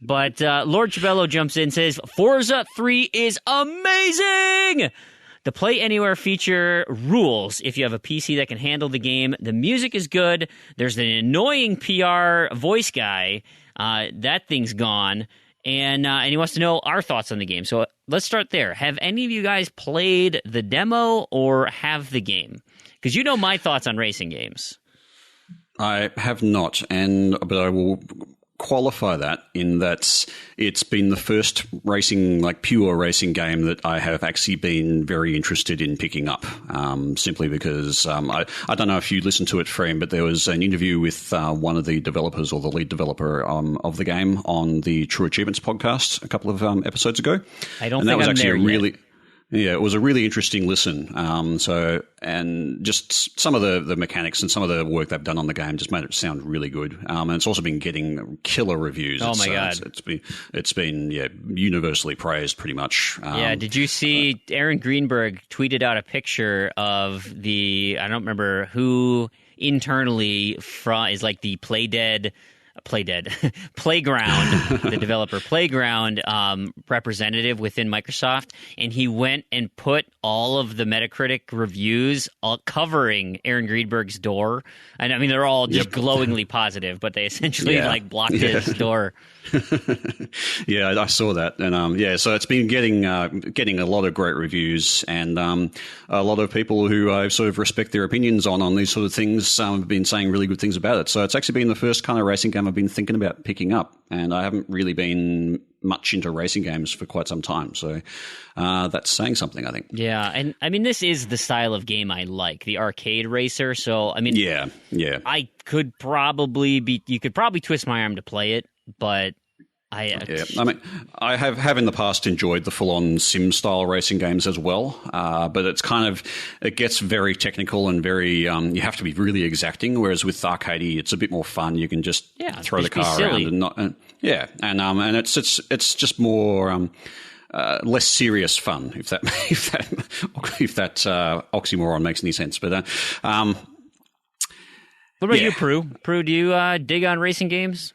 But Lord Chabello jumps in and says, Forza 3 is amazing! The Play Anywhere feature rules if you have a PC that can handle the game. The music is good. There's an annoying PR voice guy. That thing's gone. And he wants to know our thoughts on the game. So let's start there. Have any of you guys played the demo or have the game? Because you know my thoughts on racing games. I have not, but I will qualify that in that it's been the first pure racing game that I have actually been very interested in picking up, simply because I don't know if you listened to it, Fream, but there was an interview with one of the developers or the lead developer of the game on the True Achievements podcast a couple of episodes ago. I don't think I'm there yet. Yeah, it was a really interesting listen. And just some of the mechanics and some of the work they've done on the game just made it sound really good. And it's also been getting killer reviews. Oh my god, it's been universally praised pretty much. Did you see Aaron Greenberg tweeted out a picture of I don't remember who internally is like the Playground, the developer Playground representative within Microsoft, and he went and put all of the Metacritic reviews covering Aaron Greenberg's door. And I mean, they're all just glowingly positive, but they essentially blocked his door. Yeah, I saw that, and so it's been getting a lot of great reviews, and a lot of people who I sort of respect their opinions on these sort of things have been saying really good things about it. So it's actually been the first kind of racing game I've been thinking about picking up, and I haven't really been much into racing games for quite some time. So that's saying something, I think. Yeah, and I mean, this is the style of game I like, the arcade racer. So I mean, yeah, I could probably you could probably twist my arm to play it. But I mean, I have in the past enjoyed the full-on sim-style racing games as well, but it gets very technical and very you have to be really exacting. Whereas with arcadey, it's a bit more fun. You can just throw the car around and it's just more less serious fun. If that oxymoron makes any sense, but. What about you, Prue? Prue, do you dig on racing games?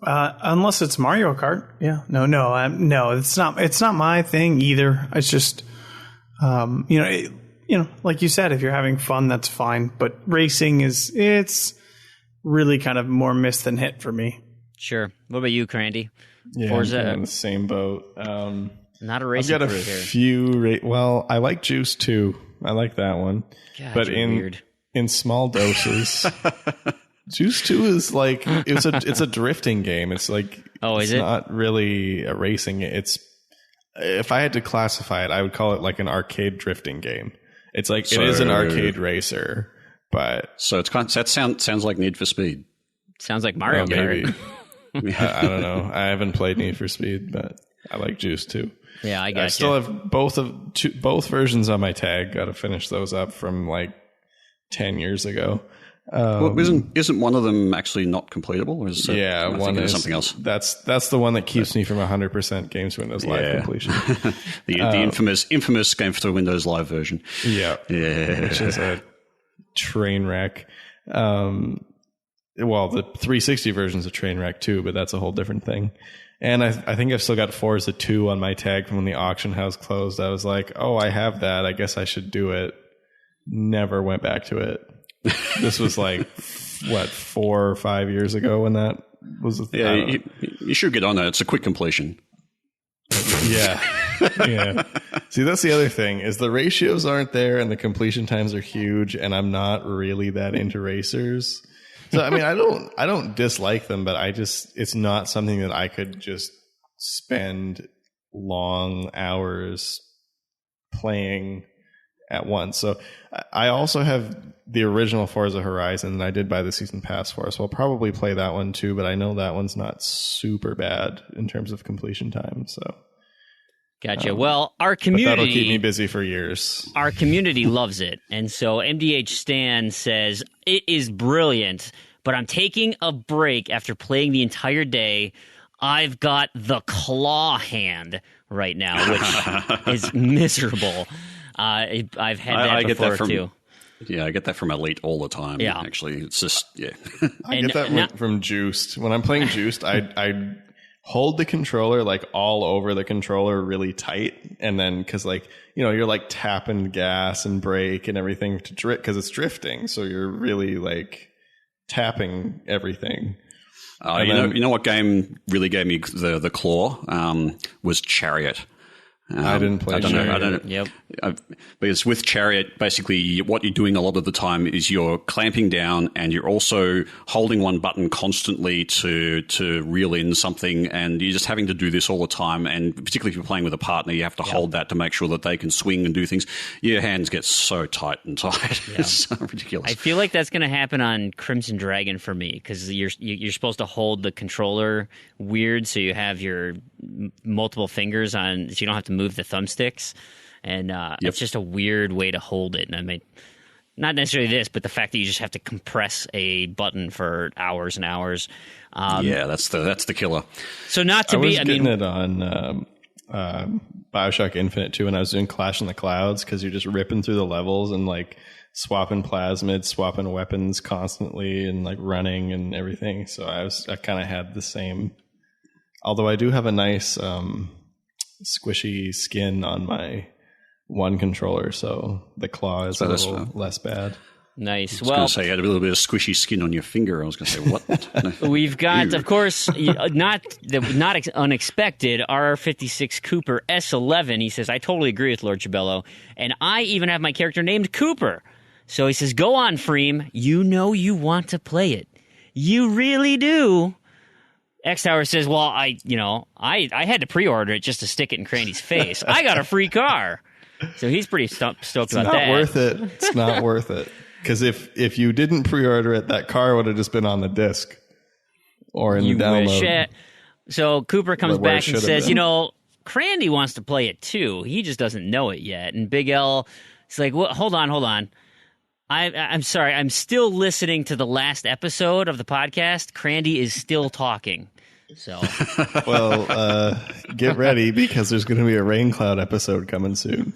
Unless it's Mario Kart. Yeah. No, it's not my thing either. It's just, like you said, if you're having fun, that's fine. But racing it's really kind of more miss than hit for me. Sure. What about you, Crandy? Yeah, Forza? I'm in the same boat. Not a racing I've got a few. Well, I like Juice too. I like that one. God, but weird. In small doses. Juice 2 is like it's a drifting game. It's like it's not really a racing. It's if I had to classify it, I would call it like an arcade drifting game. It's like it is an arcade racer, but so it's kind of, that sounds like Need for Speed. Sounds like Mario Kart. Maybe. I don't know. I haven't played Need for Speed, but I like Juice 2. Yeah, I got I still have both versions on my tag. Got to finish those up from like 10 years ago. Well, isn't one of them actually not completable? Or is one is something else. That's the one that keeps me from 100% Games for Windows Live completion. the infamous Game for Windows Live version. Yeah, which is a train wreck. Well, the 360 version is a train wreck too, but that's a whole different thing. And I think I've still got Forza 2 on my tag from when the auction house closed. I was like, oh, I have that. I guess I should do it. Never went back to it. This was like, 4 or 5 years ago when that was a thing. Yeah, you should get on that. It's a quick completion. Yeah. See, that's the other thing is the ratios aren't there and the completion times are huge, and I'm not really that into racers. So, I mean, I don't dislike them, but it's not something that I could just spend long hours playing at once. So I also have the original Forza Horizon, and I did buy the season pass for, so I'll probably play that one too, but I know that one's not super bad in terms of completion time. So gotcha. Well, our community... That'll keep me busy for years. Our community loves it. And so MDH Stan says, it is brilliant, but I'm taking a break after playing the entire day. I've got the claw hand right now, which is miserable. I've had that before, too. Yeah, I get that from Elite all the time. Yeah. Actually, it's just, I get that from Juiced. When I'm playing Juiced, I hold the controller like all over the controller really tight, and then because you're like tapping gas and brake and everything to drift because it's drifting, so you're really like tapping everything. You know what game really gave me the claw was Chariot. I didn't play Chariot. I don't know. Yep. Because with Chariot, basically what you're doing a lot of the time is you're clamping down and you're also holding one button constantly to reel in something, and you're just having to do this all the time. And particularly if you're playing with a partner, you have to hold that to make sure that they can swing and do things. Your hands get so tight and tight. Yeah. It's so ridiculous. I feel like that's going to happen on Crimson Dragon for me, because you're supposed to hold the controller weird, so you have your multiple fingers on, so you don't have to move the thumbsticks, and it's just a weird way to hold it. And I mean, not necessarily this, but the fact that you just have to compress a button for hours and hours. That's the killer. So not to I be, was getting it on BioShock Infinite too, when I was doing Clash in the Clouds, because you're just ripping through the levels and like swapping plasmids, swapping weapons constantly, and like running and everything. So I kind of had the same. Although I do have a nice squishy skin on my one controller, so the claw is a little less bad. Nice. I was going to say you had a little bit of squishy skin on your finger. I was going to say, what? We've got, of course, not unexpected, RR56 Cooper S11. He says, I totally agree with Lord Chabello, and I even have my character named Cooper. So he says, go on, Fream. You know you want to play it. You really do. X-Tower says, well, I had to pre-order it just to stick it in Crandy's face. I got a free car. So he's pretty stoked about that. It's not worth it. It's not worth it. Because if you didn't pre-order it, that car would have just been on the disc or in the download. So Cooper comes back and says, Crandy wants to play it too. He just doesn't know it yet. And Big L is like, well, hold on. I'm sorry. I'm still listening to the last episode of the podcast. Crandy is still talking. So, well, get ready because there's going to be a Rain Cloud episode coming soon.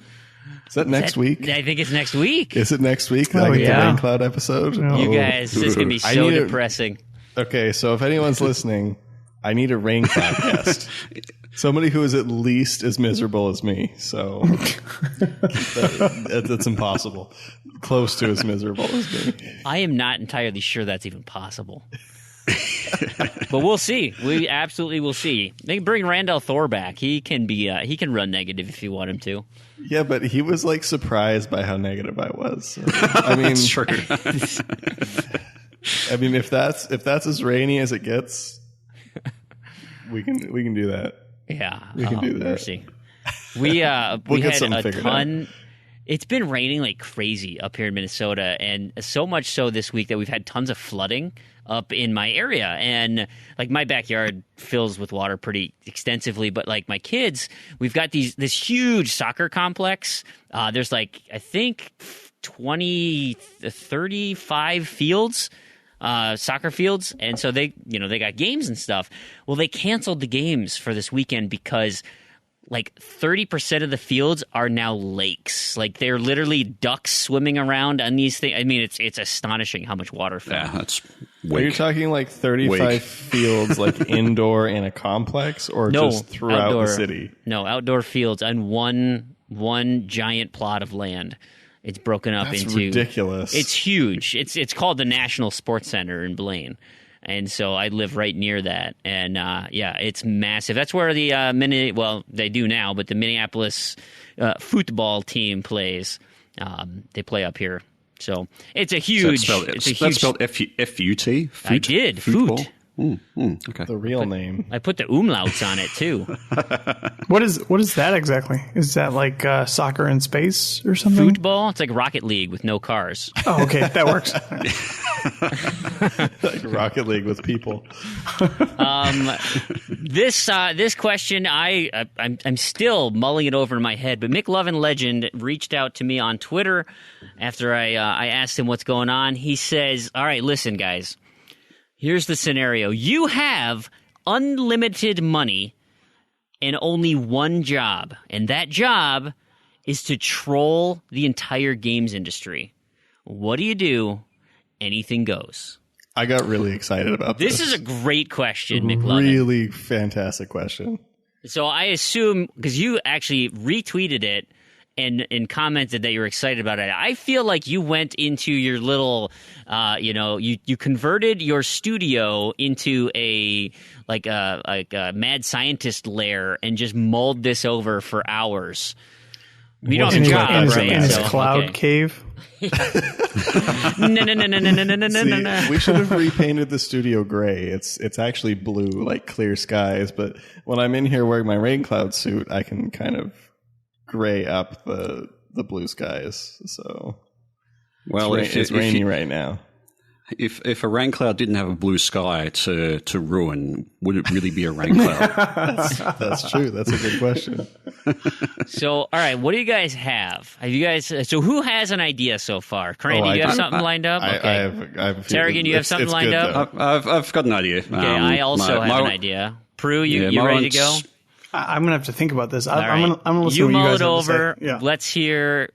Is that next week? I think it's next week. Is it next week? That Oh, I get yeah. the Rain Cloud episode? You guys, this is going to be so depressing. Okay, so if anyone's listening, I need a Rain Cloud guest. Somebody who is at least as miserable as me. So that's impossible. Close to as miserable as me. I am not entirely sure that's even possible. But we'll see. We absolutely will see. They can bring Randall Thor back. He can be. He can run negative if you want him to. Yeah, but he was like surprised by how negative I was. So, I mean, That's true. I mean, if that's as rainy as it gets, we can do that. Yeah, We can do that. Mercy. We We'll get had something a figured ton. It's been raining like crazy up here in Minnesota, and so much so this week that we've had tons of flooding up in my area. And like my backyard fills with water pretty extensively, but like my kids, we've got this huge soccer complex. There's like, I think 20, 35 fields, soccer fields. And so they got games and stuff. Well, they canceled the games for this weekend because like 30% of the fields are now lakes. Like they're literally ducks swimming around on these things. I mean, it's astonishing how much water fell. Yeah, that's Are you weak. talking like 35 Wake. fields, like indoor in a complex, or No, just throughout outdoor, the city? No, outdoor fields on one giant plot of land. It's broken up That's into ridiculous. It's huge. It's called the National Sports Center in Blaine. And so I live right near that. And yeah, it's massive. That's where the they do now, but the Minneapolis football team plays. They play up here. So it's a huge. That's spelled F-U-T? I did. Football? Foot. Okay. The real name. I put the umlauts on it too. What is that exactly? Is that like soccer in space or something? Football. It's like Rocket League with no cars. Oh, okay, that works. Like Rocket League with people. This question, I'm still mulling it over in my head. But McLovin Legend reached out to me on Twitter after I asked him what's going on. He says, "All right, listen, guys. Here's the scenario. You have unlimited money and only one job, and that job is to troll the entire games industry. What do you do? Anything goes." I got really excited about this. This is a great question, McLovin. Really fantastic question. So I assume, because you actually retweeted it and commented that you were excited about it, I feel like you went into your little, you converted your studio into a mad scientist lair and just mulled this over for hours. You don't have a job, right? In his So, cloud okay. cave. No. See, we should have repainted the studio gray. It's actually blue, like clear skies. But when I'm in here wearing my rain cloud suit, I can kind of gray up the blue skies. So it's rainy right now. If a rain cloud didn't have a blue sky to ruin, would it really be a rain cloud? That's true. That's a good question. So, all right, what do you guys have? Have you guys? So, who has an idea so far? Crandy, do you have something lined up? Okay. I have a few. Tarragon, you have something lined good, up? I've got an idea. Okay, I also have an idea. Prue, you ready to go? I'm gonna have to think about this. All right. I'm gonna listen you to what mull you it guys have to over. say. Yeah. Let's hear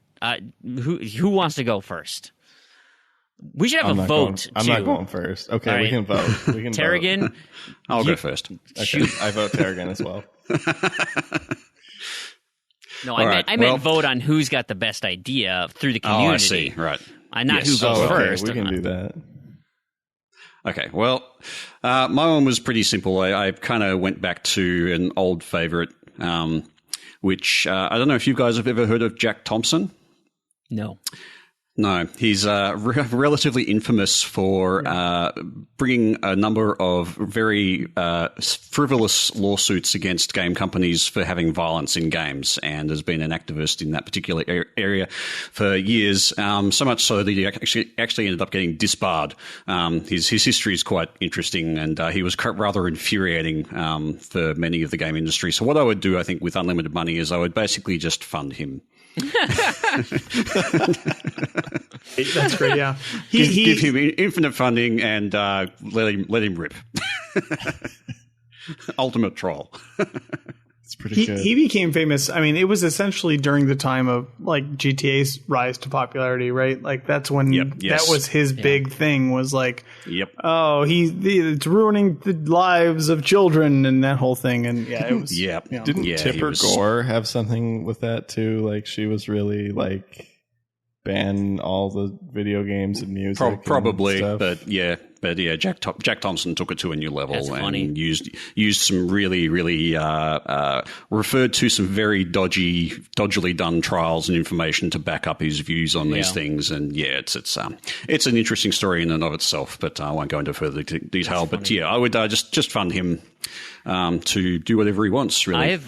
who wants to go first. We should have a vote. I'm too. not going first. Okay, All right. we can vote. We can Tarragon, vote. I'll go first. Okay, I vote Tarragon as well. No, All right, I meant vote on who's got the best idea through the community. Oh, I see. Right. Not who Yes. goes Okay, first. we can do that. Okay, well, my one was pretty simple. I kind of went back to an old favorite, which I don't know if you guys have ever heard of Jack Thompson. No. No, he's relatively infamous for bringing a number of very frivolous lawsuits against game companies for having violence in games, and has been an activist in that particular area for years. So much so that he actually ended up getting disbarred. His history is quite interesting, and he was rather infuriating for many of the game industry. So what I would do, I think, with unlimited money is I would basically just fund him. That's great. Yeah, Give him infinite funding and let him rip. Ultimate troll. It's pretty good. He became famous. I mean, it was essentially during the time of like GTA's rise to popularity, right? Like that's when that was his big thing. Was like, oh, it's ruining the lives of children and that whole thing. And it was. Didn't Tipper Gore have something with that too? Like she was really like ban all the video games and music. Probably, and stuff. But Jack Thompson took it to a new level and used some really referred to some very dodgily done trials and information to back up his views on these things. And it's an interesting story in and of itself. But I won't go into further detail. But I would just fund him to do whatever he wants. Really,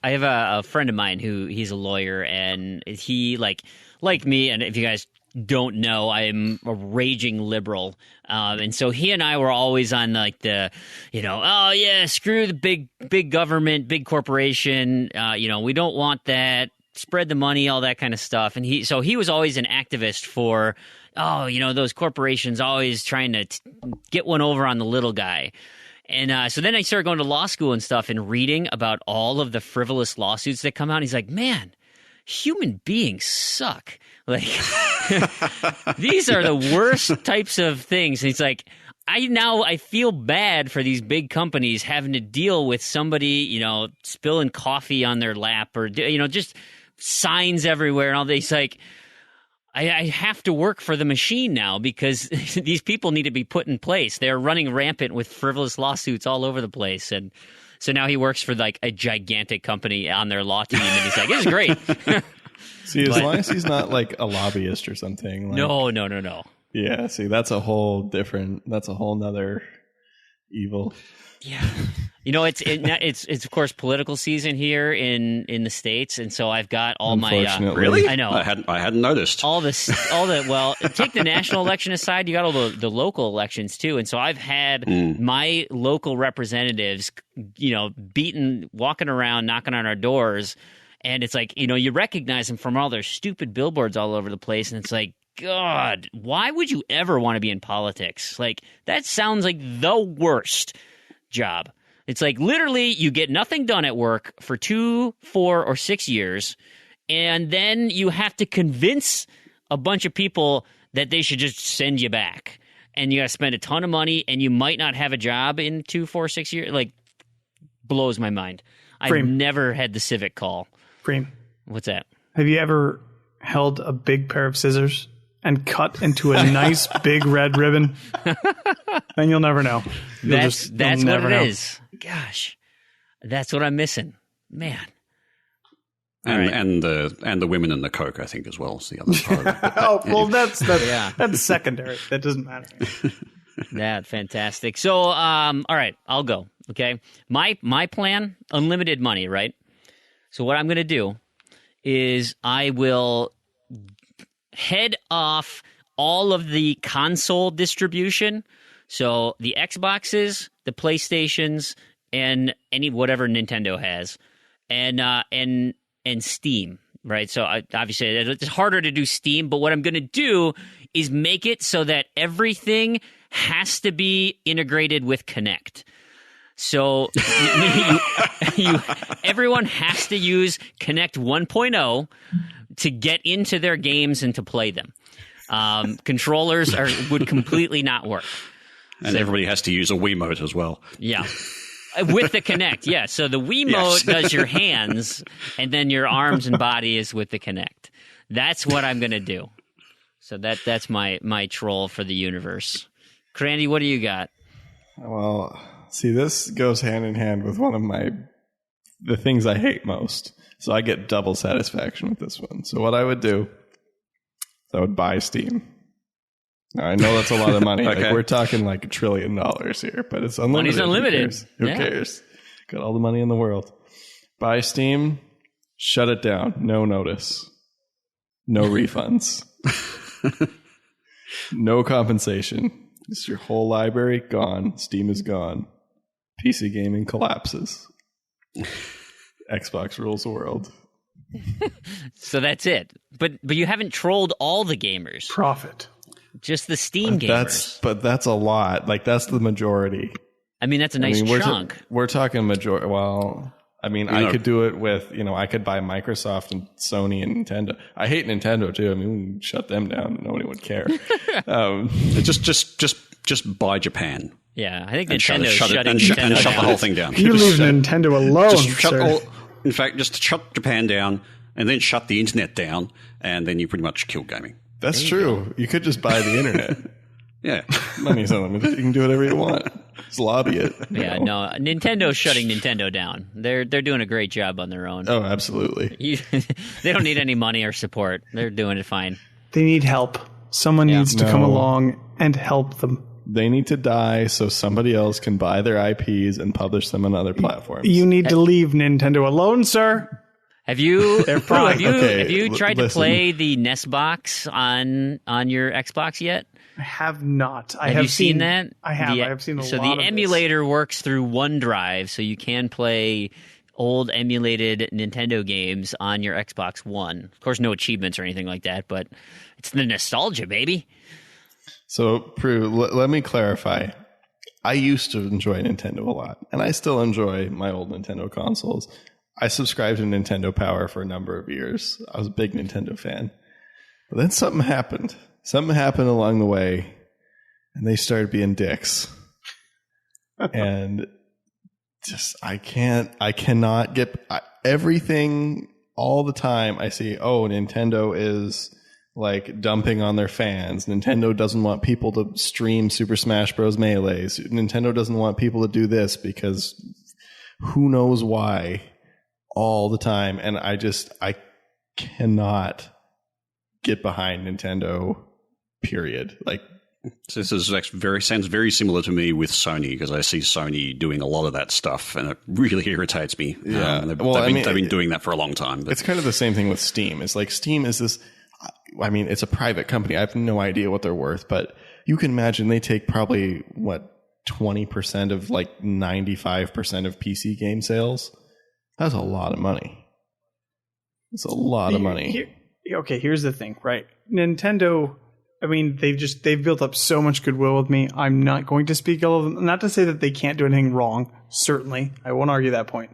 I have a friend of mine who he's a lawyer, and he like me, and if you guys don't know, I'm a raging liberal, and so he and I were always on like the, screw the big government, big corporation, we don't want that, spread the money, all that kind of stuff, and he was always an activist for, those corporations always trying to get one over on the little guy. And so then I started going to law school and stuff and reading about all of the frivolous lawsuits that come out. And he's like, man, human beings suck. Like, these are the worst types of things. And he's like, I feel bad for these big companies having to deal with somebody, spilling coffee on their lap or, just signs everywhere and all this. He's like, I have to work for the machine now because these people need to be put in place. They're running rampant with frivolous lawsuits all over the place. And so now he works for like a gigantic company on their law team. And he's like, this is great. See, as long as he's not like a lobbyist or something. Like, No. Yeah, see, that's a whole nother evil. Yeah. It's of course political season here in the States, and so I've got all my really? I know. I hadn't noticed. Well, take the national election aside, you got all the local elections too. And so I've had my local representatives, walking around, knocking on our doors, and it's like, you recognize them from all their stupid billboards all over the place, and it's like, God, why would you ever want to be in politics? Like, that sounds like the worst job. It's like literally you get nothing done at work for 2, 4, or 6 years, and then you have to convince a bunch of people that they should just send you back. And you got to spend a ton of money, and you might not have a job in 2, 4, 6 years. Like, blows my mind. Fream. I've never had the civic call. Fream. What's that? Have you ever held a big pair of scissors and cut into a nice big red ribbon? Then you'll never know. That's what it is. Gosh, that's what I'm missing, man. And the women in the Coke, I think, as well is the other part of it. Oh well, that's secondary. That doesn't matter. That fantastic. So, all right, I'll go. Okay, my plan: unlimited money, right? So what I'm going to do is I will head off all of the console distribution. So the Xboxes, the PlayStations, and whatever Nintendo has, and Steam, right? So obviously it's harder to do Steam, but what I'm going to do is make it so that everything has to be integrated with Kinect. So everyone has to use Kinect 1.0 to get into their games and to play them. Controllers would completely not work. And everybody has to use a Wiimote as well. Yeah. With the Kinect, yeah. So the Wiimote does your hands, and then your arms and body is with the Kinect. That's what I'm going to do. So that's my troll for the universe. Crandy, what do you got? Well, see, this goes hand in hand with one of the things I hate most. So I get double satisfaction with this one. So what I would do is I would buy Steam. Now, I know that's a lot of money. Okay. Like, we're talking like $1 trillion here, but it's unlimited. Money's unlimited. Who cares? Got all the money in the world. Buy Steam, shut it down. No notice. No refunds. No compensation. It's your whole library gone. Steam is gone. PC gaming collapses. Xbox rules the world. So that's it. But you haven't trolled all the gamers. Profit. Just the Steam gamers. But that's a lot. Like, that's the majority. I mean, that's a nice chunk. We're talking majority. Well, I mean, I could do it with, I could buy Microsoft and Sony and Nintendo. I hate Nintendo too. I mean, we can shut them down. Nobody would care. Just buy Japan. Yeah, I think Nintendo shut the whole thing down. You leave Nintendo alone, sir. In fact, just shut Japan down and then shut the internet down, and then you pretty much kill gaming. That's true. You could just buy the internet. Yeah. Money's unlimited. You can do whatever you want. Just lobby it. Yeah, no, Nintendo's shutting Nintendo down. They're doing a great job on their own. Oh, absolutely. They don't need any money or support. They're doing it fine. They need help. Someone needs to come along and help them. They need to die so somebody else can buy their IPs and publish them on other platforms. You need to leave Nintendo alone, sir. Have you tried to listen. play the NES box on your Xbox yet? I have not. Have you seen that? I have. I have seen a lot of So the emulator works through OneDrive, so you can play old emulated Nintendo games on your Xbox One. Of course, no achievements or anything like that, but it's the nostalgia, baby. So, Prue, let me clarify. I used to enjoy Nintendo a lot, and I still enjoy my old Nintendo consoles. I subscribed to Nintendo Power for a number of years. I was a big Nintendo fan. But then something happened. Something happened along the way, and they started being dicks. And just, I cannot get everything all the time. I see, Nintendo is like dumping on their fans. Nintendo doesn't want people to stream Super Smash Bros. Melees. Nintendo doesn't want people to do this because who knows why all the time. And I cannot get behind Nintendo, period. Like, so this is actually sounds very similar to me with Sony, because I see Sony doing a lot of that stuff, and it really irritates me. Yeah, they've been doing that for a long time. But it's kind of the same thing with Steam. It's like Steam is this. I mean, it's a private company. I have no idea what they're worth, but you can imagine they take probably 20% of like 95% of PC game sales. That's a lot of money. It's a lot of money. Here's the thing, right? Nintendo, I mean, they've built up so much goodwill with me. I'm not going to speak ill of them. Not to say that they can't do anything wrong. Certainly, I won't argue that point.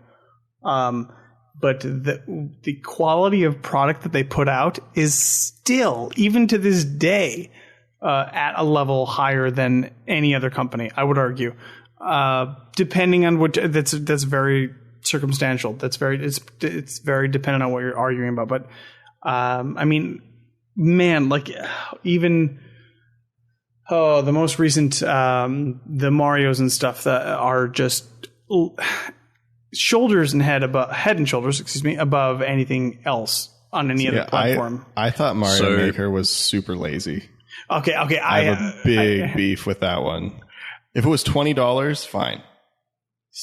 But the quality of product that they put out is still, even to this day, at a level higher than any other company, I would argue. Depending on that's very circumstantial. It's very dependent on what you're arguing about. But I mean, man, like even the most recent the Marios and stuff that are just head and shoulders above anything else on any other platform. I thought Mario Maker was super lazy. Okay. I have a big beef with that one. If it was $20, fine.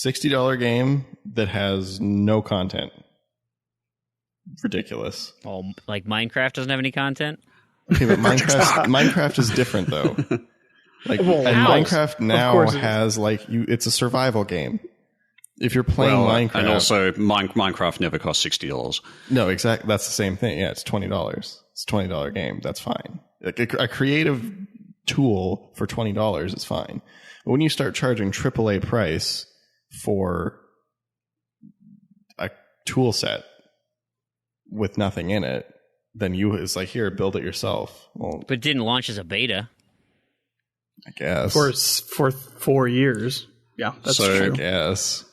$60 game that has no content. Ridiculous. Oh, like Minecraft doesn't have any content? Okay, but Minecraft is different though. Minecraft now has it's a survival game. If you're playing Minecraft, and also Minecraft never cost $60. No, exactly. That's the same thing. Yeah, it's $20. It's a $20 game. That's fine. A creative tool for $20 is fine. But when you start charging AAA price for a tool set with nothing in it, then it's like, here, build it yourself. Well, but it didn't launch as a beta. I guess for 4 years. Yeah, that's true. I guess.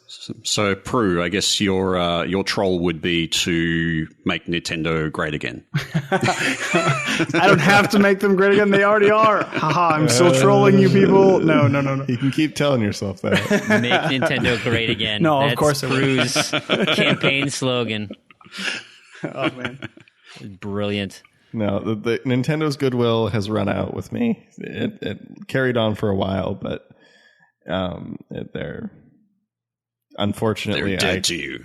So, Prue, I guess your troll would be to make Nintendo great again. I don't have to make them great again. They already are. Haha, I'm still trolling you people. No. You can keep telling yourself that. Make Nintendo great again. No, That's of course Prue's campaign slogan. Oh, man. No, Brilliant. the Nintendo's goodwill has run out with me. It carried on for a while, but unfortunately, they're dead to you.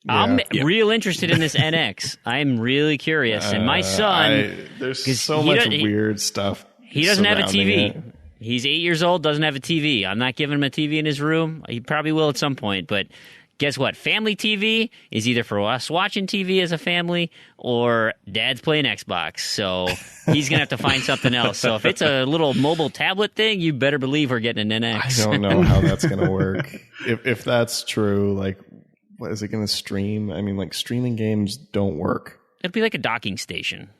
Yeah. I'm real interested in this NX. I'm really curious. And my son... there's so much weird stuff. He doesn't have a TV. It. He's 8 years old, doesn't have a TV. I'm not giving him a TV in his room. He probably will at some point, but guess what? Family TV is either for us watching TV as a family or Dad's playing Xbox. So he's going to have to find something else. So if it's a little mobile tablet thing, you better believe we're getting an NX. I don't know how that's going to work. If that's true, like, what is it going to stream? I mean, like, streaming games don't work. It'd be like a docking station.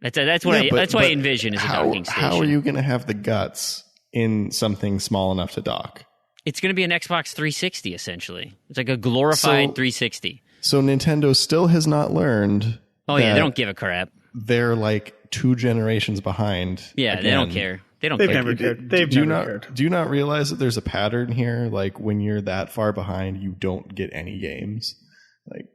That's what I envision as a docking station. How are you going to have the guts in something small enough to dock? It's going to be an Xbox 360, essentially. It's like a glorified 360. So Nintendo still has not learned. Oh, yeah, they don't give a crap. They're like 2 generations behind. Yeah, again. They don't care. They've never cared. They've never cared. Do you not realize that there's a pattern here? Like, when you're that far behind, you don't get any games. Like,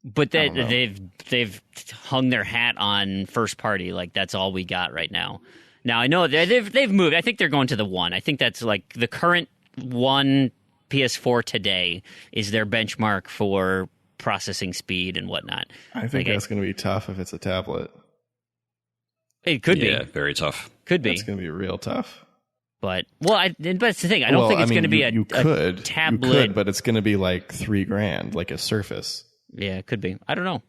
but they've hung their hat on first party. Like, that's all we got right now. Now, I know they've moved. I think they're going to the one. I think that's like the current one PS4 today is their benchmark for processing speed and whatnot. I think that's going to be tough if it's a tablet. It could be. Yeah, very tough. Could be. It's going to be real tough. But it's the thing. I don't think it's going to be a tablet. You could, but it's going to be like $3,000, like a Surface. Yeah, it could be. I don't know.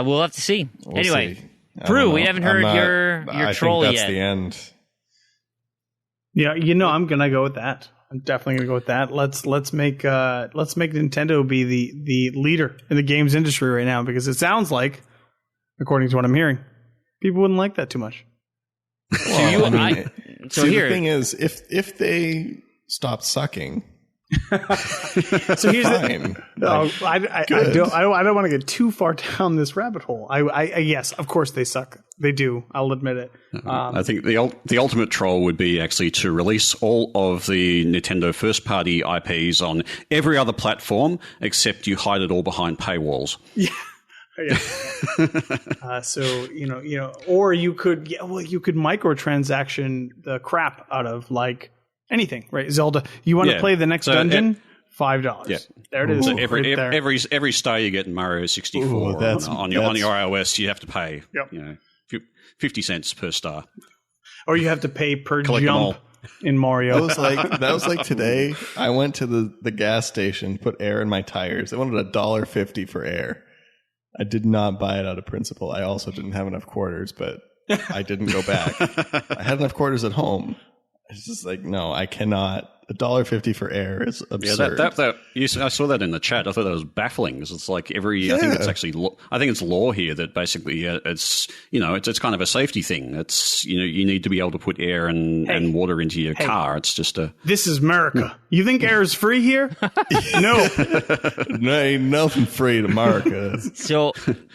We'll have to see. We'll anyway, see. Prue, we haven't heard your troll yet. I think that's yet. the end. Yeah, I'm gonna go with that. I'm definitely gonna go with that. Let's make Nintendo be the leader in the games industry right now, because it sounds like, according to what I'm hearing, people wouldn't like that too much. Well, the thing is, if they stop sucking. So here's I don't want to get too far down this rabbit hole. I yes, of course they suck. They do. I'll admit it. I think the ultimate troll would be actually to release all of the Nintendo first party IPs on every other platform except you hide it all behind paywalls. Yeah. So or you could microtransaction the crap out of like anything, right? Zelda, you want to play the next dungeon? $5. Yeah. There it is. So every star you get in Mario 64 on your iOS, you have to pay 50 cents per star. Or you have to pay per jump in Mario. That was like today. I went to the gas station, put air in my tires. I wanted $1.50 for air. I did not buy it out of principle. I also didn't have enough quarters, but I didn't go back. I had enough quarters at home. It's just like, no, I cannot. $1.50 for air is absurd. I saw that in the chat. I thought that was baffling because it's like I think it's actually, I think it's law here that basically it's kind of a safety thing. It's, you need to be able to put air and water into your car. It's just this is America. You think air is free here? No. No, ain't nothing free in America. So,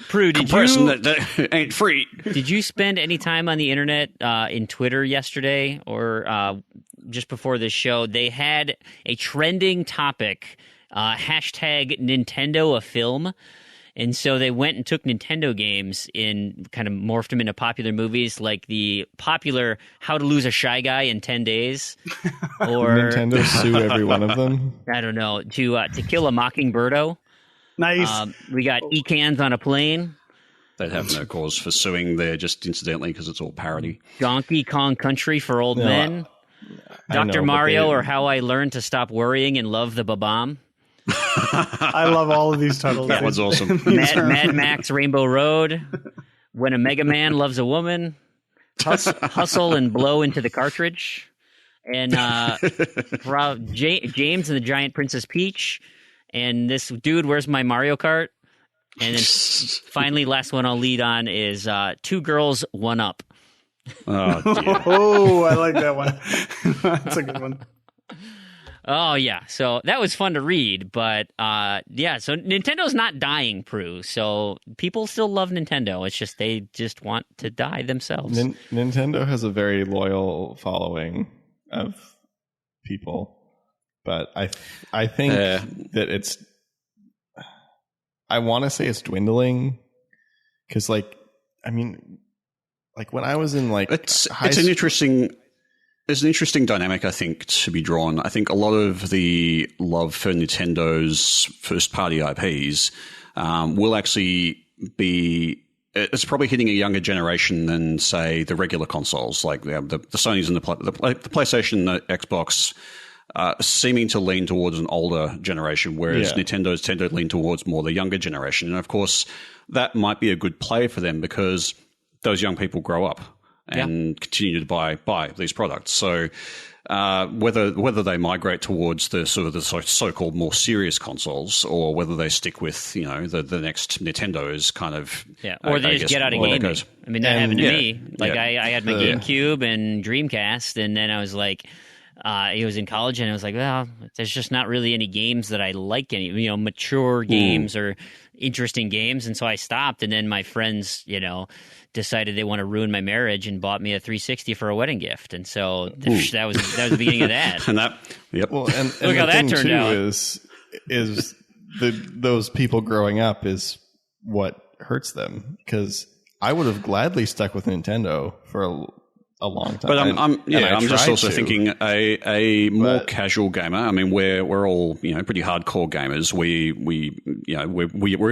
Prue, that ain't free. Did you spend any time on the internet in Twitter yesterday or just before this show? They had a trending topic, hashtag Nintendo a film. And so they went and took Nintendo games and kind of morphed them into popular movies, like the popular How to Lose a Shy Guy in 10 Days. Or Nintendo sue every one of them. I don't know. To Kill a Mockingbirdo. Nice. We got E-Cans on a Plane. They'd have no cause for suing there just incidentally because it's all parody. Donkey Kong Country for Old Men. Dr. Mario or How I Learned to Stop Worrying and Love the Babam. I love all of these titles. That one's awesome. Mad Max Rainbow Road. When a Mega Man Loves a Woman. Hustle and Blow into the Cartridge. And James and the Giant Princess Peach. And this dude, Where's My Mario Kart? And then finally, last one I'll lead on is Two Girls, One Up. Oh, dear. Oh, I like that one. That's a good one. Oh, yeah. So that was fun to read. But, so Nintendo's not dying, Prue. So people still love Nintendo. It's just they just want to die themselves. Nintendo has a very loyal following of people. But I think that it's... I want to say it's dwindling. Because, when I was in it's an interesting dynamic, I think, to be drawn. I think a lot of the love for Nintendo's first party IPs will actually be. It's probably hitting a younger generation than, say, the regular consoles, like the Sonys and the PlayStation, the Xbox. seeming to lean towards an older generation, whereas Nintendo's tend to lean towards more the younger generation. And of course, that might be a good play for them because those young people grow up and continue to buy these products. So whether they migrate towards the sort of the so-called more serious consoles, or whether they stick with the next Nintendo is kind of or they just get out of gaming. I mean, that happened to me. Like I had my GameCube and Dreamcast, and then I was like, it was in college, and I was like, well, there's just not really any games that I like, any mature games or interesting games, and so I stopped. And then my friends, decided they want to ruin my marriage and bought me a 360 for a wedding gift, and so that was the beginning of that. And that, well, and look how that turned out. Is those people growing up is what hurts them, because I would have gladly stuck with Nintendo for a long time. But I'm just also thinking a more casual gamer. I mean, we're all pretty hardcore gamers. We're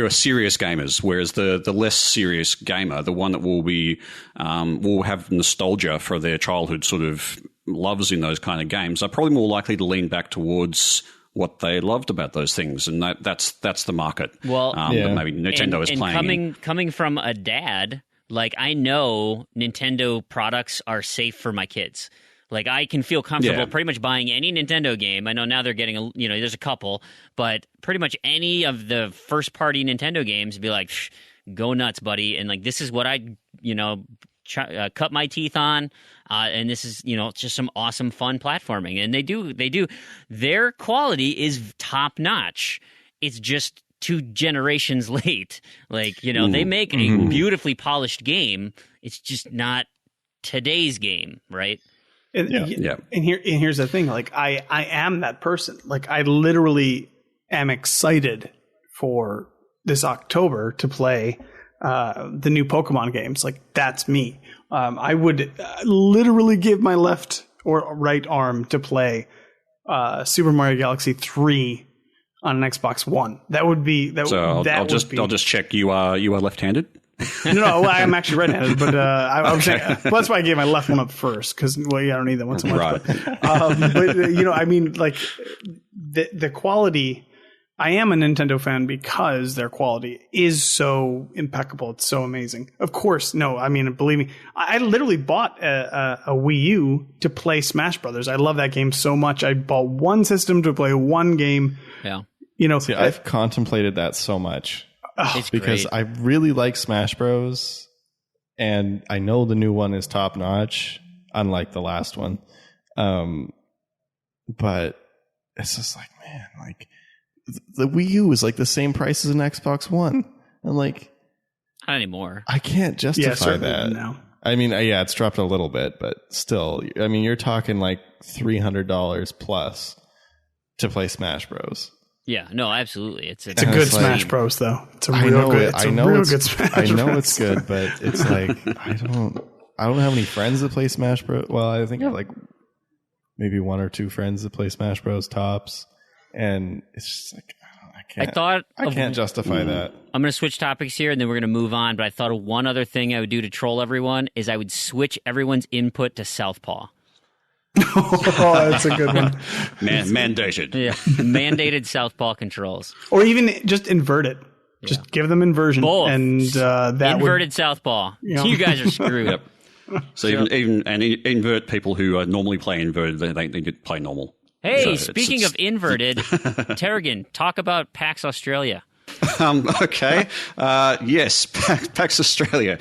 serious gamers, whereas the less serious gamer, the one that will have nostalgia for their childhood sort of loves in those kind of games, are probably more likely to lean back towards what they loved about those things, and that's the market. Well, that maybe Nintendo is playing. Coming from a dad. Like, I know Nintendo products are safe for my kids. Like, I can feel comfortable pretty much buying any Nintendo game. I know now they're getting, there's a couple, but pretty much any of the first-party Nintendo games be like, go nuts, buddy. And, like, this is what I, cut my teeth on, and this is, just some awesome, fun platforming. And they do. Their quality is top-notch. It's just 2 generations late. Like, they make a beautifully polished game. It's just not today's game, right? And here's the thing. Like, I am that person. Like, I literally am excited for this October to play the new Pokemon games. Like, that's me. I would literally give my left or right arm to play Super Mario Galaxy 3 on an Xbox One. That would be that. So I'll just check. You are left-handed? No, I'm actually right-handed. But I was saying, that's why I gave my left one up first, because I don't need that one so much. Right. But I mean, like the quality. I am a Nintendo fan because their quality is so impeccable. It's so amazing. Of course, no. I mean, believe me, I literally bought a Wii U to play Smash Brothers. I love that game so much. I bought one system to play one game. Yeah. See, I've contemplated that so much because great. I really like Smash Bros. And I know the new one is top notch, unlike the last one. But it's just like, man, like the Wii U is like the same price as an Xbox One. I'm like, not anymore. I can't justify that. Now. I mean, it's dropped a little bit, but still, I mean, you're talking like $300 plus to play Smash Bros. Yeah, no, absolutely. It's a good Smash Bros, though. It's a real good. It's a real good Smash Bros. I know it's good, but it's like I don't have any friends that play Smash Bros. Well, I think I have like maybe 1 or 2 friends that play Smash Bros. Tops, and it's just like I can't justify that. I'm going to switch topics here, and then we're going to move on. But I thought of one other thing I would do to troll everyone is I would switch everyone's input to Southpaw. Oh, that's a good one. Mandated. Yeah, mandated Southpaw controls. Or even just invert it. Just give them inversion. Both. And that inverted Southpaw. You guys are screwed. Yep. So even invert people who normally play inverted, they play normal. Hey, so speaking of inverted, Terrigan, talk about PAX Australia. Okay. Yes, PAX Australia.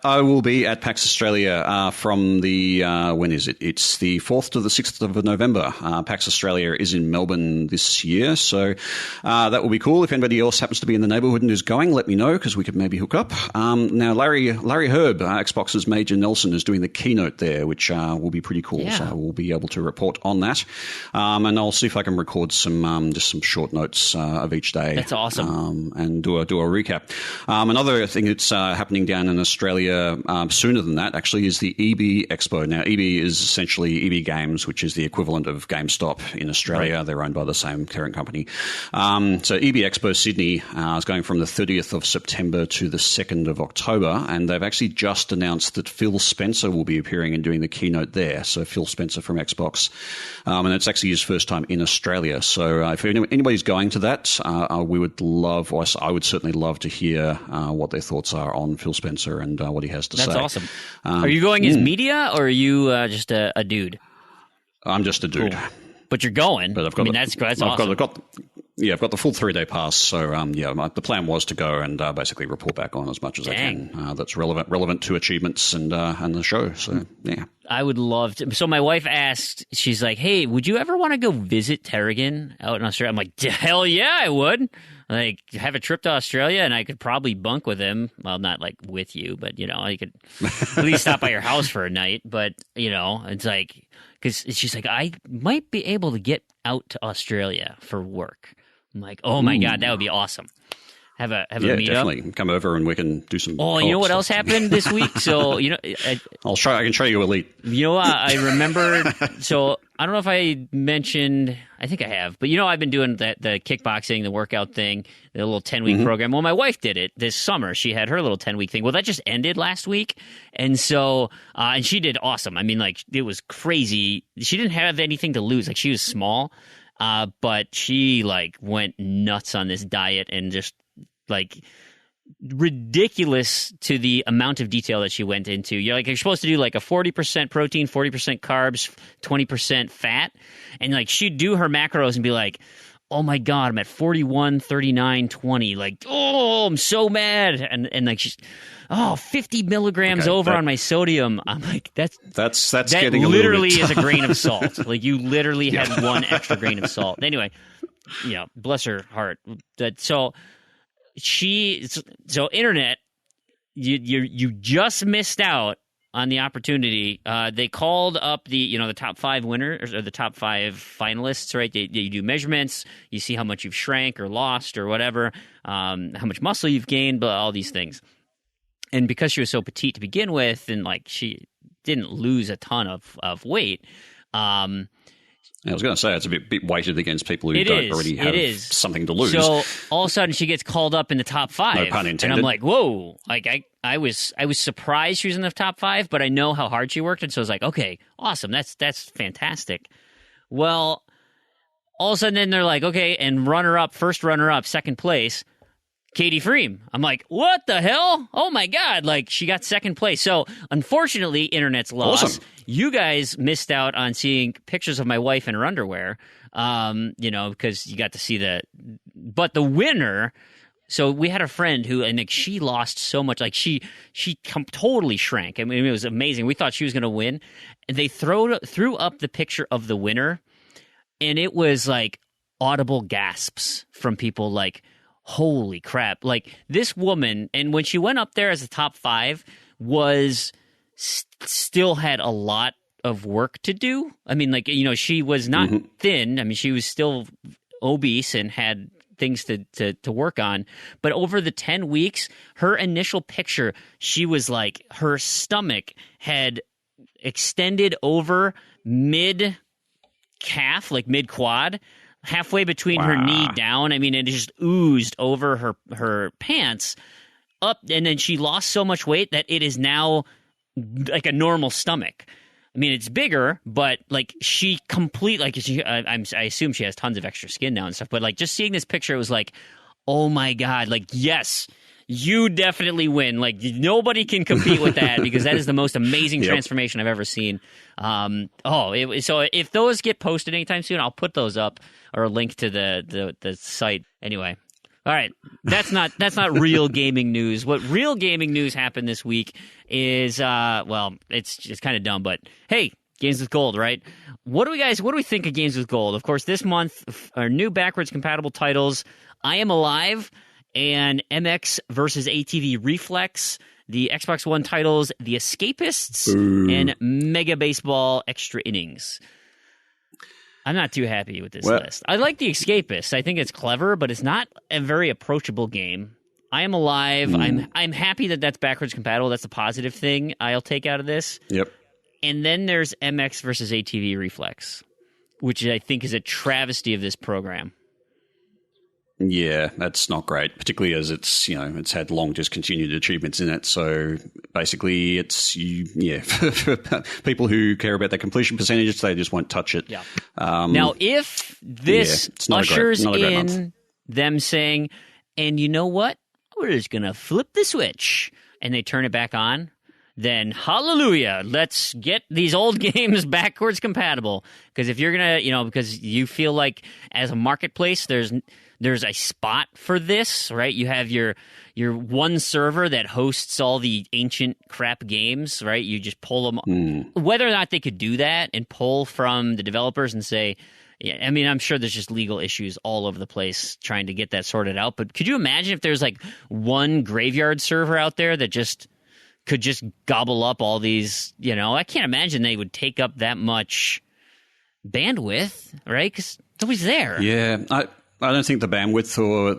I will be at PAX Australia from the, when is it? It's the 4th to the 6th of November. PAX Australia is in Melbourne this year, so that will be cool. If anybody else happens to be in the neighbourhood and is going, let me know, because we could maybe hook up. Now, Larry Herb, Xbox's Major Nelson, is doing the keynote there, which will be pretty cool, so I will be able to report on that. And I'll see if I can record some just some short notes of each day. That's awesome. and do a recap. Another thing that's happening down in Australia sooner than that actually is the EB Expo. Now, EB is essentially EB Games, which is the equivalent of GameStop in Australia. Right. They're owned by the same parent company. So EB Expo Sydney is going from the 30th of September to the 2nd of October, and they've actually just announced that Phil Spencer will be appearing and doing the keynote there. So Phil Spencer from Xbox, and it's actually his first time in Australia. So if anybody's going to that, we would love, or I would certainly love to hear what their thoughts are on Phil Spencer and what he has to say. That's awesome. Are you going as media, or are you just a dude? I'm just a dude. Cool. But you're going. But that's awesome. I've got the full 3-day pass. So the plan was to go and basically report back on as much as I can that's relevant to achievements and the show. So yeah, I would love to. So my wife asked, she's like, "Hey, would you ever want to go visit Terrigan out in Australia?" I'm like, "Hell yeah, I would." Like, have a trip to Australia, and I could probably bunk with him. Well, not like with you, but I could at least stop by your house for a night. But it's like, because she's like, I might be able to get out to Australia for work. I'm like, oh my God, that would be awesome. Have a meetup. Definitely come over and we can do some. Oh, you know what else happened this week? So I can show you Elite. I remember. So I don't know if I mentioned. I think I have, but I've been doing the kickboxing, the workout thing, the little 10-week program. Well, my wife did it this summer. She had her little 10-week thing. Well, that just ended last week, and so and she did awesome. I mean, like, it was crazy. She didn't have anything to lose. Like, she was small, but she went nuts on this diet and just ridiculous to the amount of detail that she went into. You're supposed to do a 40% protein, 40% carbs, 20% fat. And she'd do her macros and be like, oh my God, I'm at 41, 39, 20. Oh, I'm so mad. And she's, 50 milligrams on my sodium. I'm like, that's that getting literally is a grain of salt. You literally had one extra grain of salt. Anyway, bless her heart. So internet, you just missed out on the opportunity. They called up the top 5 winners or the top 5 finalists, right? You do measurements, you see how much you've shrank or lost or whatever, how much muscle you've gained, but all these things. And because she was so petite to begin with, and she didn't lose a ton of weight. I was going to say, it's a bit weighted against people who don't already have something to lose. So all of a sudden she gets called up in the top 5. No pun intended. And I'm like, whoa. I was surprised she was in the top 5, but I know how hard she worked. And so I was like, okay, awesome. That's fantastic. Well, all of a sudden then they're like, okay, and first runner up, second place, Katie Fream. I'm like, what the hell? Oh my God. She got second place. So unfortunately, internet's lost. Awesome. You guys missed out on seeing pictures of my wife in her underwear, because you got to see but the winner. So we had a friend who, and she lost so much, she totally shrank. I mean, it was amazing. We thought she was going to win. And they threw up the picture of the winner, and it was audible gasps from people holy crap. This woman, and when she went up there as a top 5, still had a lot of work to do. I mean, she was not thin. I mean, she was still obese and had things to work on. But over the 10 weeks, her initial picture, she was her stomach had extended over mid-calf, mid-quad, halfway between her knee down. I mean, it just oozed over her pants up, and then she lost so much weight that it is now a normal stomach. I mean, it's bigger, but she I assume she has tons of extra skin now and stuff. But just seeing this picture, it was oh my God, yes, you definitely win. Nobody can compete with that because that is the most amazing transformation I've ever seen. So if those get posted anytime soon, I'll put those up or a link to the site. Anyway. All right, that's not real gaming news. What real gaming news happened this week is it's just kind of dumb, but hey, Games with Gold, right? What do we think of Games with Gold? Of course, this month our new backwards compatible titles: I Am Alive and MX versus ATV Reflex. The Xbox One titles: The Escapists and Mega Baseball Extra Innings. I'm not too happy with this list. I like The Escapist. I think it's clever, but it's not a very approachable game. I Am Alive. I'm happy that that's backwards compatible. That's a positive thing I'll take out of this. Yep. And then there's MX versus ATV Reflex, which I think is a travesty of this program. Yeah, that's not great, particularly as it's had long discontinued achievements in it. So basically, it's for people who care about their completion percentages, they just won't touch it. Yeah. Now, if this ushers in them saying, "And you know what? We're just gonna flip the switch," and they turn it back on, then hallelujah, let's get these old games backwards compatible. Because if you're gonna, because you feel like as a marketplace, there's a spot for this, right? You have your one server that hosts all the ancient crap games, right? You just pull them. Whether or not they could do that and pull from the developers and say, yeah, I mean, I'm sure there's just legal issues all over the place trying to get that sorted out. But could you imagine if there's like one graveyard server out there that could just gobble up all these, I can't imagine they would take up that much bandwidth, right? Because nobody's there. Yeah, I don't think the bandwidth or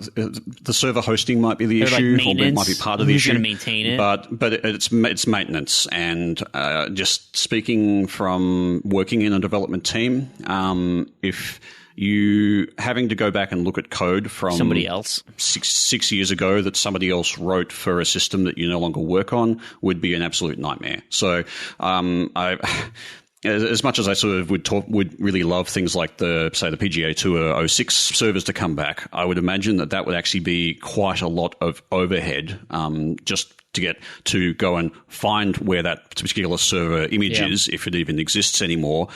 the server hosting might be the issue, or it might be part of the issue. Who's going to maintain it? But it's maintenance, and just speaking from working in a development team, if you having to go back and look at code from somebody else 6 years ago that somebody else wrote for a system that you no longer work on would be an absolute nightmare. So as much as I sort of would really love things like the PGA Tour 06 servers to come back, I would imagine that would actually be quite a lot of overhead just to get to go and find where that particular server image is, if it even exists anymore,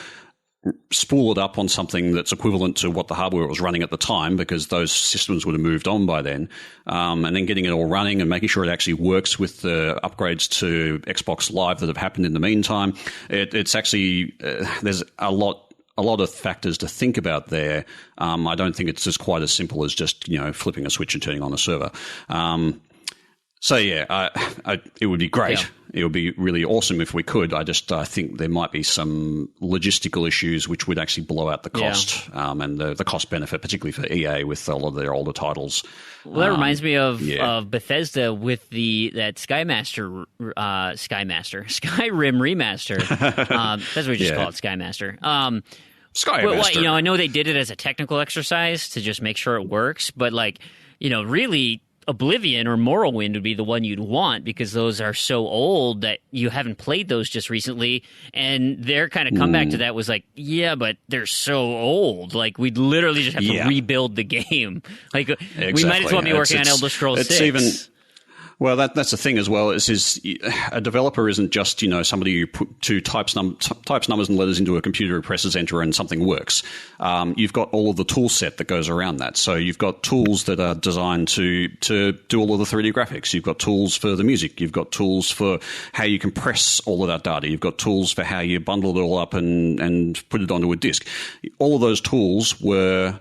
spool it up on something that's equivalent to what the hardware was running at the time, because those systems would have moved on by then, and then getting it all running and making sure it actually works with the upgrades to Xbox Live that have happened in the meantime. It's actually there's a lot of factors to think about there. I don't think it's just quite as simple as just flipping a switch and turning on a server. So yeah, it would be great. Yeah. It would be really awesome if we could. I think there might be some logistical issues which would actually blow out the cost and the cost benefit, particularly for EA with a lot of their older titles. Well, that reminds me of Bethesda with that Skyrim remaster. That's what we just call it, Skymaster. Skymaster. I know they did it as a technical exercise to just make sure it works, but really, Oblivion or Morrowind would be the one you'd want, because those are so old that you haven't played those just recently, and their kind of comeback to that was like, yeah, but they're so old. Like, we'd literally just have to rebuild the game. Like, we might as well be working on Elder Scrolls 6. Well, that's the thing as well. Is a developer isn't just somebody who types numbers and letters into a computer, presses enter, and something works. You've got all of the tool set that goes around that. So you've got tools that are designed to do all of the 3D graphics. You've got tools for the music. You've got tools for how you compress all of that data. You've got tools for how you bundle it all up and put it onto a disk. All of those tools were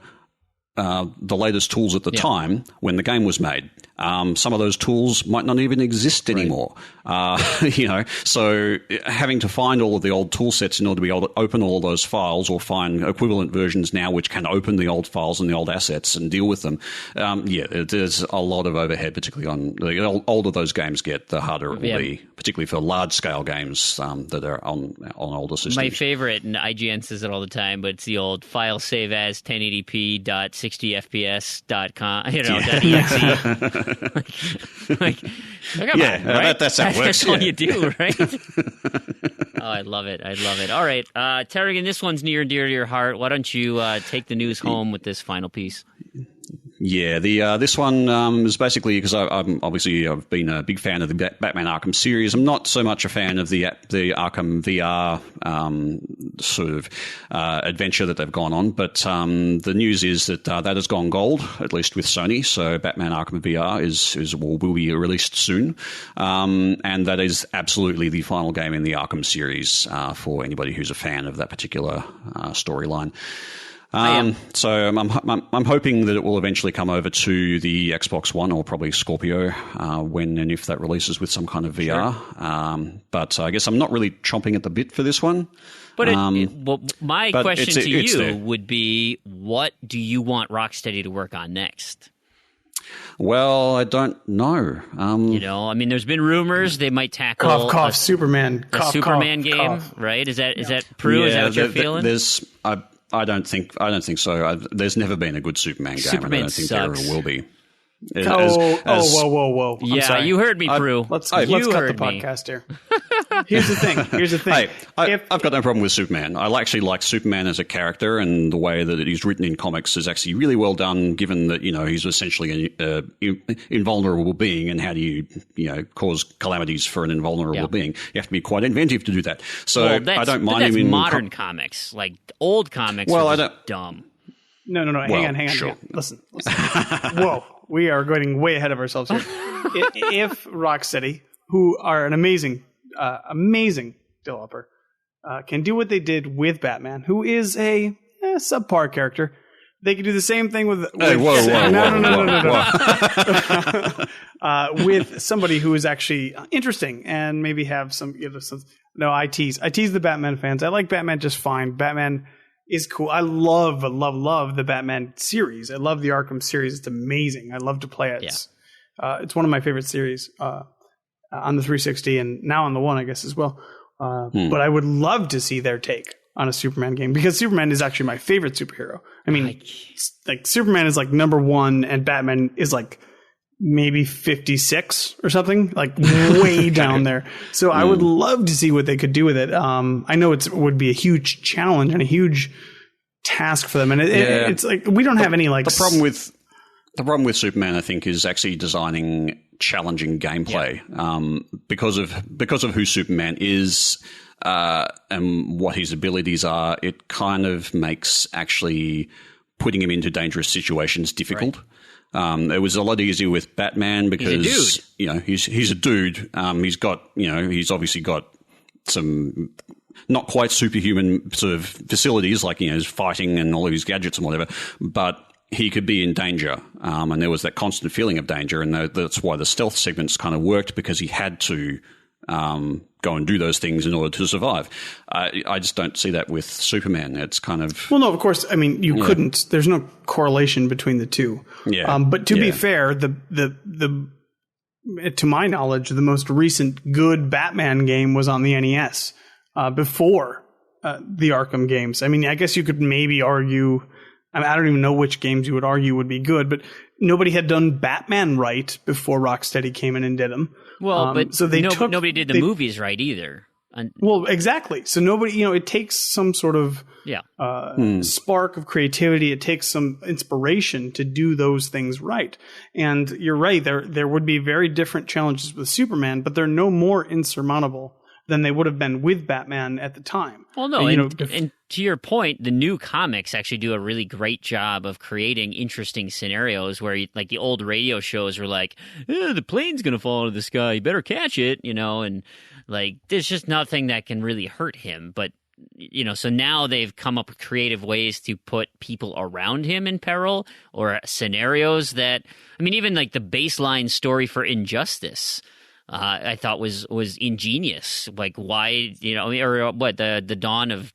the latest tools at the time when the game was made. Some of those tools might not even exist anymore. So having to find all of the old tool sets in order to be able to open all of those files, or find equivalent versions now which can open the old files and the old assets and deal with them. There's a lot of overhead, particularly on the older those games get, the harder it will be, particularly for large scale games that are on older systems. My favorite, and IGN says it all the time, but it's the old file save as 1080p.60fps.com, .exe. Come on, right? That's how it works. That's all you do, right? I love it. All right, Terrigan, this one's near and dear to your heart. Why don't you take the news home with this final piece? Yeah, this one is basically because I've been a big fan of the Batman Arkham series. I'm not so much a fan of the Arkham VR sort of adventure that they've gone on, but the news is that has gone gold, at least with Sony. So Batman Arkham VR will be released soon, and that is absolutely the final game in the Arkham series for anybody who's a fan of that particular storyline. So I'm hoping that it will eventually come over to the Xbox One or probably Scorpio when and if that releases with some kind of VR. Sure. But I guess I'm not really chomping at the bit for this one. But my question to you would be, what do you want Rocksteady to work on next? Well, I don't know. I mean, there's been rumors they might tackle Superman. A Superman game, right? Is that Prue? Yeah, is that what you're feeling? I don't think so. There's never been a good Superman game. Superman I don't think there sucks. ever will be. Whoa. Yeah, you heard me, Prue. Let's cut the podcast here. Here's the thing. Hey, I've got no problem with Superman. I actually like Superman as a character, and the way that he's written in comics is actually really well done, given that, he's essentially an invulnerable being, and how do you cause calamities for an invulnerable being? You have to be quite inventive to do that. So I don't mind him in modern comics. Like, old comics are dumb. No. Hang on. Sure. Here. Listen. Whoa. We are going way ahead of ourselves here. If Rocksteady, who are an amazing developer, can do what they did with Batman, who is a subpar character, they could do the same thing with with somebody who is actually interesting and maybe have some. No, I tease the Batman fans. I like Batman just fine. Batman is cool. I love the Batman series. I love the Arkham series. It's amazing. I love to play it. Yeah. It's one of my favorite series on the 360 and now on the One, I guess, as well. But I would love to see their take on a Superman game, because Superman is actually my favorite superhero. I mean, like Superman is like number one and Batman is like maybe 56 or something, like way down there. So I would love to see what they could do with it. I know it would be a huge challenge and a huge task for them. And it's like, we don't have any like... The problem with Superman, I think, is actually designing challenging gameplay. Because of who Superman is and what his abilities are, it kind of makes actually putting him into dangerous situations difficult. Right. It was a lot easier with Batman because he's a dude. He's obviously got some not quite superhuman sort of facilities, like his fighting and all of his gadgets and whatever, but he could be in danger, and there was that constant feeling of danger, and that's why the stealth segments kind of worked, because he had to go and do those things in order to survive. I just don't see that with Superman. It's kind of... Well, no, of course. I mean, you couldn't. There's no correlation between the two. Yeah. But to be fair, the to my knowledge, the most recent good Batman game was on the NES before the Arkham games. I mean, I guess you could maybe argue... I don't even know which games you would argue would be good, but nobody had done Batman right before Rocksteady came in and did them. Well, but so nobody did the movies right either. Well, exactly. So nobody, it takes some sort of spark of creativity. It takes some inspiration to do those things right. And you're right. There would be very different challenges with Superman, but they're no more insurmountable than they would have been with Batman at the time. Well, no, and to your point, the new comics actually do a really great job of creating interesting scenarios where, like, the old radio shows were like, the plane's going to fall out of the sky, you better catch it, and, like, there's just nothing that can really hurt him. But, so now they've come up with creative ways to put people around him in peril, or scenarios that, I mean, even, like, the baseline story for Injustice, I thought was ingenious. Like, why, or what, the dawn of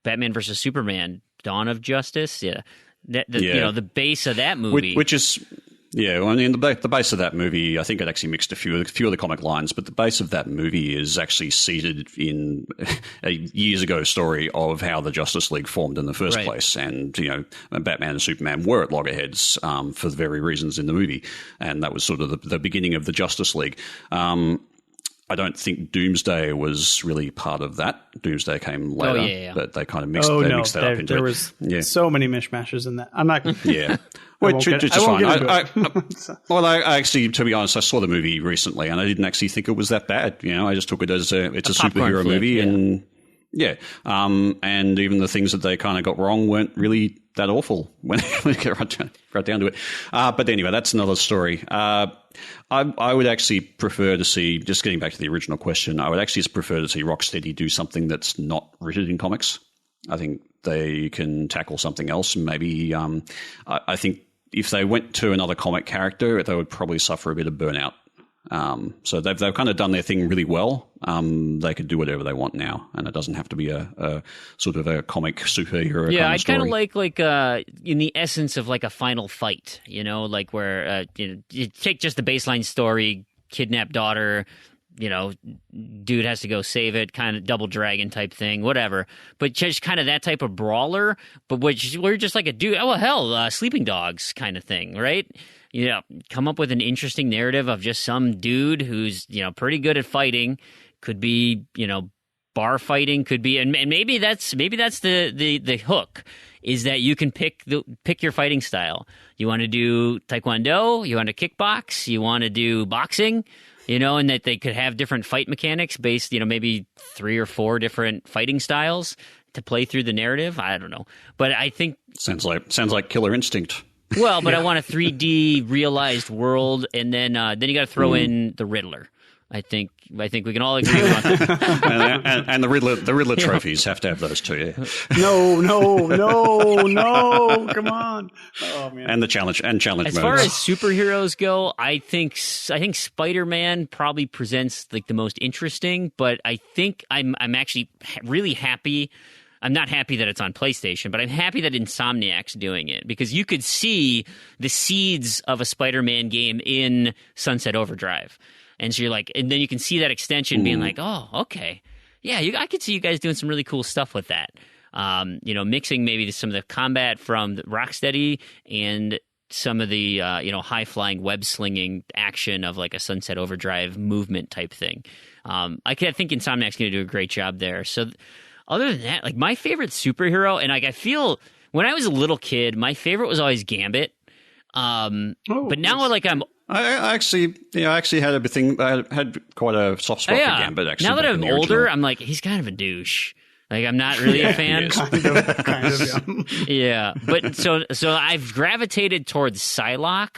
Batman versus Superman, Dawn of Justice, the base of that movie, which is I mean, the base of that movie, I think it actually mixed a few of the comic lines, but the base of that movie is actually seated in a years ago story of how the Justice League formed in the first place, and Batman and Superman were at loggerheads for the very reasons in the movie, and that was sort of the beginning of the Justice League. I don't think Doomsday was really part of that. Doomsday came later, but they kind of mixed that up into there was so many mishmashes in that. I'm not. Which is fine. I actually, to be honest, I saw the movie recently, and I didn't actually think it was that bad. I just took it as it's a superhero movie, and and even the things that they kind of got wrong weren't really that awful when we get right down to it. But anyway, that's another story. I would actually prefer to see, just getting back to the original question, I would actually just prefer to see Rocksteady do something that's not written in comics. I think they can tackle something else. Maybe I think if they went to another comic character, they would probably suffer a bit of burnout. So they've kind of done their thing really well. They could do whatever they want now, and it doesn't have to be a sort of a comic superhero. Yeah, kind of I kind of story. like in the essence of like a final fight, like where you take just the baseline story, kidnapped daughter, dude has to go save it, kind of Double Dragon type thing, whatever. But just kind of that type of brawler, but we're just like a dude. Oh, well, hell, Sleeping Dogs kind of thing, right? Come up with an interesting narrative of just some dude who's, pretty good at fighting. Could be, bar fighting, could be, and maybe that's the hook, is that you can pick your fighting style. You want to do Taekwondo, you want to kickbox, you want to do boxing, and that they could have different fight mechanics based, maybe 3 or 4 different fighting styles to play through the narrative. I don't know, but I think sounds like Killer Instinct. Well, but I want a 3D realized world, and then you got to throw in the Riddler. I think we can all agree on that. and the Riddler trophies have to have those too. Yeah. No, come on. Oh man. And the challenge As modes. far as superheroes go, I think Spider-Man probably presents like the most interesting, but I think I'm actually really happy. I'm not happy that it's on PlayStation, but I'm happy that Insomniac's doing it, because you could see the seeds of a Spider-Man game in Sunset Overdrive. And so you're like, and then you can see that extension being like, oh, okay. Yeah, I could see you guys doing some really cool stuff with that. Mixing maybe some of the combat from Rocksteady and some of the, high-flying web-slinging action of like a Sunset Overdrive movement type thing. I think Insomniac's going to do a great job there. So other than that, like my favorite superhero, and like I feel when I was a little kid, my favorite was always Gambit. But now I actually had a thing. I had quite a soft spot for Gambit. Actually, now that I'm older, I'm like, he's kind of a douche. Like, I'm not really a fan. kind of, yeah. But so I've gravitated towards Psylocke,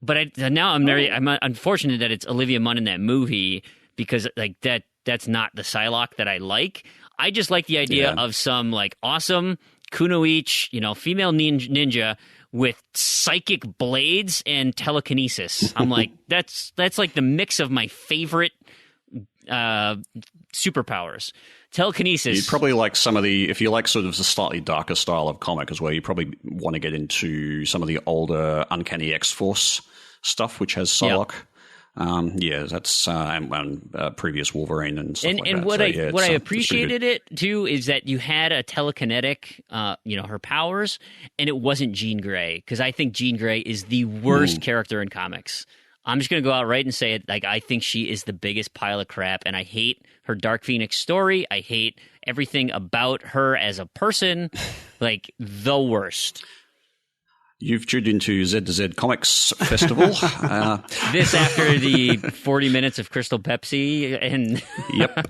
but now I'm unfortunate that it's Olivia Munn in that movie, because like that's not the Psylocke that I like. I just like the idea of some like awesome kunoichi, female ninja with psychic blades and telekinesis. I'm like, that's like the mix of my favorite superpowers. Telekinesis. You'd probably like if you like sort of the slightly darker style of comic as well, you probably want to get into some of the older Uncanny X-Force stuff, which has Psylocke. That's previous Wolverine and stuff like that. And what I appreciated it too is that you had a telekinetic, her powers, and it wasn't Jean Grey, because I think Jean Grey is the worst character in comics. I'm just going to go out right and say it. Like, I think she is the biggest pile of crap, and I hate her Dark Phoenix story. I hate everything about her as a person. Like, the worst. You've tuned into Z to Z Comics Festival. This after the 40 minutes of Crystal Pepsi and Yep.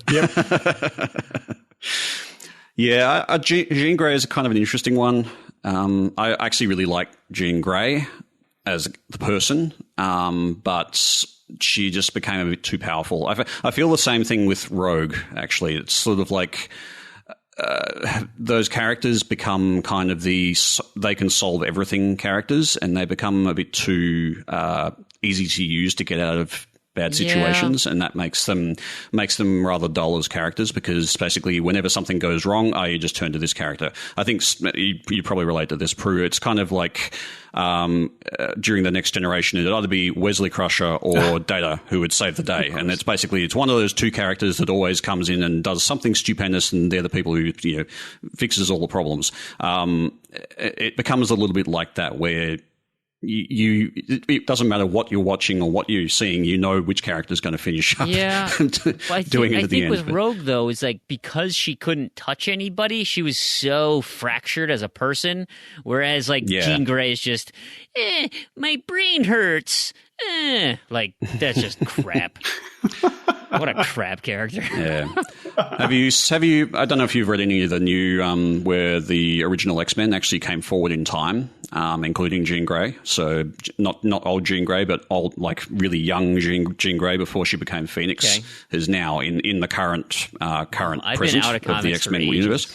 Yeah, Jean Grey is kind of an interesting one. I actually really like Jean Grey as the person, but she just became a bit too powerful. I feel the same thing with Rogue, actually. It's sort of like those characters become kind of they can solve everything characters, and they become a bit too easy to use to get out of bad situations, and that makes them rather dull as characters, because basically whenever something goes wrong, you just turn to this character. I think you probably relate to this, Prue. It's kind of like during the Next Generation, it'd either be Wesley Crusher or Data who would save the day, and it's one of those two characters that always comes in and does something stupendous, and they're the people who fixes all the problems. It becomes a little bit like that, where it doesn't matter what you're watching or what you're seeing, you know which character is going to finish up. Yeah, I think with Rogue, though, is like, because she couldn't touch anybody, she was so fractured as a person. Whereas like Jean Grey is just, my brain hurts. Like, that's just crap. What a crap character. Yeah. Have you? I don't know if you've read any of the new where the original X-Men actually came forward in time, including Jean Grey. So not old Jean Grey, but old, like really young Jean Grey before she became Phoenix, is now in the current present out of the X-Men universe.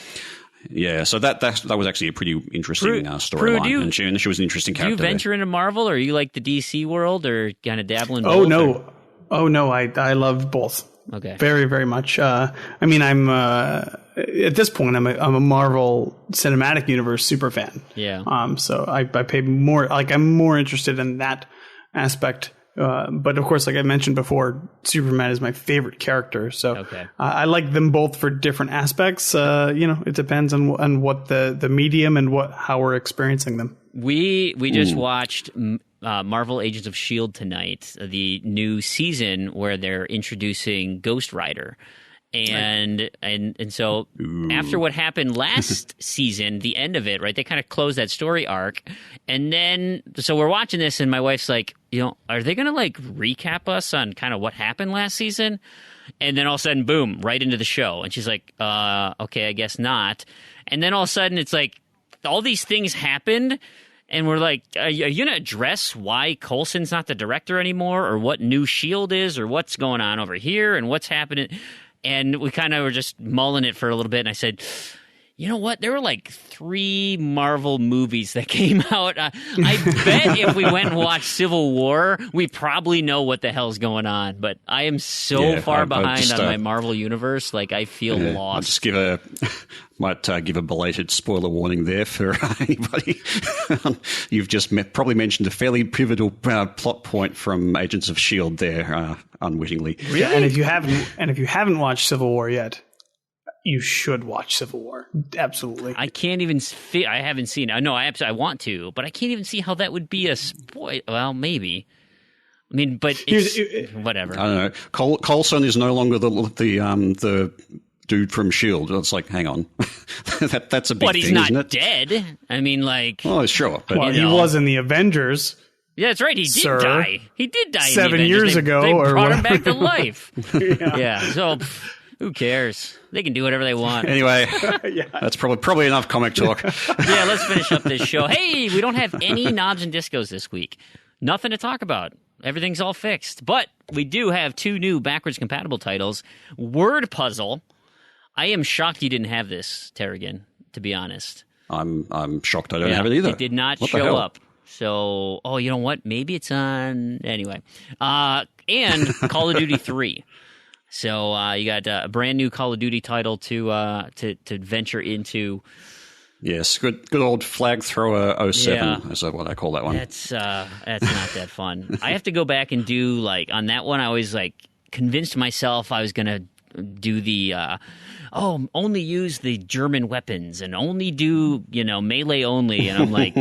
Yeah, so that was actually a pretty interesting storyline, and she was an interesting character. Do you venture into Marvel, or are you like the DC world, or kind of dabble in both? Oh no, I love both. Okay, very very much. I mean, I'm at this point I'm a Marvel Cinematic Universe super fan. Yeah. So I pay more, like I'm more interested in that aspect. But of course, like I mentioned before, Superman is my favorite character. So I like them both for different aspects. It depends on what the medium and how we're experiencing them. We just watched Marvel Agents of S.H.I.E.L.D. tonight, the new season where they're introducing Ghost Rider. And so after what happened last season, the end of it, right, they kind of closed that story arc. And then, so we're watching this and my wife's like, are they going to like recap us on kind of what happened last season? And then all of a sudden, boom, right into the show. And she's like, okay, I guess not. And then all of a sudden it's like all these things happened. And we're like, are you going to address why Coulson's not the director anymore, or what new S.H.I.E.L.D. is, or what's going on over here and what's happening? And we kind of were just mulling it for a little bit. And I said, you know what? There were like 3 Marvel movies that came out. I bet if we went and watched Civil War, we probably know what the hell's going on. But I am so far behind on my Marvel universe. Like, I feel lost. I'll just give a belated spoiler warning there for anybody. You've just probably mentioned a fairly pivotal plot point from Agents of S.H.I.E.L.D. there, unwittingly. Really? And if you haven't watched Civil War yet, you should watch Civil War. Absolutely. I can't even I haven't seen it. No, I want to, but I can't even see how that would be a spoil. Well, maybe. I mean, but it's whatever. I don't know. Coulson is no longer the dude from S.H.I.E.L.D. It's like, hang on. That's a big thing, he's not isn't it? dead. I mean, like... Oh, sure. But, he was in the Avengers. Yeah, that's right. He did die. He did die 7 years ago. They brought him whatever. back to life. Yeah, so... Who cares? They can do whatever they want. Anyway, that's probably enough comic talk. Yeah, let's finish up this show. Hey, we don't have any knobs and discos this week. Nothing to talk about. Everything's all fixed. But we do have 2 new backwards compatible titles. Word Puzzle. I am shocked you didn't have this, Terrigan, to be honest. I'm shocked I don't have it either. It did not show up. So, you know what? Maybe it's on... Anyway. And Call of Duty 3. So you got a brand new Call of Duty title to venture into. Yes, good old flag thrower 07 is what I call that one. That's not that fun. I have to go back and do on that one. I always convinced myself I was gonna do the only use the German weapons and only do melee only, and I'm like,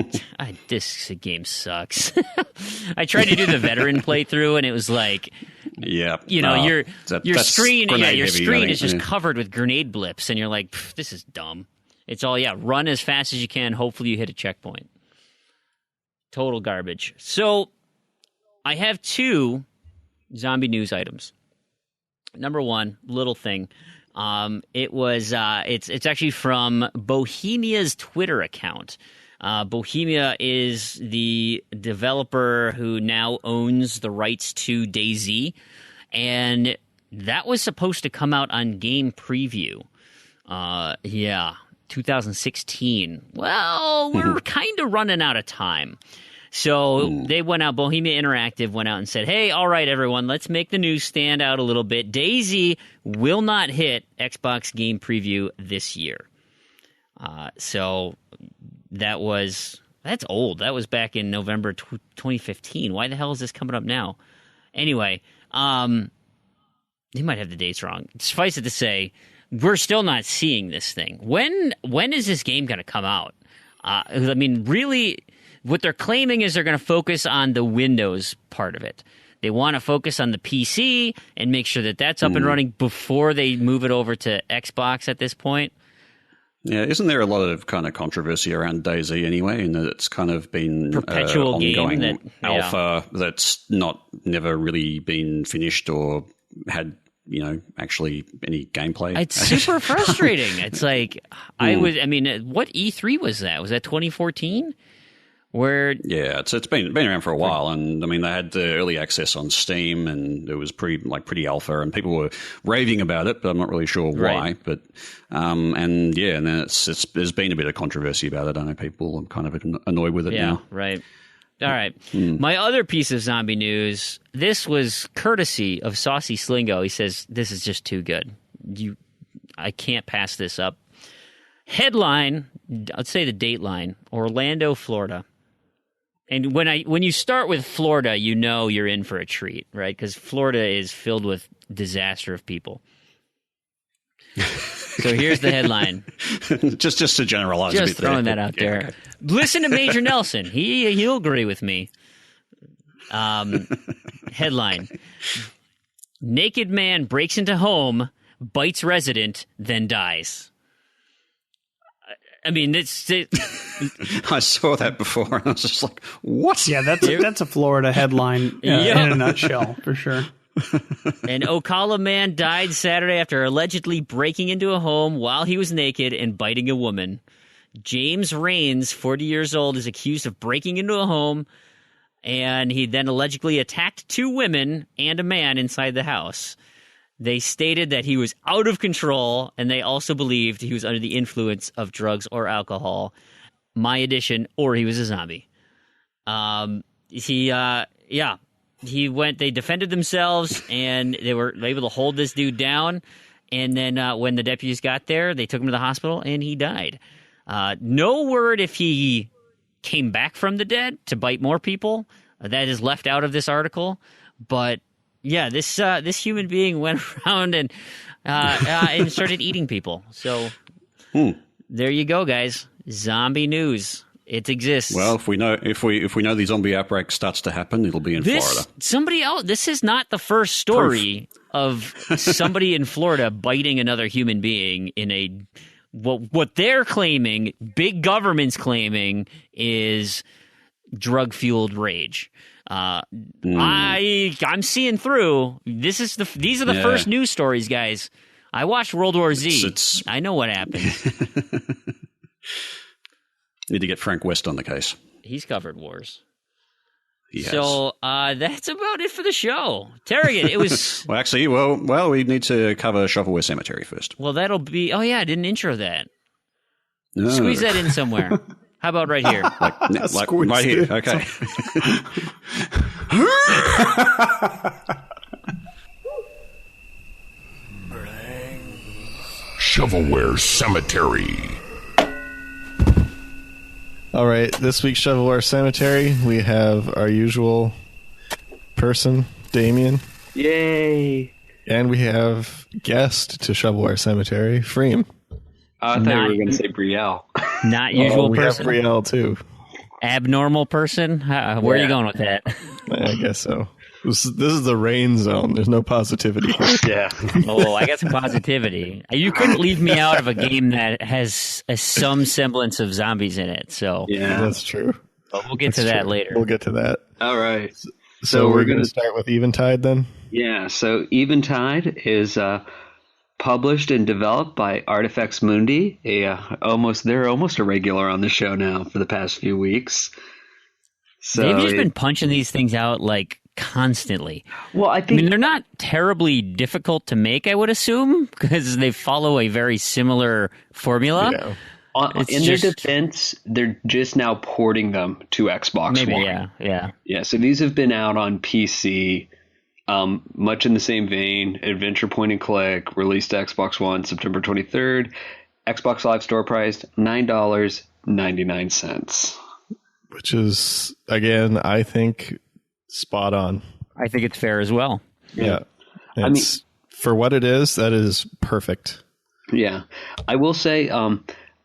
this game sucks. I tried to do the veteran playthrough, and it was like. Yeah, your screen is just yeah. covered with grenade blips, and you're like, this is dumb. It's all run as fast as you can. Hopefully, you hit a checkpoint. Total garbage. So, I have 2 zombie news items. Number 1, little thing. It's actually from Bohemia's Twitter account. Bohemia is the developer who now owns the rights to DayZ, and that was supposed to come out on Game Preview. 2016. Well, we're kind of running out of time. So they went out, Bohemia Interactive went out and said, hey, all right, everyone, let's make the news stand out a little bit. DayZ will not hit Xbox Game Preview this year. So... That's old. That was back in November 2015. Why the hell is this coming up now? Anyway, they might have the dates wrong. Suffice it to say, we're still not seeing this thing. When is this game going to come out? I mean, really, what they're claiming is they're going to focus on the Windows part of it. They want to focus on the PC and make sure that that's up and running before they move it over to Xbox at this point. Yeah, isn't there a lot of kind of controversy around DayZ anyway, in that it's kind of been perpetual ongoing game alpha that's never really been finished or had actually any gameplay? It's super frustrating. It's like what E3 was that? Was that 2014? Yeah, it's been around for a while, and I mean they had the early access on Steam, and it was pretty alpha, and people were raving about it, but I'm not really sure why. Right. But and then there's been a bit of controversy about it. I know people are kind of annoyed with it now. Right. All right. My other piece of zombie news. This was courtesy of Saucy Slingo. He says this is just too good. I can't pass this up. Headline. Let's say the dateline. Orlando, Florida. And when you start with Florida, you know you're in for a treat, right? Because Florida is filled with disaster of people. So here's the headline. just to generalize. Just a bit throwing there. that out there. Okay. Listen to Major Nelson. He'll agree with me. Headline: Naked man breaks into home, bites resident, then dies. I mean, I saw that before, and I was just like, "What?" Yeah, that's a Florida headline in a nutshell, for sure. An Ocala man died Saturday after allegedly breaking into a home while he was naked and biting a woman. James Raines, 40 years old, is accused of breaking into a home, and he then allegedly attacked 2 women and a man inside the house. They stated that he was out of control, and they also believed he was under the influence of drugs or alcohol. My addition, or he was a zombie. They defended themselves, and they were able to hold this dude down. And then when the deputies got there, they took him to the hospital, and he died. No word if he came back from the dead to bite more people. That is left out of this article. But yeah, this human being went around and started eating people. So there you go, guys. Zombie news. It exists. Well, if we know the zombie outbreak starts to happen, it'll be in Florida. Somebody else. This is not the first story of somebody in Florida biting another human being in a what they're claiming, big government's claiming, is drug-fueled rage. I'm seeing through. These are the first news stories, guys. I watched World War Z. I know what happened. Need to get Frank West on the case. He's covered wars. He has. So that's about it for the show. Tarragon, it was... well, we need to cover Shovelware Cemetery first. Well, that'll be... Oh, yeah, I didn't intro that. No. Squeeze that in somewhere. How about right here? like right here. Okay. Shovelware Cemetery. All right, this week's Shovelware Cemetery, we have our usual person, Damien. Yay! And we have guest to Shovelware Cemetery, Fream. I thought you were going to say Brielle. Not usual we person. We have Brielle, too. Abnormal person? Where are you going with that? I guess so. This is the rain zone. There's no positivity. Yeah. Oh, I got some positivity. You couldn't leave me out of a game that has some semblance of zombies in it. So yeah, that's true. But we'll get to that later. We'll get to that. All right. So we're going to start with Eventide then? Yeah. So Eventide is published and developed by Artifacts Mundi. They're almost a regular on the show now for the past few weeks. So they've just been punching these things out like constantly. Well, I mean, they're not terribly difficult to make, I would assume, because they follow a very similar formula. Yeah. In their defense, they're just now porting them to Xbox One. Yeah. So these have been out on PC, much in the same vein. Adventure point and click, released to Xbox One September 23rd. Xbox Live store price $9.99. Which is, again, I think, spot on. I think it's fair as well. Yeah. For what it is, that is perfect. Yeah. I will say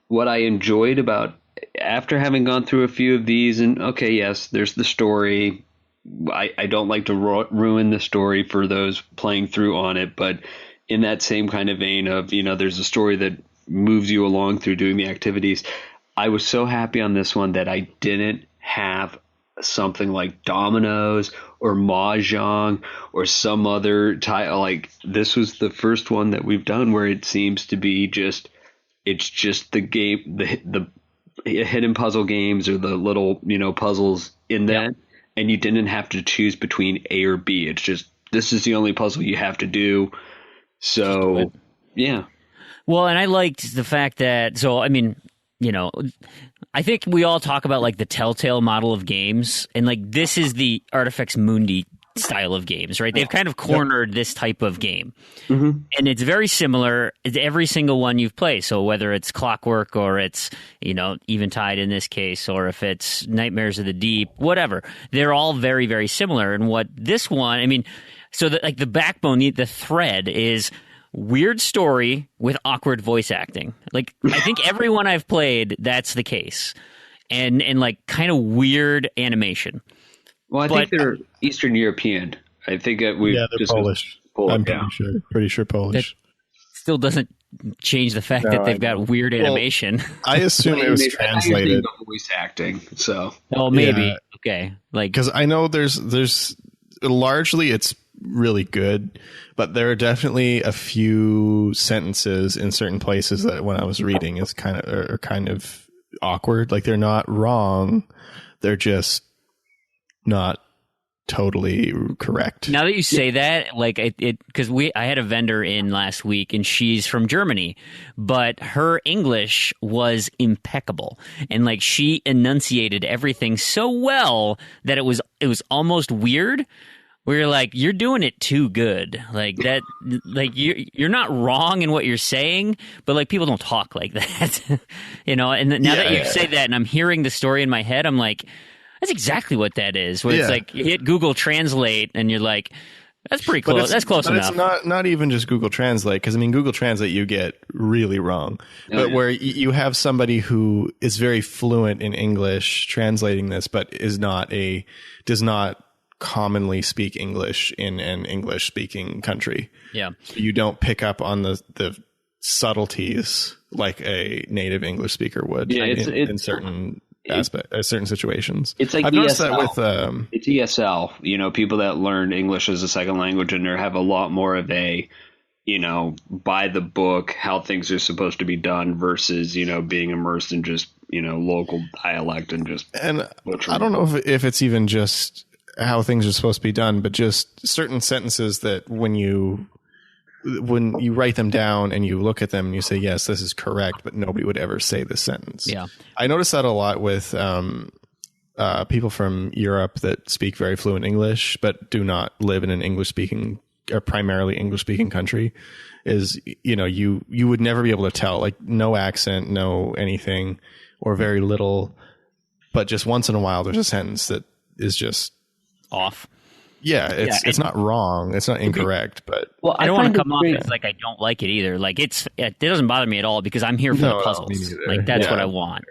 what I enjoyed about, after having gone through a few of these, and okay, yes, there's the story. I don't like to ruin the story for those playing through on it, but in that same kind of vein of, there's a story that moves you along through doing the activities. I was so happy on this one that I didn't have something like Dominoes or Mahjong or some other title. Like, this was the first one that we've done where it seems to be it's just the game, the hidden puzzle games or the little, puzzles in that, and you didn't have to choose between A or B. It's just, this is the only puzzle you have to do. So, yeah. Well, and I liked the fact that, so, I mean, I think we all talk about like the Telltale model of games, and like this is the Artifex Mundi style of games, right? They've kind of cornered this type of game. Mm-hmm. And it's very similar to every single one you've played. So whether it's Clockwork or it's, Eventide in this case, or if it's Nightmares of the Deep, whatever, they're all very, very similar. And what this one, I mean, so that the backbone, the thread is weird story with awkward voice acting. Like, I think everyone I've played, that's the case. And like kind of weird animation. Well, I think they're Eastern European. I think they're Polish. I'm pretty sure Polish. That still doesn't change the fact that they've got weird animation. I assume it was translated. Voice acting, so. Oh, maybe. Yeah. Okay. Like, because I know there's largely it's really good, but there are definitely a few sentences in certain places that when I was reading is kind of awkward. Like, they're not wrong, they're just not totally correct. Now that you say that, like because I had a vendor in last week and she's from Germany, but her English was impeccable, and like she enunciated everything so well that it was almost weird. Where you're like, you're doing it too good, like that, like you're not wrong in what you're saying, but like people don't talk like that, And now that you say that, and I'm hearing the story in my head, I'm like, that's exactly what that is. Where it's like you hit Google Translate and you're like, that's pretty close. That's close enough. It's not even just Google Translate, because I mean Google Translate you get really wrong, but where you have somebody who is very fluent in English translating this, but does not commonly speak English in an English speaking country. Yeah, so you don't pick up on the subtleties like a native English speaker would in certain certain situations. It's like I've noticed that with it's ESL. People that learn English as a second language and have a lot more of a by the book how things are supposed to be done versus being immersed in just local dialect and just. And I don't know if it's even just how things are supposed to be done, but just certain sentences that when you write them down and you look at them and you say, yes, this is correct, but nobody would ever say this sentence. Yeah. I notice that a lot with people from Europe that speak very fluent English, but do not live in an English-speaking or primarily English-speaking country. Is, you would never be able to tell, like no accent, no anything, or very little, but just once in a while there's a sentence that is just off. Yeah, it's not wrong. It's not incorrect, but I don't want to come off as like I don't like it either. Like it doesn't bother me at all because I'm here for the puzzles. Like that's what I want.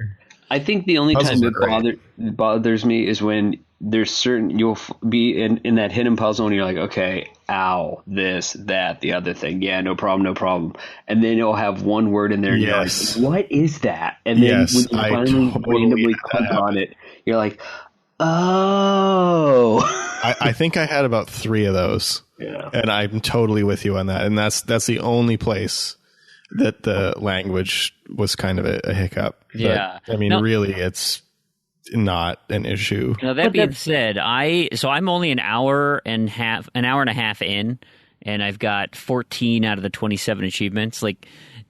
I think the only time it bothers me is when there's certain you'll be in that hidden puzzle and you're like, okay, ow, this, that, the other thing. Yeah, no problem. And then you'll have one word in there and you're like, what is that? And then when you finally randomly click on it, you're like, oh. I think I had about 3 of those. Yeah. And I'm totally with you on that. And that's the only place that the language was kind of a hiccup. Yeah. But, I mean, really, it's not an issue. Now, that being said, I'm only an hour and a half in, and I've got 14 out of the 27 achievements. Like,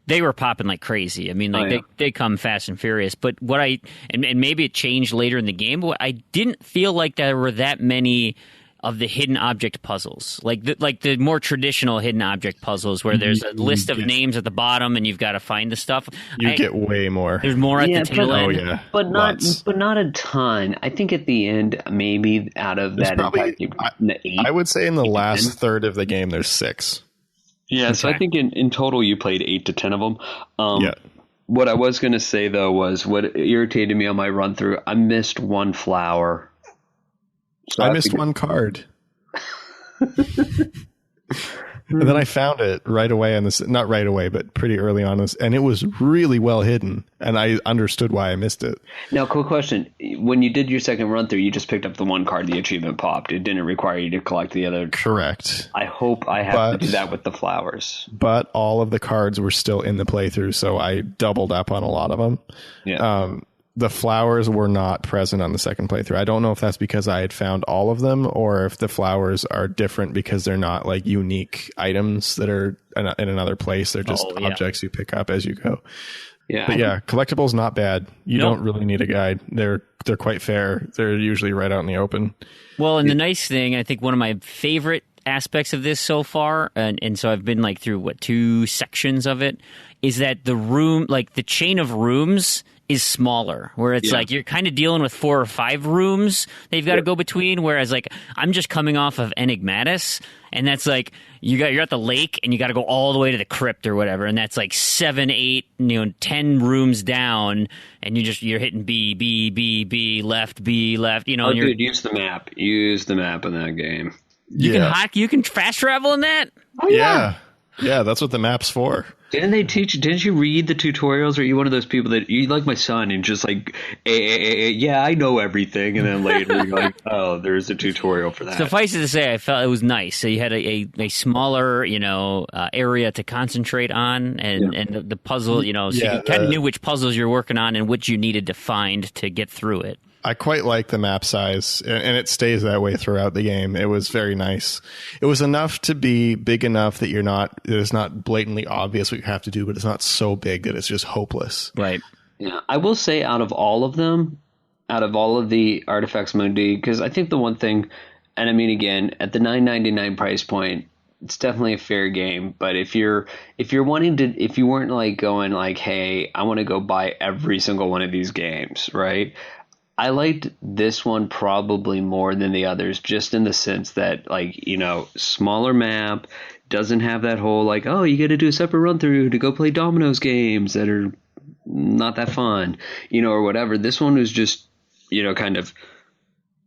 they were popping like crazy. I mean, like they come fast and furious. But and maybe it changed later in the game, but I didn't feel like there were that many of the hidden object puzzles, like the more traditional hidden object puzzles, where there's a list of names at the bottom and you've got to find the stuff. You get way more. There's more at the tail end. Oh yeah, but not a ton. I think at the end, maybe out of that, probably, I would say in the last third of the game, there's 6. Yeah, okay. So I think in total you played 8 to 10 of them. What I was going to say, though, was what irritated me on my run-through, I missed one flower. So I missed one card. And then I found it right away on this, not right away, but pretty early on this, and it was really well hidden, and I understood why I missed it. Now, quick question. When you did your second run through, you just picked up the one card the achievement popped. It didn't require you to collect the other. Correct. I hope I have to do that with the flowers. But all of the cards were still in the playthrough, so I doubled up on a lot of them. Yeah. the flowers were not present on the second playthrough. I don't know if that's because I had found all of them, or if the flowers are different because they're not like unique items that are in another place. They're just objects you pick up as you go. Yeah, but yeah, collectibles not bad. You don't really need a guide. They're quite fair. They're usually right out in the open. Well, and the nice thing, I think one of my favorite aspects of this so far, and so I've been like through 2 sections of it, is that the room, like the chain of rooms, is smaller, where it's like you're kind of dealing with 4 or 5 rooms that you've got to go between, whereas like I'm just coming off of Enigmatis, and that's like you're at the lake and you got to go all the way to the crypt or whatever, and that's like 7, 8, 10 rooms down, and you're hitting B left, Oh, dude, use the map in that game. You can fast travel in that. Oh yeah, that's what the map's for. Didn't you read the tutorials? Or are you one of those people that you like my son and just like, yeah, I know everything, and then later you're like, oh, there's a tutorial for that. Suffice it to say, I felt it was nice. So you had a smaller, area to concentrate on, and the puzzle, so you kind of knew which puzzles you're working on and which you needed to find to get through it. I quite like the map size, and it stays that way throughout the game. It was very nice. It was enough to be big enough that it's not blatantly obvious what you have to do, but it's not so big that it's just hopeless. Right. Yeah, I will say out of all of the Artifacts Mundi, because I think the one thing, and I mean, again, at the $9.99 price point, it's definitely a fair game. But if you weren't like going like, hey, I want to go buy every single one of these games, right? I liked this one probably more than the others, just in the sense that, like, smaller map, doesn't have that whole, like, oh, you got to do a separate run through to go play Domino's games that are not that fun, or whatever. This one was just, kind of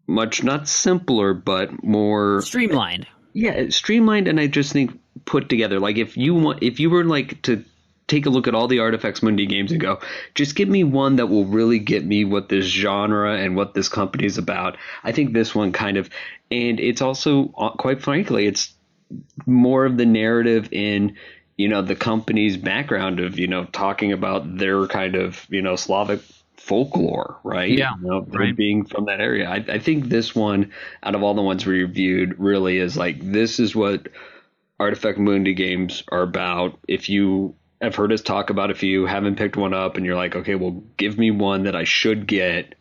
much, not simpler, but more streamlined. Yeah, streamlined, and I just think put together. Like, if you were like to take a look at all the Artifacts Mundi games and go, just give me one that will really get me what this genre and what this company is about. I think this one kind of, and it's also, quite frankly, it's more of the narrative in, the company's background of, talking about their kind of, Slavic folklore, right? Yeah. Right. Being from that area. I think this one, out of all the ones we reviewed, really is like, this is what Artifact Mundi games are about. If you have heard us talk about, if you haven't picked one up and you're like, okay, well, give me one that I should get,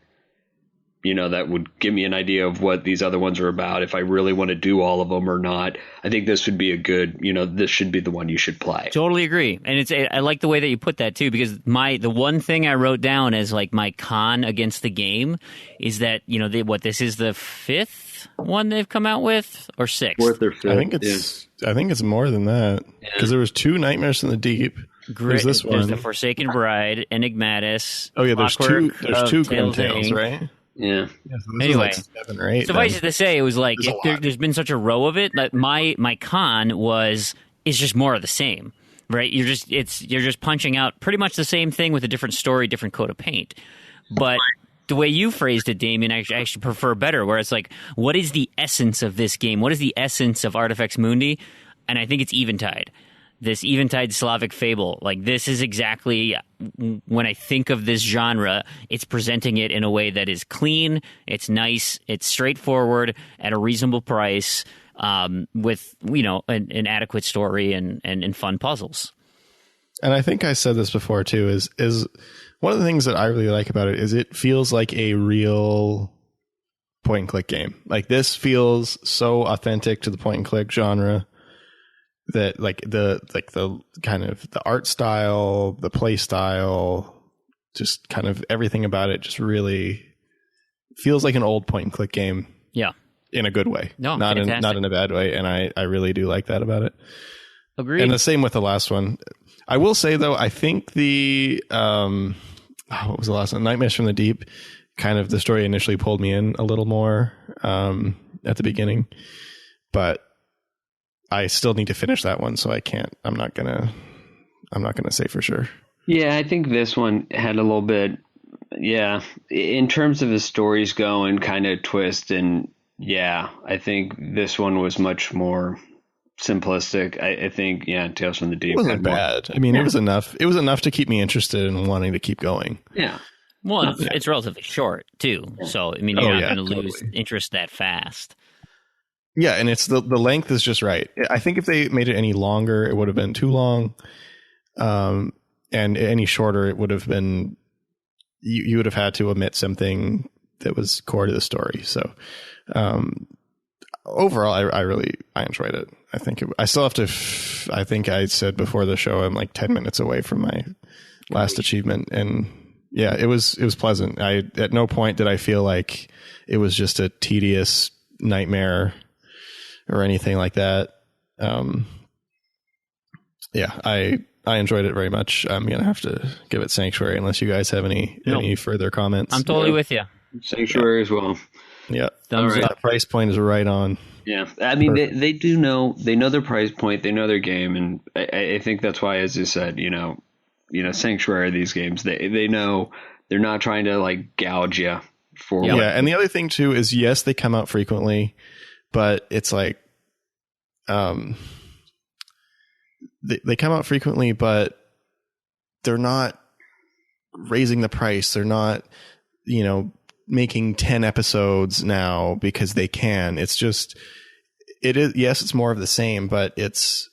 that would give me an idea of what these other ones are about, if I really want to do all of them or not. I think this would be a good, this should be the one you should play. Totally agree. And I like the way that you put that too, because the one thing I wrote down as like my con against the game is that, this is the 5th one they've come out with, or 6th? 4th or 5th. I think it's more than that, because there was 2 Nightmares from the Deep. There's this one. There's the Forsaken Bride, Enigmatis. Oh yeah, there's two Grim Tales, right? Yeah. So anyway, like 7 or 8. Suffice it to say, it was like there's been such a row of it. Like my con was it's just more of the same, right? You're just punching out pretty much the same thing with a different story, different coat of paint. But the way you phrased it, Damien, I actually prefer better. Where it's like, what is the essence of this game? What is the essence of Artifacts Mundi? And I think it's Eventide. This Eventide Slavic fable. Like, this is exactly, when I think of this genre, it's presenting it in a way that is clean, it's nice, it's straightforward, at a reasonable price, with, an adequate story and fun puzzles. And I think I said this before, too, is one of the things that I really like about it is it feels like a real point-and-click game. Like, this feels so authentic to the point-and-click genre, that the kind of the art style, the play style, just kind of everything about it just really feels like an old point and click game. Yeah. In a good way. No, not in a bad way. And I really do like that about it. Agreed. And the same with the last one. I will say though, I think the what was the last one? Nightmares from the Deep, kind of the story initially pulled me in a little more at the beginning. But I still need to finish that one, so I'm not gonna say for sure. Yeah, I think this one had a little bit, in terms of the stories go and kind of twist, and I think this one was much more simplistic. I think, Tales from the Deep. It wasn't bad. I mean, it was enough. It was enough to keep me interested and wanting to keep going. Yeah. Well, it's relatively short too, so I mean you're not going to lose interest that fast. Yeah, and it's the length is just right. I think if they made it any longer, it would have been too long. And any shorter, it would have been you would have had to omit something that was core to the story. So overall, I enjoyed it. I think I still have to. I think I said before the show I'm like 10 minutes away from my last achievement, and yeah, it was pleasant. At no point did I feel like it was just a tedious nightmare or anything like that. Yeah, I enjoyed it very much. I'm gonna have to give it Sanctuary unless you guys have any further comments. I'm totally with you. Sanctuary as well. Yeah, Thumbs up. The price point is right on. Yeah, I mean they do know their price point, they know their game, and I think that's why, as you said, Sanctuary, these games they know they're not trying to like gouge you for. Yeah, and the other thing too is yes, they come out frequently, but it's like they come out frequently, but they're not raising the price. They're not, making 10 episodes now because they can. It's just, it is, yes, it's more of the same, but it's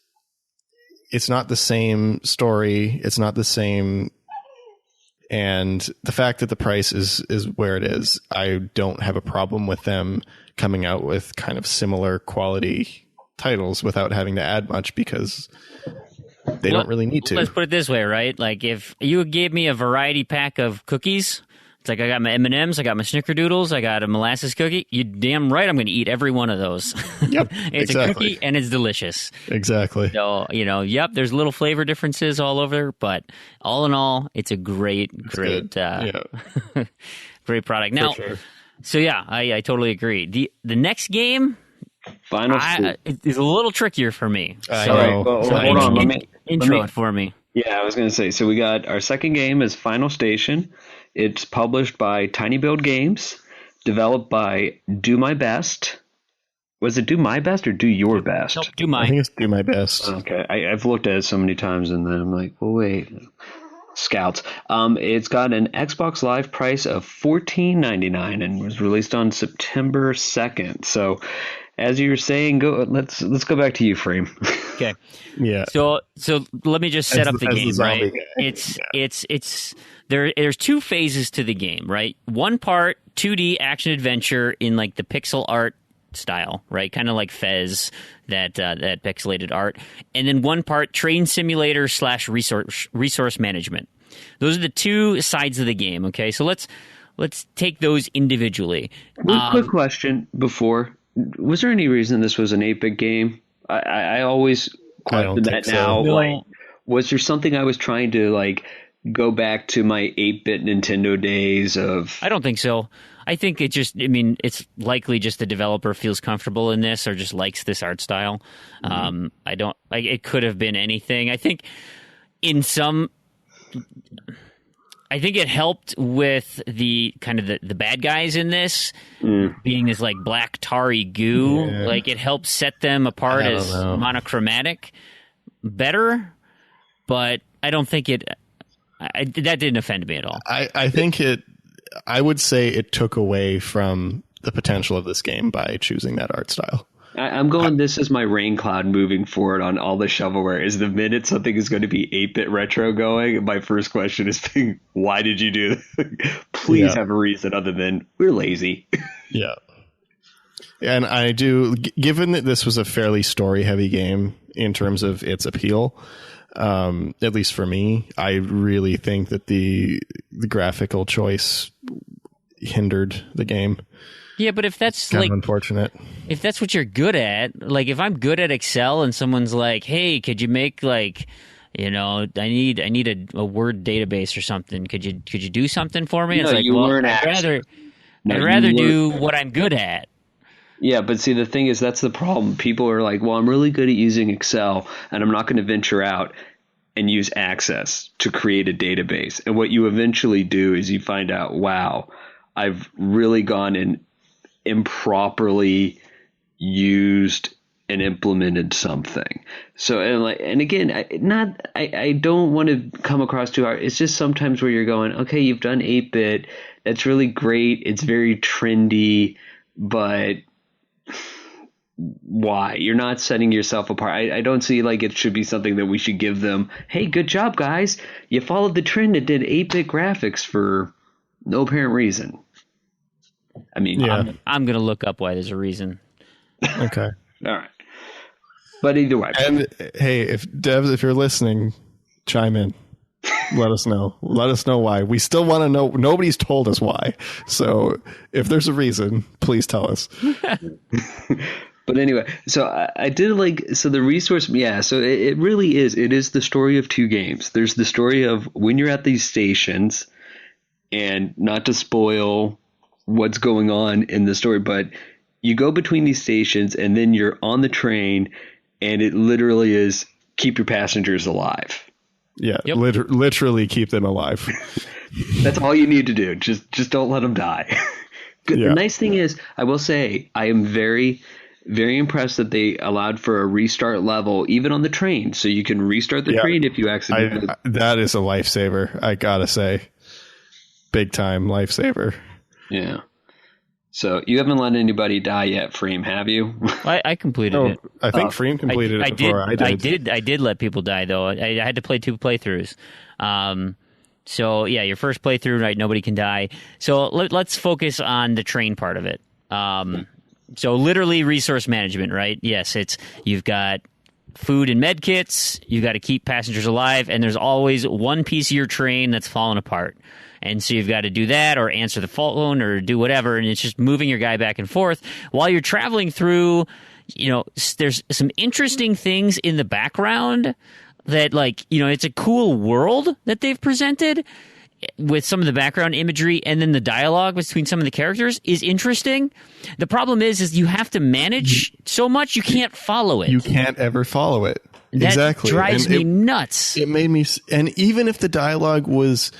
not the same story. It's not the same. And the fact that the price is where it is, I don't have a problem with them coming out with kind of similar quality titles without having to add much because they don't really need to. Let's put it this way, right? Like if you gave me a variety pack of cookies, it's like I got my M&Ms, I got my Snickerdoodles, I got a molasses cookie. You damn right I'm going to eat every one of those. Yep, it's a cookie and it's delicious. Exactly. So, there's little flavor differences all over, but all in all, it's a great great product. Now, sure. So yeah, I totally agree. The next game is a little trickier for me. All right, hold on. Let me intro it for me. Yeah, I was going to say, so we got our second game is Final Station. It's published by Tiny Build Games, developed by Do My Best. Was it Do My Best or Do Your Best? Nope, Do My. I think it's Do My Best. Okay, I've looked at it so many times and then I'm like, well, wait. Scouts. It's got an Xbox Live price of $14.99 and was released on September 2nd. So, as you were saying, let's go back to you, Fream. Okay. Yeah. So let me just set up the game, right? There's two phases to the game, right? One part 2D action adventure in like the pixel art style, right? Kind of like Fez, that pixelated art, and then one part train simulator / resource management. Those are the two sides of the game. Okay, so let's take those individually. One quick question before. Was there any reason this was an 8-bit game? I always question that now. So. Like, was there something I was trying to like go back to my 8-bit Nintendo days of? I don't think so. I think it's likely just the developer feels comfortable in this or just likes this art style. It could have been anything. I think it helped with the kind of the bad guys in this being this like black tarry goo. Yeah. Like it helps set them apart as monochromatic better, but I don't think that didn't offend me at all. I think I would say it took away from the potential of this game by choosing that art style. I'm going, this is my rain cloud moving forward on all the shovelware. Is the minute something is going to be 8-bit retro going, my first question is, why did you do that? Please have a reason other than we're lazy. Yeah. And I do, given that this was a fairly story-heavy game in terms of its appeal, at least for me, I really think that the graphical choice hindered the game. Yeah, but if that's kind of unfortunate. If that's what you're good at, like if I'm good at Excel and someone's like, "Hey, could you make like, I need a word database or something. Could you do something for me?" No, it's like, you weren't. I'd rather do what I'm good at. Yeah, but see, the thing is, that's the problem. People are like, "Well, I'm really good at using Excel, and I'm not going to venture out and use Access to create a database." And what you eventually do is you find out, wow, I've really gone and improperly used and implemented something. So, and again, I don't want to come across too hard. It's just sometimes where you're going, okay, you've done 8-bit. That's really great. It's very trendy, but why? You're not setting yourself apart. I don't see like it should be something that we should give them. Hey, good job, guys. You followed the trend and did 8-bit graphics for no apparent reason. I mean, Yeah. I'm going to look up why there's a reason. Okay. all right. But either way. And hey, if devs, if you're listening, chime in. Let us know. Let us know why. We still want to know. Nobody's told us why. So if there's a reason, please tell us. But anyway, so I did so the resource, yeah, so it really is. It is the story of two games. There's the story of when you're at these stations, and not to spoil what's going on in the story, but you go between these stations and then you're on the train, and it literally is keep your passengers alive. Yeah, Yep. literally keep them alive. That's all you need to do. Just don't let them die. Good. Yeah. The nice thing is, I will say, I am very, very impressed that they allowed for a restart level, even on the train. So you can restart the train if you accidentally. That is a lifesaver, I gotta say. Big time lifesaver. Yeah. So you haven't let anybody die yet, Fream, have you? I completed No, it. I think Fream completed it before I did. I did let people die though. I had to play 2 playthroughs. So yeah, your first playthrough, right? Nobody can die. So let's focus on the train part of it. So literally resource management, right? Yes, you've got food and med kits. You've got to keep passengers alive, and there's always one piece of your train that's fallen apart. And so you've got to do that or answer the phone or do whatever. And it's just moving your guy back and forth while you're traveling through. There's some interesting things in the background that, it's a cool world that they've presented with some of the background imagery, and then the dialogue between some of the characters is interesting. The problem is you have to manage so much you can't follow it. You can't ever follow it. That Exactly. drives me nuts. It made me, and even if the dialogue was,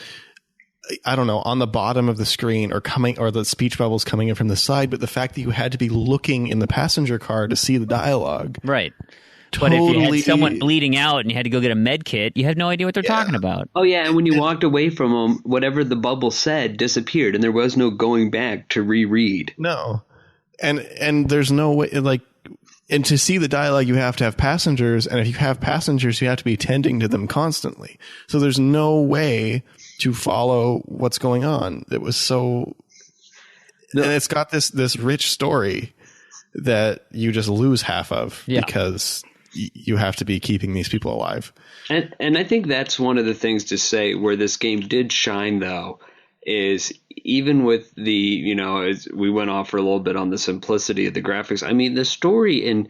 I don't know, on the bottom of the screen or the speech bubbles coming in from the side, but the fact that you had to be looking in the passenger car to see the dialogue. Right. But if you had someone bleeding out and you had to go get a med kit, you have no idea what they're talking about. Oh, yeah, and when you walked away from them, whatever the bubble said disappeared, and there was no going back to reread. No. And there's no way, and to see the dialogue, you have to have passengers, and if you have passengers, you have to be tending to them constantly. So there's no way to follow what's going on. It was so... And it's got this rich story that you just lose half of because you have to be keeping these people alive. And I think that's one of the things to say where this game did shine, though, is even with the, as we went off for a little bit on the simplicity of the graphics. I mean, the story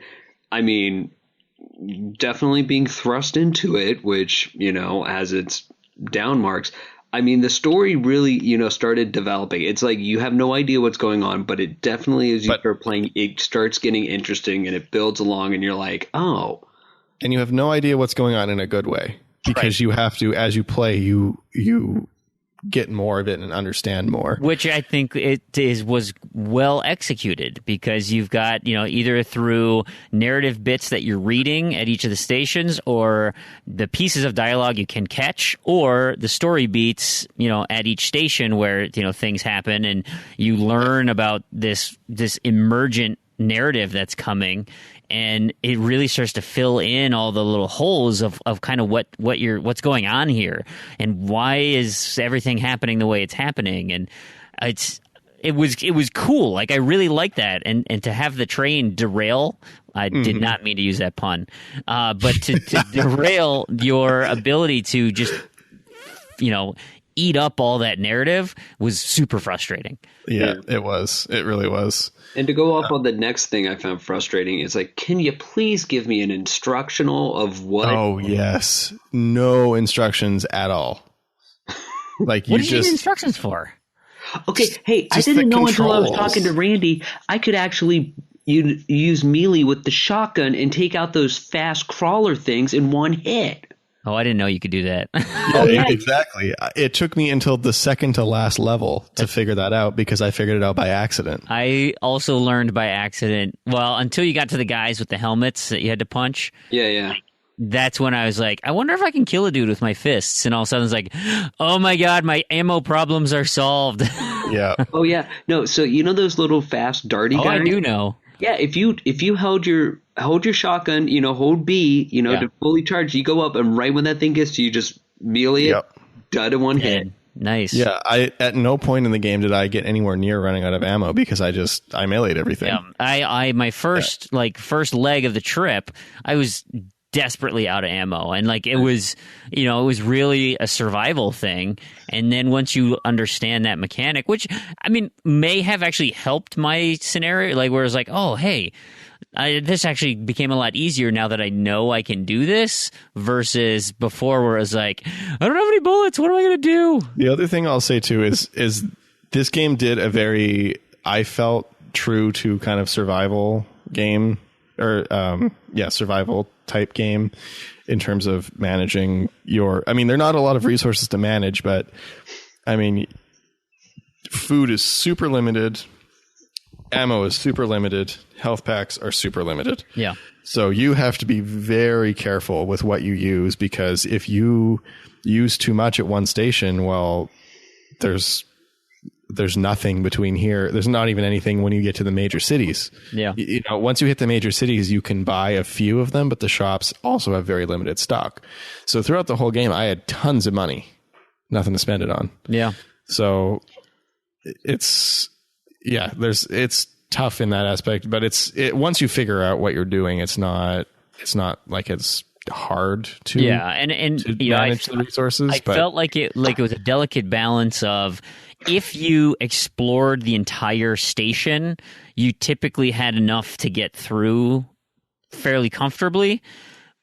definitely being thrust into it, which, has its down marks. I mean, the story really, started developing. It's like you have no idea what's going on, but it definitely, as you start playing, it starts getting interesting and it builds along and you're like, oh. And you have no idea what's going on in a good way because you have to, as you play, you get more of it and understand more. Which I think was well executed because you've got, either through narrative bits that you're reading at each of the stations or the pieces of dialogue you can catch or the story beats, at each station where, things happen and you learn about this emergent narrative that's coming. And it really starts to fill in all the little holes of kind of what's going on here and why is everything happening the way it's happening. And it was cool. Like I really like that. And to have the train derail, I did not mean to use that pun, but to derail your ability to just, eat up all that narrative was super frustrating. Yeah, it was. It really was. And to go off on the next thing I found frustrating is can you please give me an instructional of what? Oh, yes. No instructions at all. What did you need instructions for? Okay, hey, I didn't know until I was talking to Randy, I could actually use melee with the shotgun and take out those fast crawler things in one hit. Oh, I didn't know you could do that. Exactly. It took me until the second to last level to figure that out because I figured it out by accident. I also learned by accident. Well, until you got to the guys with the helmets that you had to punch. Yeah. That's when I was like, I wonder if I can kill a dude with my fists. And all of a sudden it's like, oh my God, my ammo problems are solved. Yeah. Oh yeah. No, so you know those little fast darty guys? I do know. Yeah, if you held your shotgun, hold B, to fully charge, you go up and right when that thing gets to you, just melee it, dud in one hit. Nice. Yeah, at no point in the game did I get anywhere near running out of ammo because I meleeed everything. Yeah, my first leg of the trip, I was desperately out of ammo, and it was really a survival thing. And then once you understand that mechanic, which I mean may have actually helped my scenario, where it's like, oh hey, this actually became a lot easier now that I know I can do this versus before where it was like, I don't have any bullets, what am I gonna do? The other thing I'll say too is this game did I felt true to kind of survival game or survival type game in terms of managing there are not a lot of resources to manage, but food is super limited, ammo is super limited, health packs are super limited. Yeah. So you have to be very careful with what you use because if you use too much at one station, well, there's nothing between here. There's not even anything when you get to the major cities. Yeah. Once you hit the major cities, you can buy a few of them, but the shops also have very limited stock. So throughout the whole game, I had tons of money, nothing to spend it on. Yeah. So it's tough in that aspect, but once you figure out what you're doing, it's not like it's hard to manage the resources. I felt like it was a delicate balance of, if you explored the entire station, you typically had enough to get through fairly comfortably.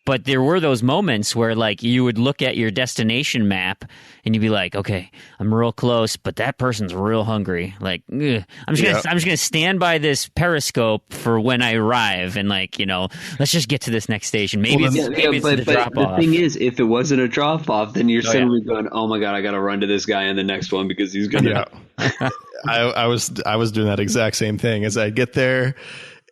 But there were those moments where you would look at your destination map and you'd be like, okay, I'm real close, but that person's real hungry. I'm just gonna stand by this periscope for when I arrive and let's just get to this next station. Maybe it's the drop off. The thing is, if it wasn't a drop off, then you're suddenly going, oh my God, I gotta run to this guy in the next one because he's gonna. Yeah. I was doing that exact same thing. As I'd get there.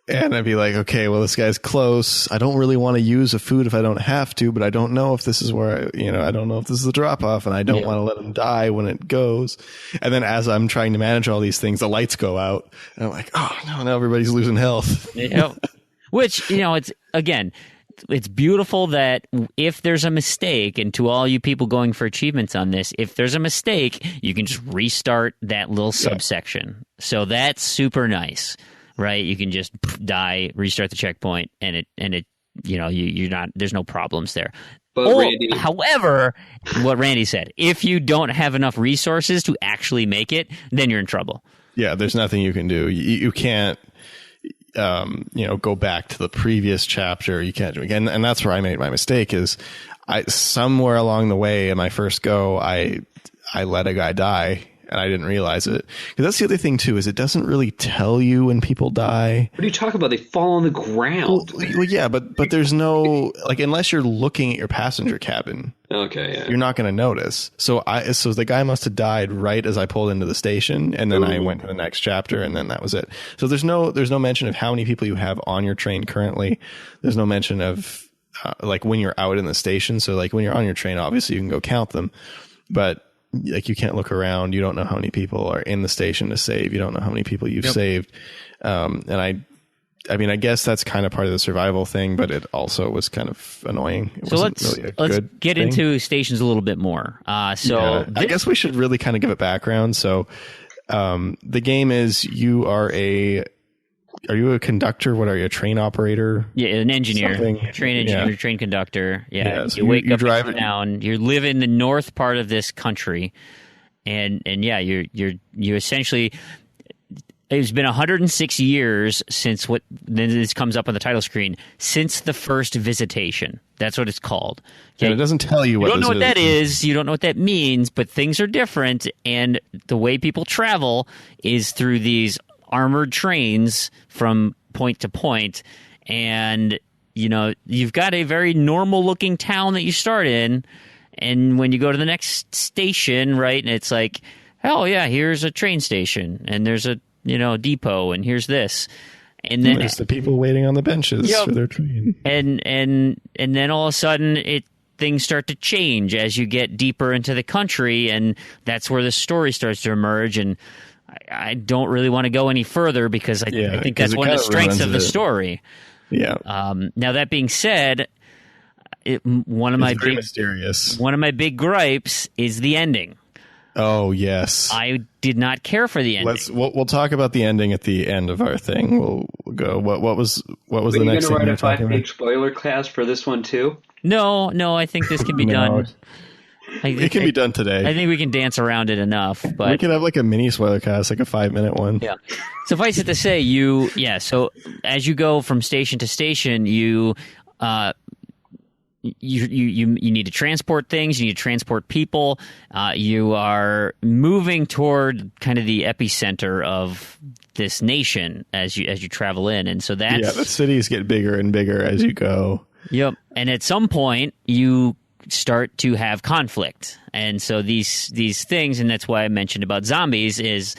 And I'd be like, okay, well, this guy's close. I don't really want to use a food if I don't have to, but I don't know if this is where I don't know if this is a drop off, and I don't want to let him die when it goes. And then as I'm trying to manage all these things, the lights go out, and I'm like, oh no, now everybody's losing health. Which it's beautiful that if there's a mistake, and to all you people going for achievements on this, if there's a mistake, you can just restart that little subsection. So that's super nice. Right, you can just die, restart the checkpoint, and you're not. There's no problems there. But however, what Randy said, if you don't have enough resources to actually make it, then you're in trouble. Yeah, there's nothing you can do. You can't, go back to the previous chapter. You can't do it again, and that's where I made my mistake. Is somewhere along the way in my first go, I let a guy die. And I didn't realize it. Because that's the other thing, too, is it doesn't really tell you when people die. What are you talking about? They fall on the ground. Well yeah, but there's no... unless you're looking at your passenger cabin, okay, yeah, you're not going to notice. So the guy must have died right as I pulled into the station, and then I went to the next chapter, and then that was it. So there's no mention of how many people you have on your train currently. There's no mention of, when you're out in the station. So, when you're on your train, obviously you can go count them. But... you can't look around. You don't know how many people are in the station to save. You don't know how many people you've saved. And I guess that's kind of part of the survival thing, but it also was kind of annoying. So let's get into stations a little bit more. I guess we should really kind of give it background. So the game is are you a conductor? What are you, a train operator? Yeah, an engineer. Train engineer, train conductor. Yeah, so you wake up in town. You live in the north part of this country, and you essentially. It's been 106 years since then this comes up on the title screen, since the first visitation. That's what it's called. Okay? And it doesn't tell you what you don't know what that is. You don't know what that means, but things are different, and the way people travel is through these armored trains from point to point, and you've got a very normal looking town that you start in, and when you go to the next station, right, and it's like, oh yeah, here's a train station, and there's a depot, and here's this, and then there's the people waiting on the benches for their train, and then all of a sudden things start to change as you get deeper into the country, and that's where the story starts to emerge. And I don't really want to go any further because I think that's one of the strengths of the story. Yeah. Now that being said, one of my big gripes is the ending. Oh yes, I did not care for the ending. We'll talk about the ending at the end of our thing. We'll go. What was the next thing? Are you going to write a 5-page spoiler cast for this one too? No. I think this can be done. It can be done today. I think we can dance around it enough. But we could have like a mini spoiler cast, like a 5-minute one. Yeah. Suffice it to say, so as you go from station to station, you need to transport things. You need to transport people. You are moving toward kind of the epicenter of this nation as you travel in, and so that's the cities get bigger and bigger as you go. Yep, and at some point you start to have conflict, and so these things, and that's why I mentioned about zombies is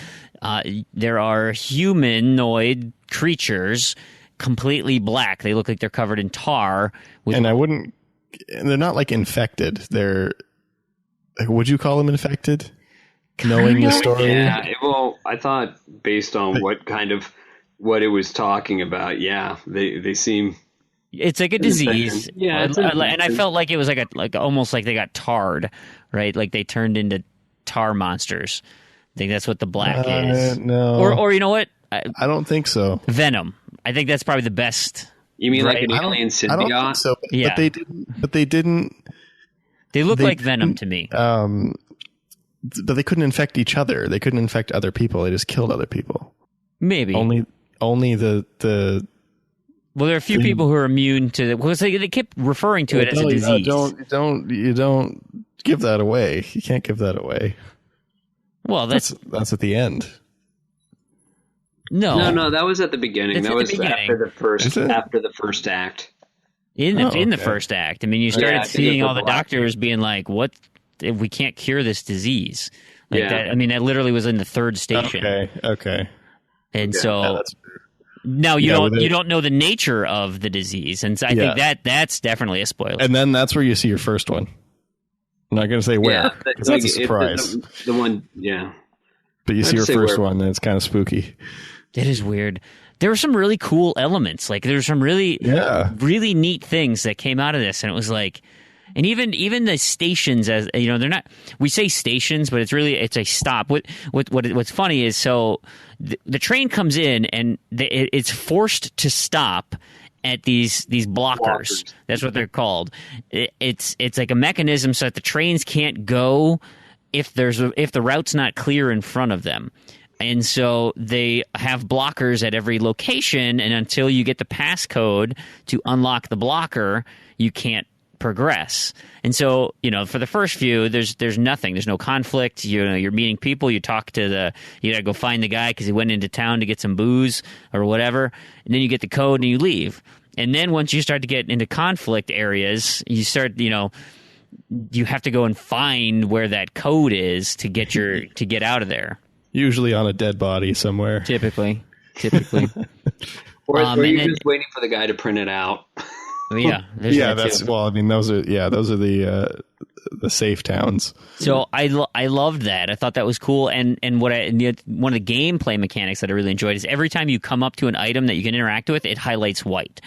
there are humanoid creatures, completely black. They look like they're covered in tar. They're not like infected. Would you call them infected? Knowing the story? Yeah, well, I thought based on what it was talking about, they seem... It's like a disease. Yeah, and I felt like it was like almost like they got tarred, right? Like they turned into tar monsters. I think that's what the black is. No. Or you know what? I don't think so. Venom. I think that's probably the best. You mean like an alien symbiote? I don't think so. Yeah. But they didn't. They look like Venom to me. But they couldn't infect each other. They couldn't infect other people. They just killed other people. Maybe only the. Well, there are a few people who are immune to it. Well, they kept referring to it as a disease. You don't give that away. You can't give that away. Well, that's at the end. No, that was at the beginning. That's that was after the first act. In the first act, I mean, you started seeing all the doctors being like, "What? If we can't cure this disease?" Like that. I mean, that literally was in the third station. Okay. And so now you don't know the nature of the disease, and so I think that's definitely a spoiler. And then that's where you see your first one. I'm not going to say where, because that's a surprise. The one, but you see your first one, and it's kind of spooky. It is weird. There were some really cool elements. Like there's some really neat things that came out of this, and it was like, and even the stations, as you know, they're not. We say stations, but it's a stop. What's funny is so the train comes in and it's forced to stop at these blockers. That's what they're called. It's like a mechanism so that the trains can't go if the route's not clear in front of them. And so they have blockers at every location, and until you get the passcode to unlock the blocker, you can't progress. And so, for the first few, there's nothing. There's no conflict. You're meeting people. You talk to you got to go find the guy because he went into town to get some booze or whatever. And then you get the code and you leave. And then once you start to get into conflict areas, you start, you have to go and find where that code is to get out of there. Usually on a dead body somewhere. Typically. Or you're just waiting for the guy to print it out. Those are the safe towns. So I loved that. I thought that was cool. And one of the gameplay mechanics that I really enjoyed is every time you come up to an item that you can interact with, it highlights white.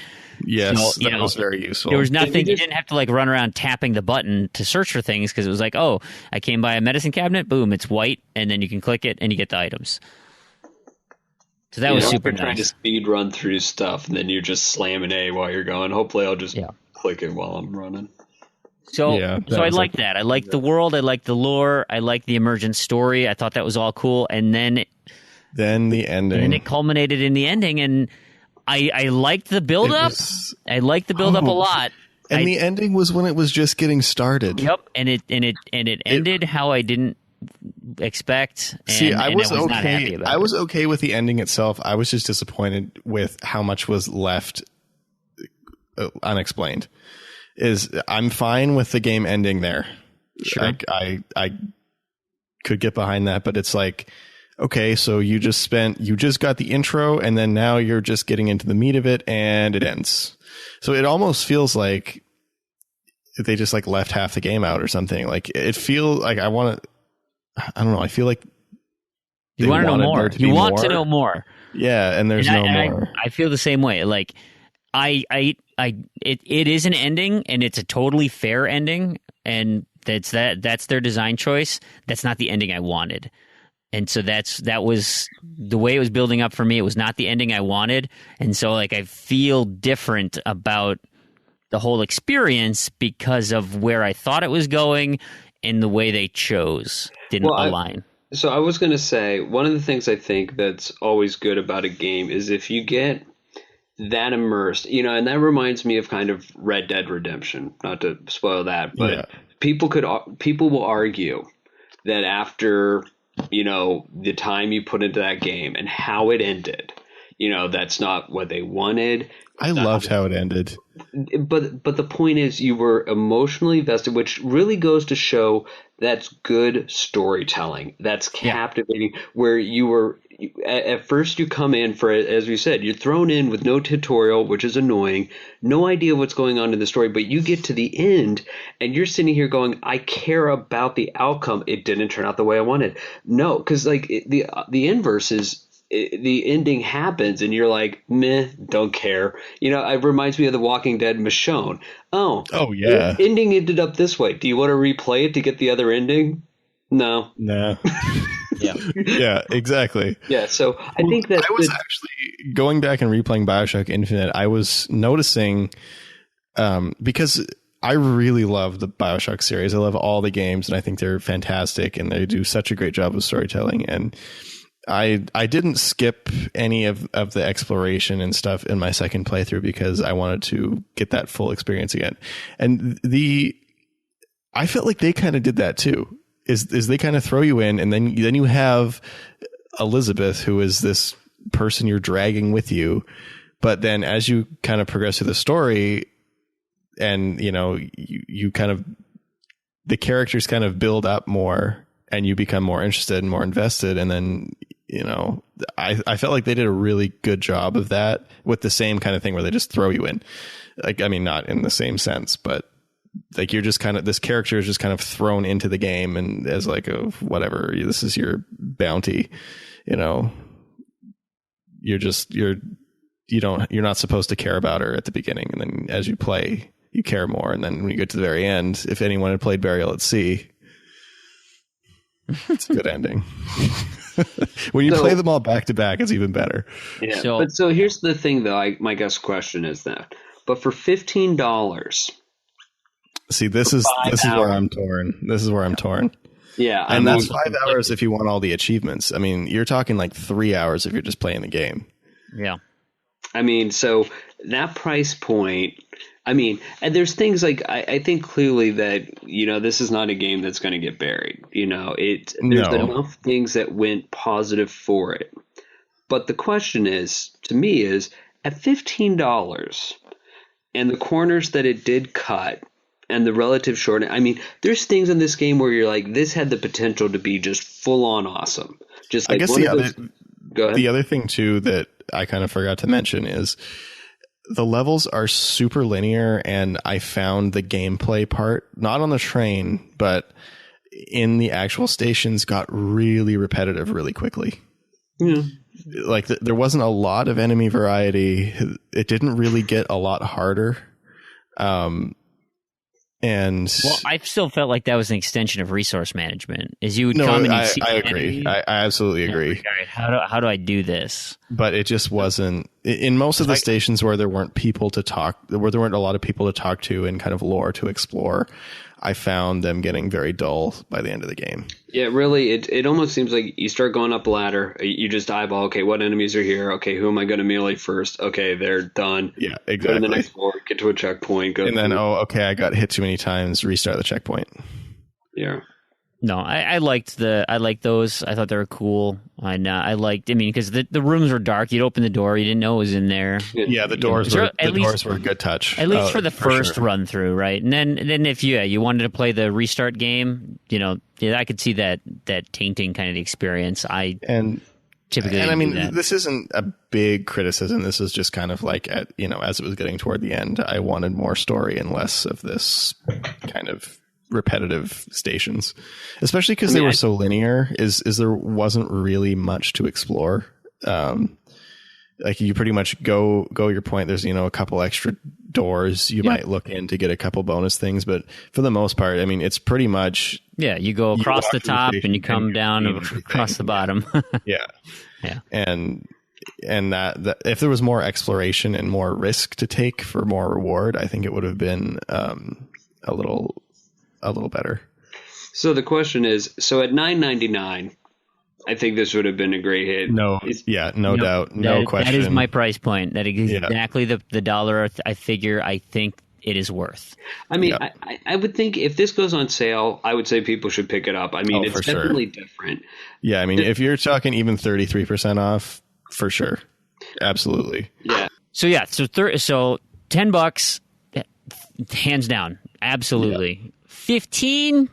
Yes, so, that was very useful. There was nothing. You didn't have to run around tapping the button to search for things because it was like, oh, I came by a medicine cabinet, boom, it's white, and then you can click it and you get the items. So that was super nice. Trying to speed run through stuff, and then you're just slamming A while you're going. Hopefully, I'll just click it while I'm running. So I like that. I like the world. I like the lore. I like the emergent story. I thought that was all cool. And then the ending. And it culminated in the ending, and I liked the build-up. I liked the build-up a lot. And the ending was when it was just getting started. Yep, and it ended how I didn't expect. I was not happy about it. I was okay with the ending itself. I was just disappointed with how much was left unexplained. Is I'm fine with the game ending there. Sure. I could get behind that, but it's like, okay, so you just got the intro, and then now you're just getting into the meat of it, and it ends. So it almost feels like they just like left half the game out or something. Like it feels like I don't know. I feel like you want to know more. You want to know more. Yeah, and there's no more. I feel the same way. Like it is an ending, and it's a totally fair ending, and that's their design choice. That's not the ending I wanted. And so that was the way it was building up for me. It was not the ending I wanted. And so like I feel different about the whole experience because of where I thought it was going and the way they chose didn't align. So I was going to say, one of the things I think that's always good about a game is if you get that immersed, and that reminds me of kind of Red Dead Redemption, not to spoil that, but people will argue that after, the time you put into that game and how it ended, that's not what they wanted. I loved how it ended. But the point is you were emotionally invested, which really goes to show that's good storytelling. That's captivating, where you were at first you come in for, as we said, you're thrown in with no tutorial, which is annoying, no idea what's going on in the story, but you get to the end and you're sitting here going, I care about the outcome. It didn't turn out the way I wanted. No, because like the inverse is, the ending happens and you're like, meh, don't care. It reminds me of The Walking Dead Michonne. Oh yeah. The ending ended up this way. Do you want to replay it to get the other ending? No. Yeah. Yeah, exactly. Yeah, so I think that I was actually going back and replaying BioShock Infinite. I was noticing because I really love the BioShock series. I love all the games and I think they're fantastic and they do such a great job of storytelling. And I didn't skip any of the exploration and stuff in my second playthrough because I wanted to get that full experience again. And I felt like they kind of did that too. Is they kind of throw you in, and then you have Elizabeth, who is this person you're dragging with you. But then as you kind of progress through the story, and you kind of, the characters kind of build up more, and you become more interested and more invested, and then I felt like they did a really good job of that with the same kind of thing where they just throw you in. Like, I mean, not in the same sense, but like you're just kind of, this character is just kind of thrown into the game and as like a whatever, this is your bounty, you're not supposed to care about her at the beginning, and then as you play you care more, and then when you get to the very end, if anyone had played Burial at Sea, it's a good ending. When you play them all back to back, it's even better. Yeah. So here's the thing though, my guess question is that, but for $15, see, this is where I'm torn. Yeah. And that's 5 hours if you want all the achievements. I mean, you're talking like 3 hours if you're just playing the game. Yeah. I mean, so that price point, and there's things like, I think clearly that, this is not a game that's going to get buried. There's enough things that went positive for it. But the question is, to me, is at $15 and the corners that it did cut, and the relative short, there's things in this game where you're like, this had the potential to be just full on awesome. Just like, I guess the other thing too that I kind of forgot to mention is the levels are super linear, and I found the gameplay part, not on the train, but in the actual stations, got really repetitive really quickly. Yeah. Like there wasn't a lot of enemy variety. It didn't really get a lot harder. And I still felt like that was an extension of resource management. As you would come and see, I agree. I absolutely agree. Like, all right, how do I do this? But it just wasn't in most of the stations where there weren't people to talk, where there weren't a lot of people to talk to and kind of lore to explore. I found them getting very dull by the end of the game. Yeah, really, it almost seems like you start going up a ladder. You just eyeball, okay, what enemies are here? Okay, who am I going to melee first? Okay, they're done. Yeah, exactly. Go to the next floor, get to a checkpoint. And then, okay, I got hit too many times, restart the checkpoint. Yeah. No, I liked those. I thought they were cool. And I mean, because the rooms were dark. You'd open the door, you didn't know it was in there. Yeah, the doors were a good touch. At least for the first run through, right? And then if you wanted to play the restart game, I could see that tainting kind of the experience. Typically, and I mean, this isn't a big criticism. This is just kind of like as it was getting toward the end, I wanted more story and less of this kind of repetitive stations, especially because they were so linear. Is there wasn't really much to explore. Like you pretty much go your point. There's a couple extra doors you might look in to get a couple bonus things, but for the most part, I mean, it's pretty much you go across the top and you come down across the bottom. yeah. And that if there was more exploration and more risk to take for more reward, I think it would have been a little better. So the question is, at $9.99, I think this would have been a great hit. No doubt, no question. That is my price point. That is exactly the dollar I figure I think it is worth. I mean, I would think if this goes on sale, I would say people should pick it up. I mean, it's definitely different. Yeah, I mean, if you're talking even 33% off, for sure. Absolutely. Yeah. So $10, hands down. Absolutely. Yeah. 15.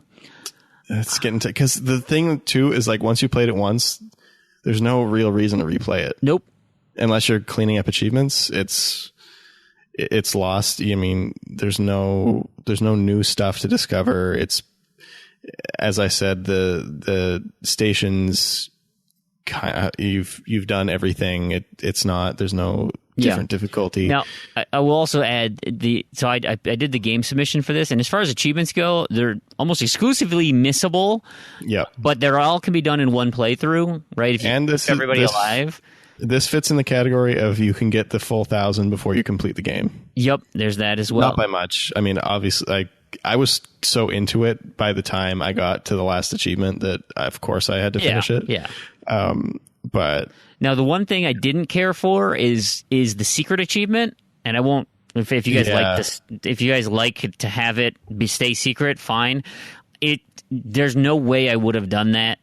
It's getting because the thing too is like once you played it once, there's no real reason to replay it. Nope. Unless you're cleaning up achievements, it's lost. I mean, there's no new stuff to discover. It's, as I said, the stations. You've done everything. It's not. There's no different difficulty. Now, I will also add I did the game submission for this, and as far as achievements go, they're almost exclusively missable. Yeah, but they're all can be done in one playthrough, right? If you keep everybody alive. This fits in the category of you can get the full 1,000 before you complete the game. Yep, there's that as well. Not by much. I mean, obviously, I was so into it by the time I got to the last achievement that, of course, I had to finish it. Yeah. But now the one thing I didn't care for is the secret achievement, and I won't. If you guys like this, if you guys like to have it stay secret, fine. There's no way I would have done that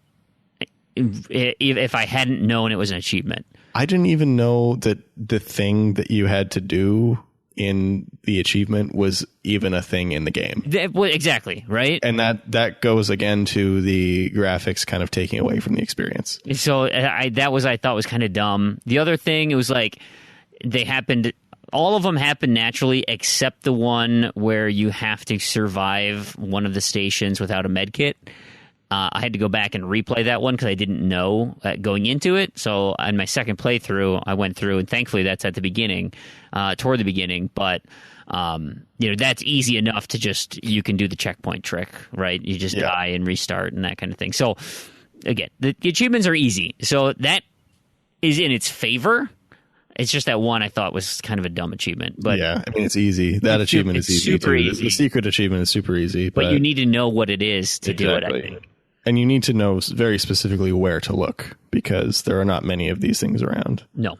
if I hadn't known it was an achievement. I didn't even know that the thing that you had to do in the achievement was even a thing in the game. Well, exactly, right? And that goes again to the graphics kind of taking away from the experience. So I thought was kind of dumb. The other thing, it was like all of them happened naturally except the one where you have to survive one of the stations without a med kit. I had to go back and replay that one because I didn't know going into it. So on my second playthrough, I went through, and thankfully that's at the beginning, toward the beginning. But that's easy enough to you can do the checkpoint trick, right? You just die and restart and that kind of thing. So again, the achievements are easy. So that is in its favor. It's just that one I thought was kind of a dumb achievement. But yeah, I mean, it's easy. That achievement is easy. Super easy. The secret achievement is super easy. But you need to know what it is to do it, I think. And you need to know very specifically where to look because there are not many of these things around. No.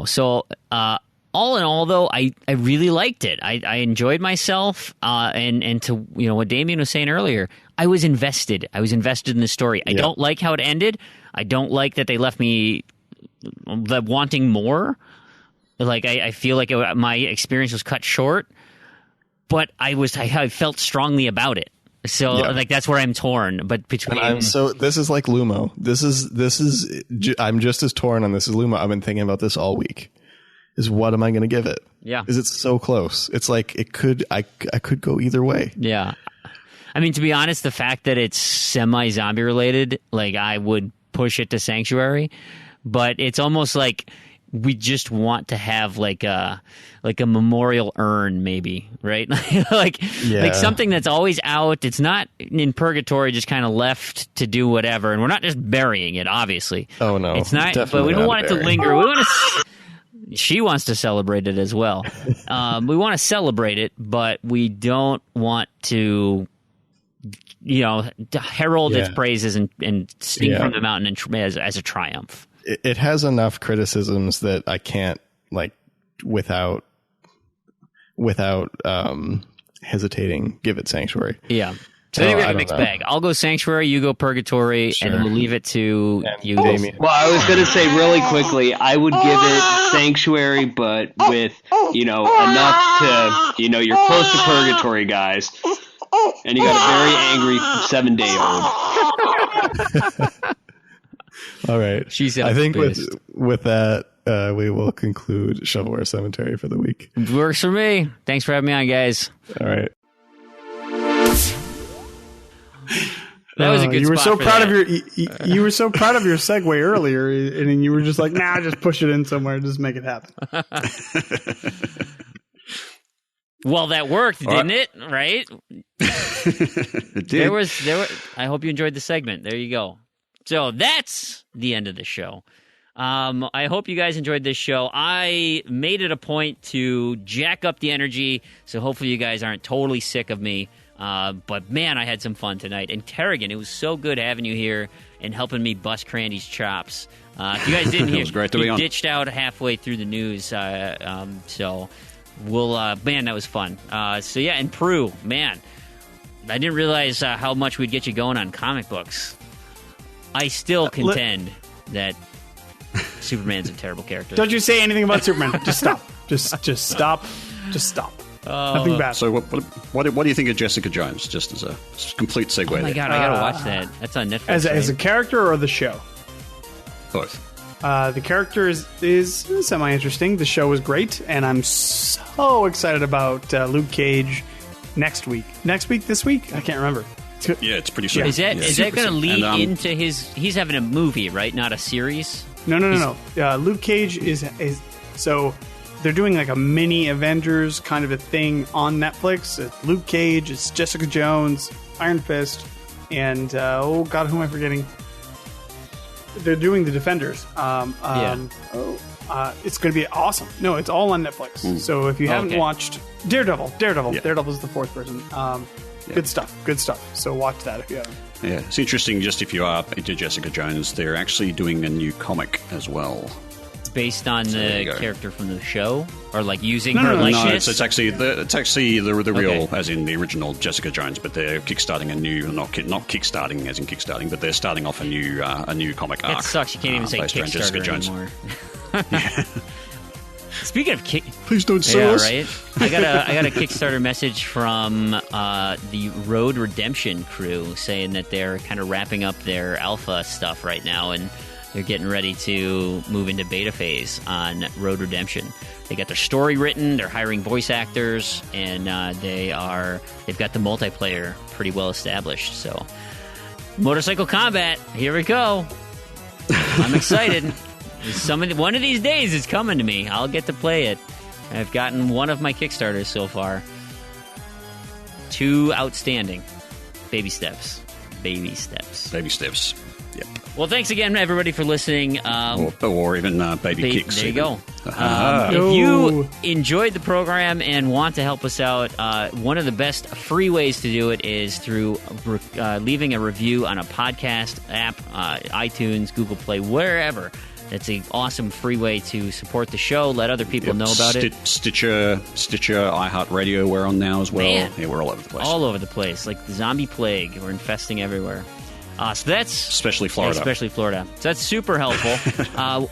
So all in all, though, I really liked it. I enjoyed myself. And to what Damien was saying earlier, I was invested. I was invested in the story. I don't like how it ended. I don't like that they left me wanting more. Like I feel like my experience was cut short, but I felt strongly about it. So like that's where I'm torn. But between this is like Lumo. This is I'm just as torn on this as Lumo. I've been thinking about this all week. Is what am I going to give it? Yeah, is it so close? It's like I could go either way. Yeah, I mean, to be honest, the fact that it's semi-zombie related, like I would push it to Sanctuary, but it's almost like we just want to have like a memorial urn, maybe, right? like something that's always out. It's not in purgatory, just kind of left to do whatever. And we're not just burying it, obviously. Oh no, it's not. But we don't want it to linger. We want to. She wants to celebrate it as well. We want to celebrate it, but we don't want to, herald its praises and sing from the mountain as a triumph. It has enough criticisms that I can't without hesitating give it Sanctuary. Yeah. So I think we I have a don't mixed know. bag. I'll go Sanctuary, you go Purgatory, and we'll leave it to you. Damien. Well, I was going to say really quickly, I would give it Sanctuary, but with, enough to, you're close to Purgatory, guys. And you got a very angry 7-day-old. All right. She's I think pissed. with that, we will conclude Shovelware Cemetery for the week. Works for me. Thanks for having me on, guys. All right. That was a good You were spot so for proud that. of your you were so proud of your segue earlier, and then you were just like, "Nah, just push it in somewhere, just make it happen." Well, that worked, didn't it? Right? It did. There was. I hope you enjoyed the segment. There you go. So that's the end of the show. I hope you guys enjoyed this show. I made it a point to jack up the energy, so hopefully you guys aren't totally sick of me. But man, I had some fun tonight. And Kerrigan, it was so good having you here and helping me bust Crandy's chops. If you guys didn't hear, It was great to be he on. ditched out halfway through the news. So we'll, man, that was fun. So yeah, and Prue, man, I didn't realize how much we'd get you going on comic books. I still contend that Superman's a terrible character. Don't you say anything about Superman? Just stop. Just stop. Just stop. Nothing bad. So what do you think of Jessica Jones? Just as a complete segue. Oh my there. god, I gotta watch that. That's on Netflix. As a right? character or the show? Both. The character is semi-interesting. The show is great, and I'm so excited about Luke Cage next week. Next week? This week? I can't remember. Yeah, it's pretty soon. Is that going to lead And, into his? He's having a movie, right? Not a series. No. Luke Cage is so they're doing like a mini Avengers kind of a thing on Netflix. It's Luke Cage, it's Jessica Jones, Iron Fist, and oh god, who am I forgetting? They're doing the Defenders. It's going to be awesome. No, it's all on Netflix. So if you haven't watched Daredevil, Daredevil's the fourth person. Good stuff. So watch that if you haven't. Yeah, it's interesting. Just if you are into Jessica Jones, they're actually doing a new comic as well. It's based on there you the go. character from the show, or like using No, her no, no. likeness. No, it's actually the real, Okay. as in the original Jessica Jones, but they're kickstarting a new, not kickstarting as in kickstarting, but they're starting off a new comic arc. That sucks. You can't even say based around Jessica Kickstarter Jones. anymore. Speaking of Please don't sue yeah, us. right. I got a Kickstarter message from the Road Redemption crew saying that they're kind of wrapping up their alpha stuff right now, and they're getting ready to move into beta phase on Road Redemption. They got their story written, they're hiring voice actors, and they've got the multiplayer pretty well established. So, motorcycle combat, here we go. I'm excited. One of these days it's coming to me. I'll get to play it. I've gotten one of my Kickstarters so far. 2 outstanding. Baby steps. Baby steps. Yep. Well, thanks again, everybody, for listening. Or even baby kicks. There you even. go. If you enjoyed the program and want to help us out, one of the best free ways to do it is through leaving a review on a podcast app, iTunes, Google Play, wherever. It's an awesome free way to support the show, let other people know about it. Stitcher, iHeartRadio, we're on now as well. Man. Yeah, we're all over the place. All over the place, like the zombie plague. We're infesting everywhere. So that's... Especially Florida. Especially Florida. So that's super helpful.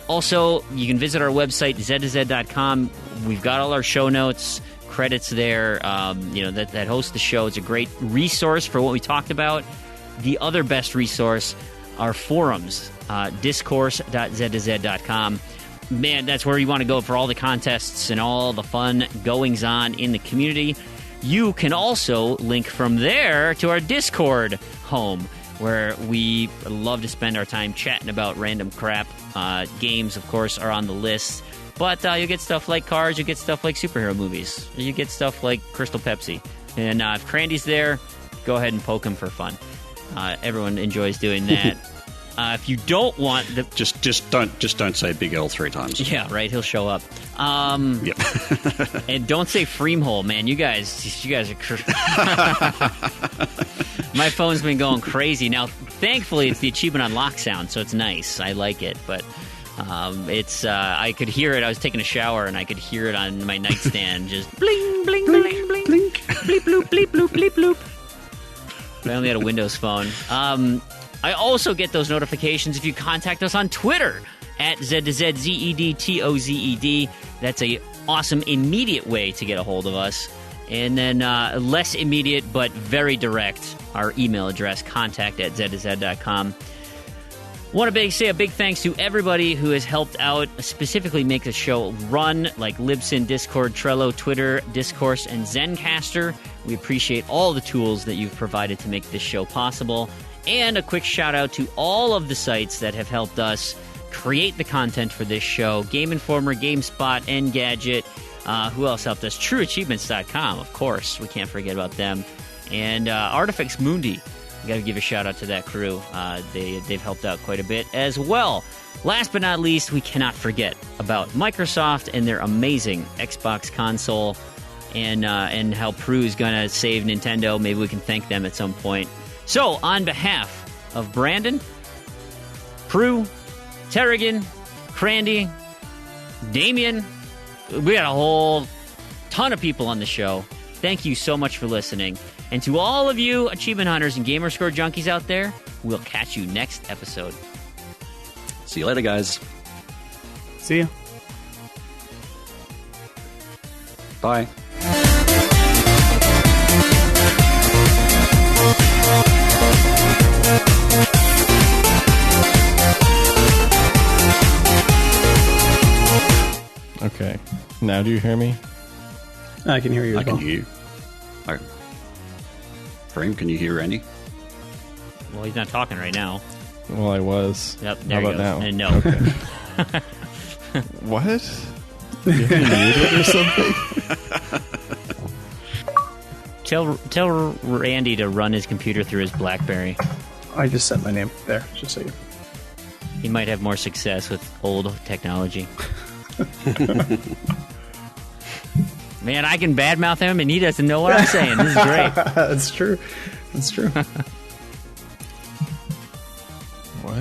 Also, you can visit our website, z2z.com. We've got all our show notes, credits there. That host the show. It's a great resource for what we talked about. The other best resource are forums, discourse.z2z.com. Man, that's where you want to go for all the contests and all the fun goings-on in the community. You can also link from there to our Discord home, where we love to spend our time chatting about random crap. Games, of course, are on the list. But you get stuff like cars, you get stuff like superhero movies, you get stuff like Crystal Pepsi. And if Crandy's there, go ahead and poke him for fun. Everyone enjoys doing that. If you don't want the... Just don't say Big L 3 times. Yeah, right, he'll show up. Yep. And don't say Fream hole, man. You guys are... My phone's been going crazy. Now, thankfully, it's the achievement on lock sound, so it's nice. I like it, but it's... I could hear it. I was taking a shower, and I could hear it on my nightstand. Just bling, bling, bling, bling, blink, bleep, bloop, bleep, bloop, bleep, bloop. I only had a Windows phone. I also get those notifications if you contact us on Twitter at ZZZEDTOZED. That's a awesome immediate way to get a hold of us. And then less immediate but very direct, our email address, contact@ZZ.com. Want to say a big thanks to everybody who has helped out, specifically make the show run, like Libsyn, Discord, Trello, Twitter, Discourse, and Zencaster. We appreciate all the tools that you've provided to make this show possible. And a quick shout out to all of the sites that have helped us create the content for this show. Game Informer, GameSpot, Engadget. Who else helped us? TrueAchievements.com, of course. We can't forget about them. And Artifex Mundi. We got to give a shout out to that crew. They've helped out quite a bit as well. Last but not least, we cannot forget about Microsoft and their amazing Xbox console, and how Prue is going to save Nintendo. Maybe we can thank them at some point. So, on behalf of Brandon, Prue, Terrigan, Crandy, Damien, we got a whole ton of people on the show. Thank you so much for listening. And to all of you achievement hunters and Gamerscore junkies out there, we'll catch you next episode. See you later, guys. See ya. Bye. Okay. Now do you hear me? I can hear you. I can hear you. Fream, can you hear Randy? Well, he's not talking right now. Well, I was. Yep, there How you about go. now? And no. Okay. What? You muted or something? Tell Randy to run his computer through his BlackBerry. I just set my name there, just so you. He might have more success with old technology. Man, I can badmouth him, and he doesn't know what I'm saying. This is great. That's true. That's true. What?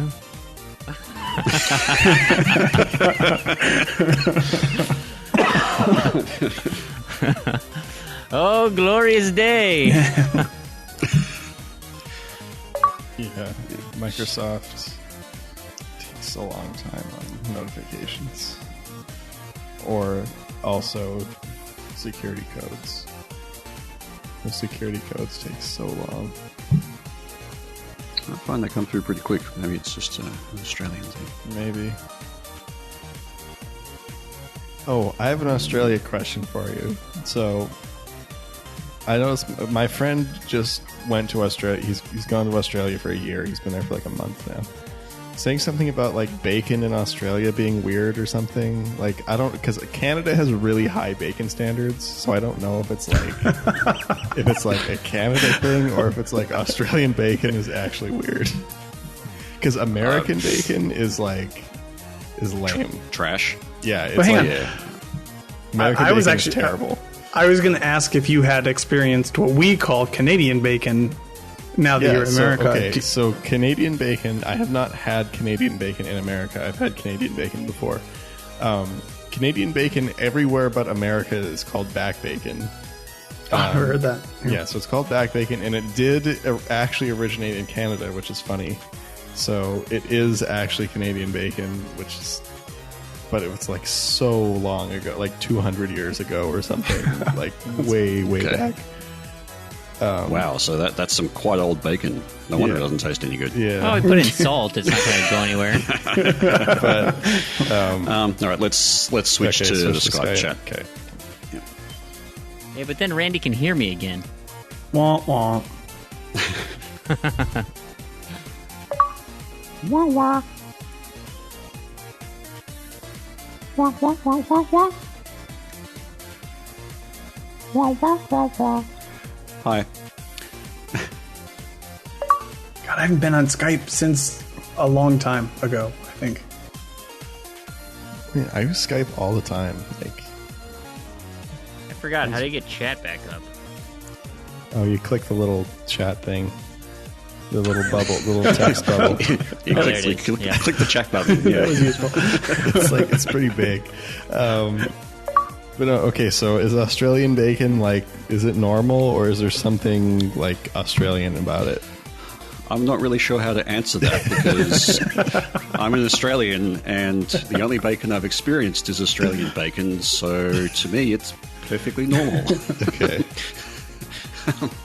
Oh, glorious day. Yeah. Microsoft takes a long time on notifications. Or also security codes. The security codes take so long. I find they come through pretty quick. Maybe it's just an Australian thing. Maybe. Oh, I have an Australia question for you. So, I noticed my friend just went to Australia. He's gone to Australia for a year. He's been there for like a month now. Saying something about like bacon in Australia being weird or something. Like, I don't, because Canada has really high bacon standards, so I don't know if it's like if it's like a Canada thing or if it's like Australian bacon is actually weird. Because American bacon is lame. Trash. Yeah, it's But hang like on. American I was bacon actually is terrible. I was going to ask if you had experienced what we call Canadian bacon. Now that you're in America, So Canadian bacon, I have not had Canadian bacon in America. I've had Canadian bacon before. Canadian bacon everywhere but America is called back bacon. I've heard that. Yeah, so it's called back bacon, and it did actually originate in Canada, which is funny. So it is actually Canadian bacon, but it was like so long ago, like 200 years ago or something, like way back. Wow, so that's some quite old bacon. No wonder it doesn't taste any good. Yeah. Oh, we put in salt. It's not going to go anywhere. All right, let's switch to the Skype chat. Okay. Yeah, but then Randy can hear me again. Womp womp. Wah wah. Wah wah wah wah wah. Wah wah wah wah. Hi. God, I haven't been on Skype since a long time ago, I think. Yeah, I use Skype all the time. Like, I forgot. How do you get chat back up? oh, you click the little chat thing, the little bubble, the little text bubble. You there it is. click, Yeah. click the check button. Yeah. It's pretty big. But no, okay, so is Australian bacon like, is it normal or is there something like Australian about it? I'm not really sure how to answer that because I'm an Australian and the only bacon I've experienced is Australian bacon. So to me, it's perfectly normal. Okay.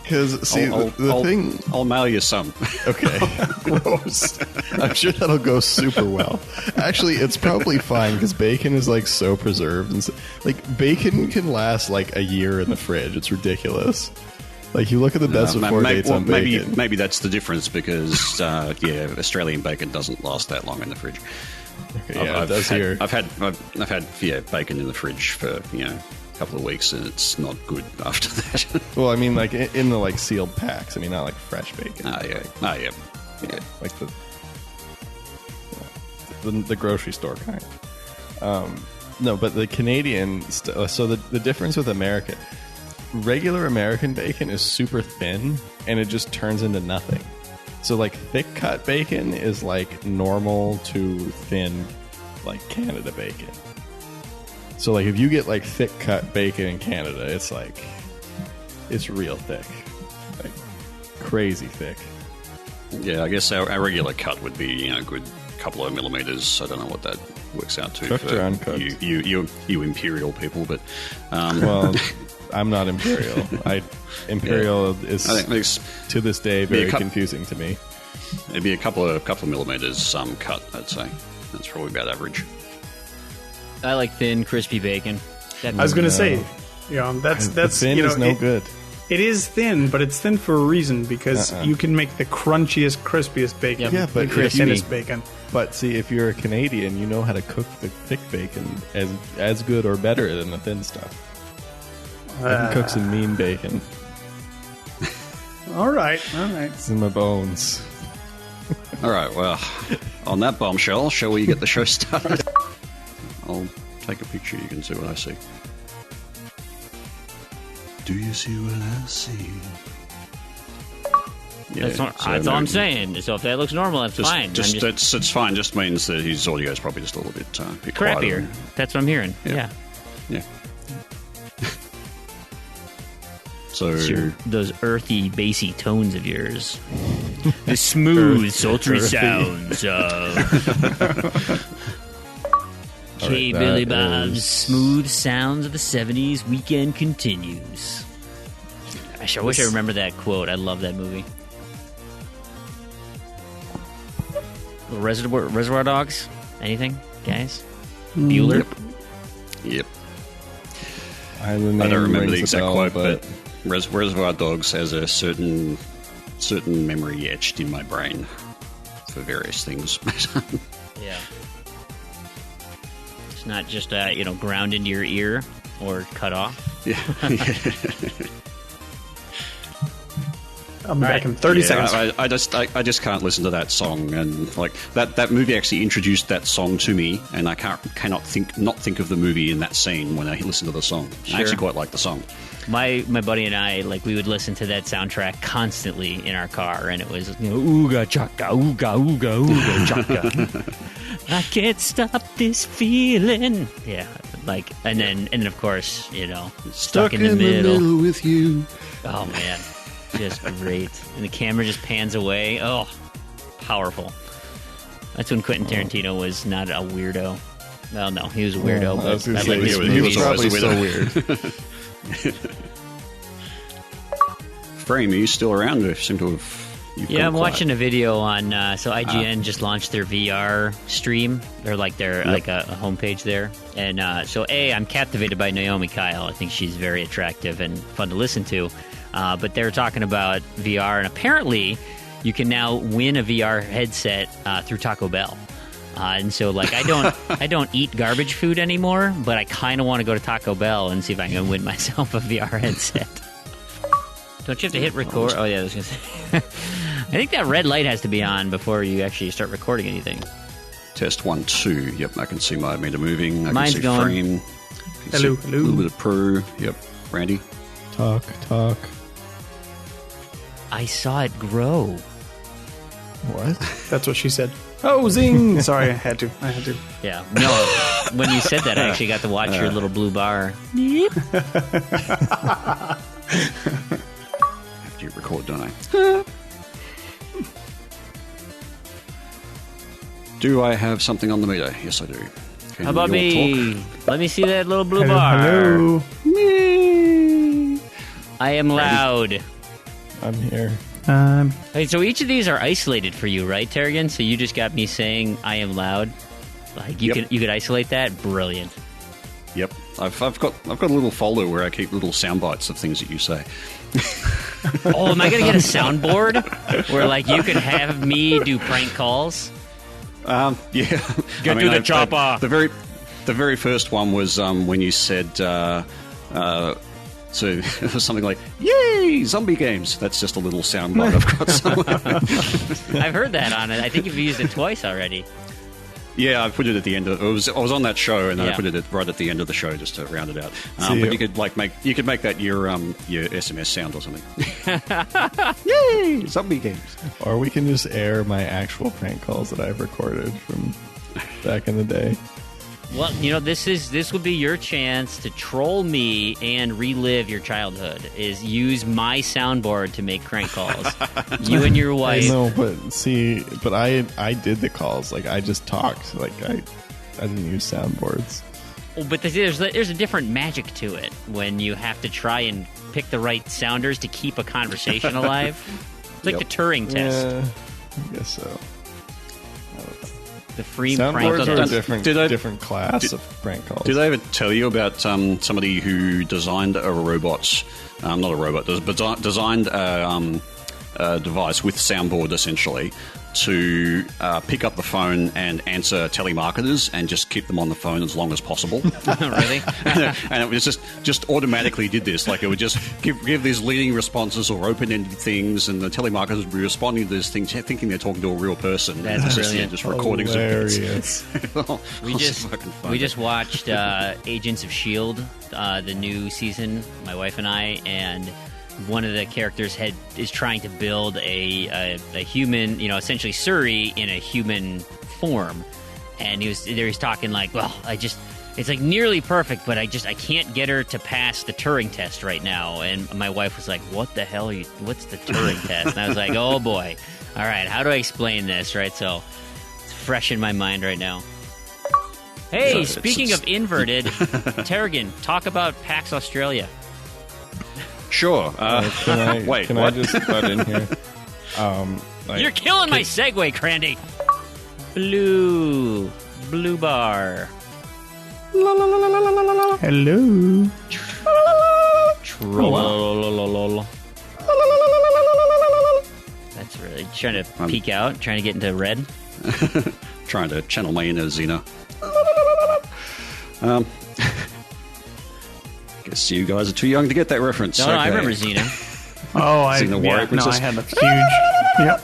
Because, see, the thing... I'll mail you some. Okay. Gross. I'm sure that'll go super well. Actually, it's probably fine because bacon is, like, so preserved. And like, bacon can last, like, a year in the fridge. It's ridiculous. Like, you look at the best before dates on bacon. Maybe that's the difference because, Australian bacon doesn't last that long in the fridge. Okay, yeah, it does here. I've had bacon in the fridge for, a couple of weeks and it's not good after that. Well, I mean, like in the like sealed packs. I mean, not like fresh bacon. Yeah. Like the grocery store kind. No, but the Canadian. So the difference with America, regular American bacon is super thin and it just turns into nothing. So like thick cut bacon is like normal to thin, like Canada bacon. So, like, if you get, like, thick-cut bacon in Canada, it's, like, it's real thick. Like, crazy thick. Yeah, I guess our regular cut would be, a good couple of millimeters. I don't know what that works out to. Cooked for or uncooked? You imperial people, but... Well, I'm not imperial. Imperial is, to this day, very confusing to me. It'd be a couple of millimeters cut, I'd say. That's probably about average. I like thin, crispy bacon. I was going to say, that's thin is no good. It is thin, but it's thin for a reason because you can make the crunchiest, crispiest bacon. Yeah, but the thinnest bacon. But see, if you're a Canadian, you know how to cook the thick bacon as good or better than the thin stuff. I can cook some mean bacon. All right. It's in my bones. All right, well, on that bombshell, shall we get the show started? I'll take a picture, you can see what I see. Do you see what I see? Yeah, that's all I'm saying. So if that looks normal, that's fine. It's fine. Just means that his audio is probably just a little bit crappier. That's what I'm hearing. Yeah. So those earthy, bassy tones of yours, the smooth, sultry sounds of Hey Billy Bob's smooth sounds of the '70s. Weekend continues. I wish I remember that quote. I love that movie. Reservoir Dogs? Anything, guys? Bueller? Yep. I don't remember the exact quote, but Reservoir Dogs has a certain memory etched in my brain for various things. Yeah. It's not just ground into your ear or cut off. Yeah. I'll be back in 30 seconds. I just can't listen to that song, and like that movie actually introduced that song to me, and I cannot think of the movie in that scene when I listen to the song. Sure. I actually quite like the song. My buddy and I, we would listen to that soundtrack constantly in our car, and it was ooga chaka, ooga ooga ooga chaka. I can't stop this feeling. Yeah, and then of course stuck in the middle with you. Oh man. Just great. And the camera just pans away. Oh, powerful. That's when Quentin Tarantino was not a weirdo. Well, no, he was a weirdo. But he was probably so weird. Frame, are you still around? You seem to have... I'm watching a video on... so IGN just launched their VR stream. They're like a homepage there. And so I'm captivated by Naomi Kyle. I think she's very attractive and fun to listen to. But they're talking about VR, and apparently you can now win a VR headset through Taco Bell. And so, I don't eat garbage food anymore, but I kind of want to go to Taco Bell and see if I can win myself a VR headset. Don't you have to hit record? Oh, yeah, I was going to say. I think that red light has to be on before you actually start recording anything. Test 1, 2. Yep, I can see my meter moving. Mine's can see going. Frame. Hello. A little bit of Pro. Yep, Randy. Talk. I saw it grow. What? That's what she said. Oh, zing! Sorry, I had to. Yeah. No, when you said that, I actually got to watch your little blue bar. Have to record, don't I? Do I have something on the meter? Yes, I do. How about me? Talk? Let me see that little blue bar. Hello. I am loud. I'm here. Hey, so each of these are isolated for you, right, Terrigan? So you just got me saying I am loud. Like you could isolate that. Brilliant. Yep, I've got a little folder where I keep little sound bites of things that you say. Oh, am I gonna get a soundboard where like you can have me do prank calls? Yeah. Get to the chopper. The very first one was when you said. So it was something like, "Yay, zombie games!" That's just a little soundbite I've got somewhere. I've heard that on it. I think you've used it twice already. Yeah, I put it at the end of. I was on that show, and then I put it right at the end of the show just to round it out. But you could make that your SMS sound or something. Yay, zombie games! Or we can just air my actual prank calls that I've recorded from back in the day. Well, this would be your chance to troll me and relive your childhood. Is use my soundboard to make crank calls. You and your wife. No, but I did the calls. Like I just talked. Like I didn't use soundboards. Oh, but there's a different magic to it when you have to try and pick the right sounders to keep a conversation alive. It's like the Turing test. Yeah, I guess so. The Fream prank soundboards are calls. a different class of prank calls. Did I ever tell you about somebody who designed a robot? Not a robot, but designed a device with soundboard essentially to pick up the phone and answer telemarketers and just keep them on the phone as long as possible. Really? And it was just automatically did this. Like it would just give these leading responses or open-ended things, and the telemarketers would be responding to this thing, thinking they're talking to a real person. That's brilliant. Just recordings Hilarious. of bits. We just watched Agents of S.H.I.E.L.D., the new season, my wife and I, and one of the characters is trying to build a human, essentially Suri in a human form, and he's talking like, well, it's like nearly perfect, but I can't get her to pass the Turing test right now. And my wife was like, what the hell what's the Turing test? And I was like, oh boy, all right, how do I explain this, right? So it's fresh in my mind right now. Hey, speaking of inverted, Terrigan, talk about PAX Australia. Sure. Can I just butt in here? You're killing my segue, Crandy. Blue bar. Hello. That's really trying to peek out, trying to get into red. Trying to channel my inner Xena. Guess you guys are too young to get that reference. No, I remember Xena. Oh, I had a huge. Yep.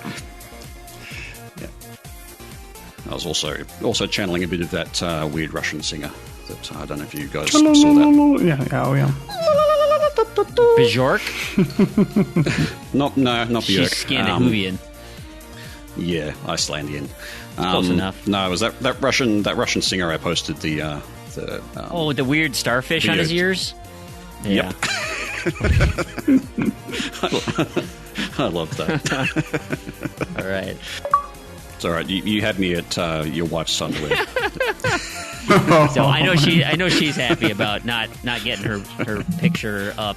I was also channeling a bit of that weird Russian singer. That I don't know if you guys saw that. Yeah. Bjork? Not Bjork. She's Scandinavian. Yeah, Icelandian. Close enough. No, it was that Russian singer I posted the with the weird starfish on his ears? Yeah. Yep. I love that. All right. It's all right. You had me at your wife's underwear. So I know she's happy about not getting her picture up.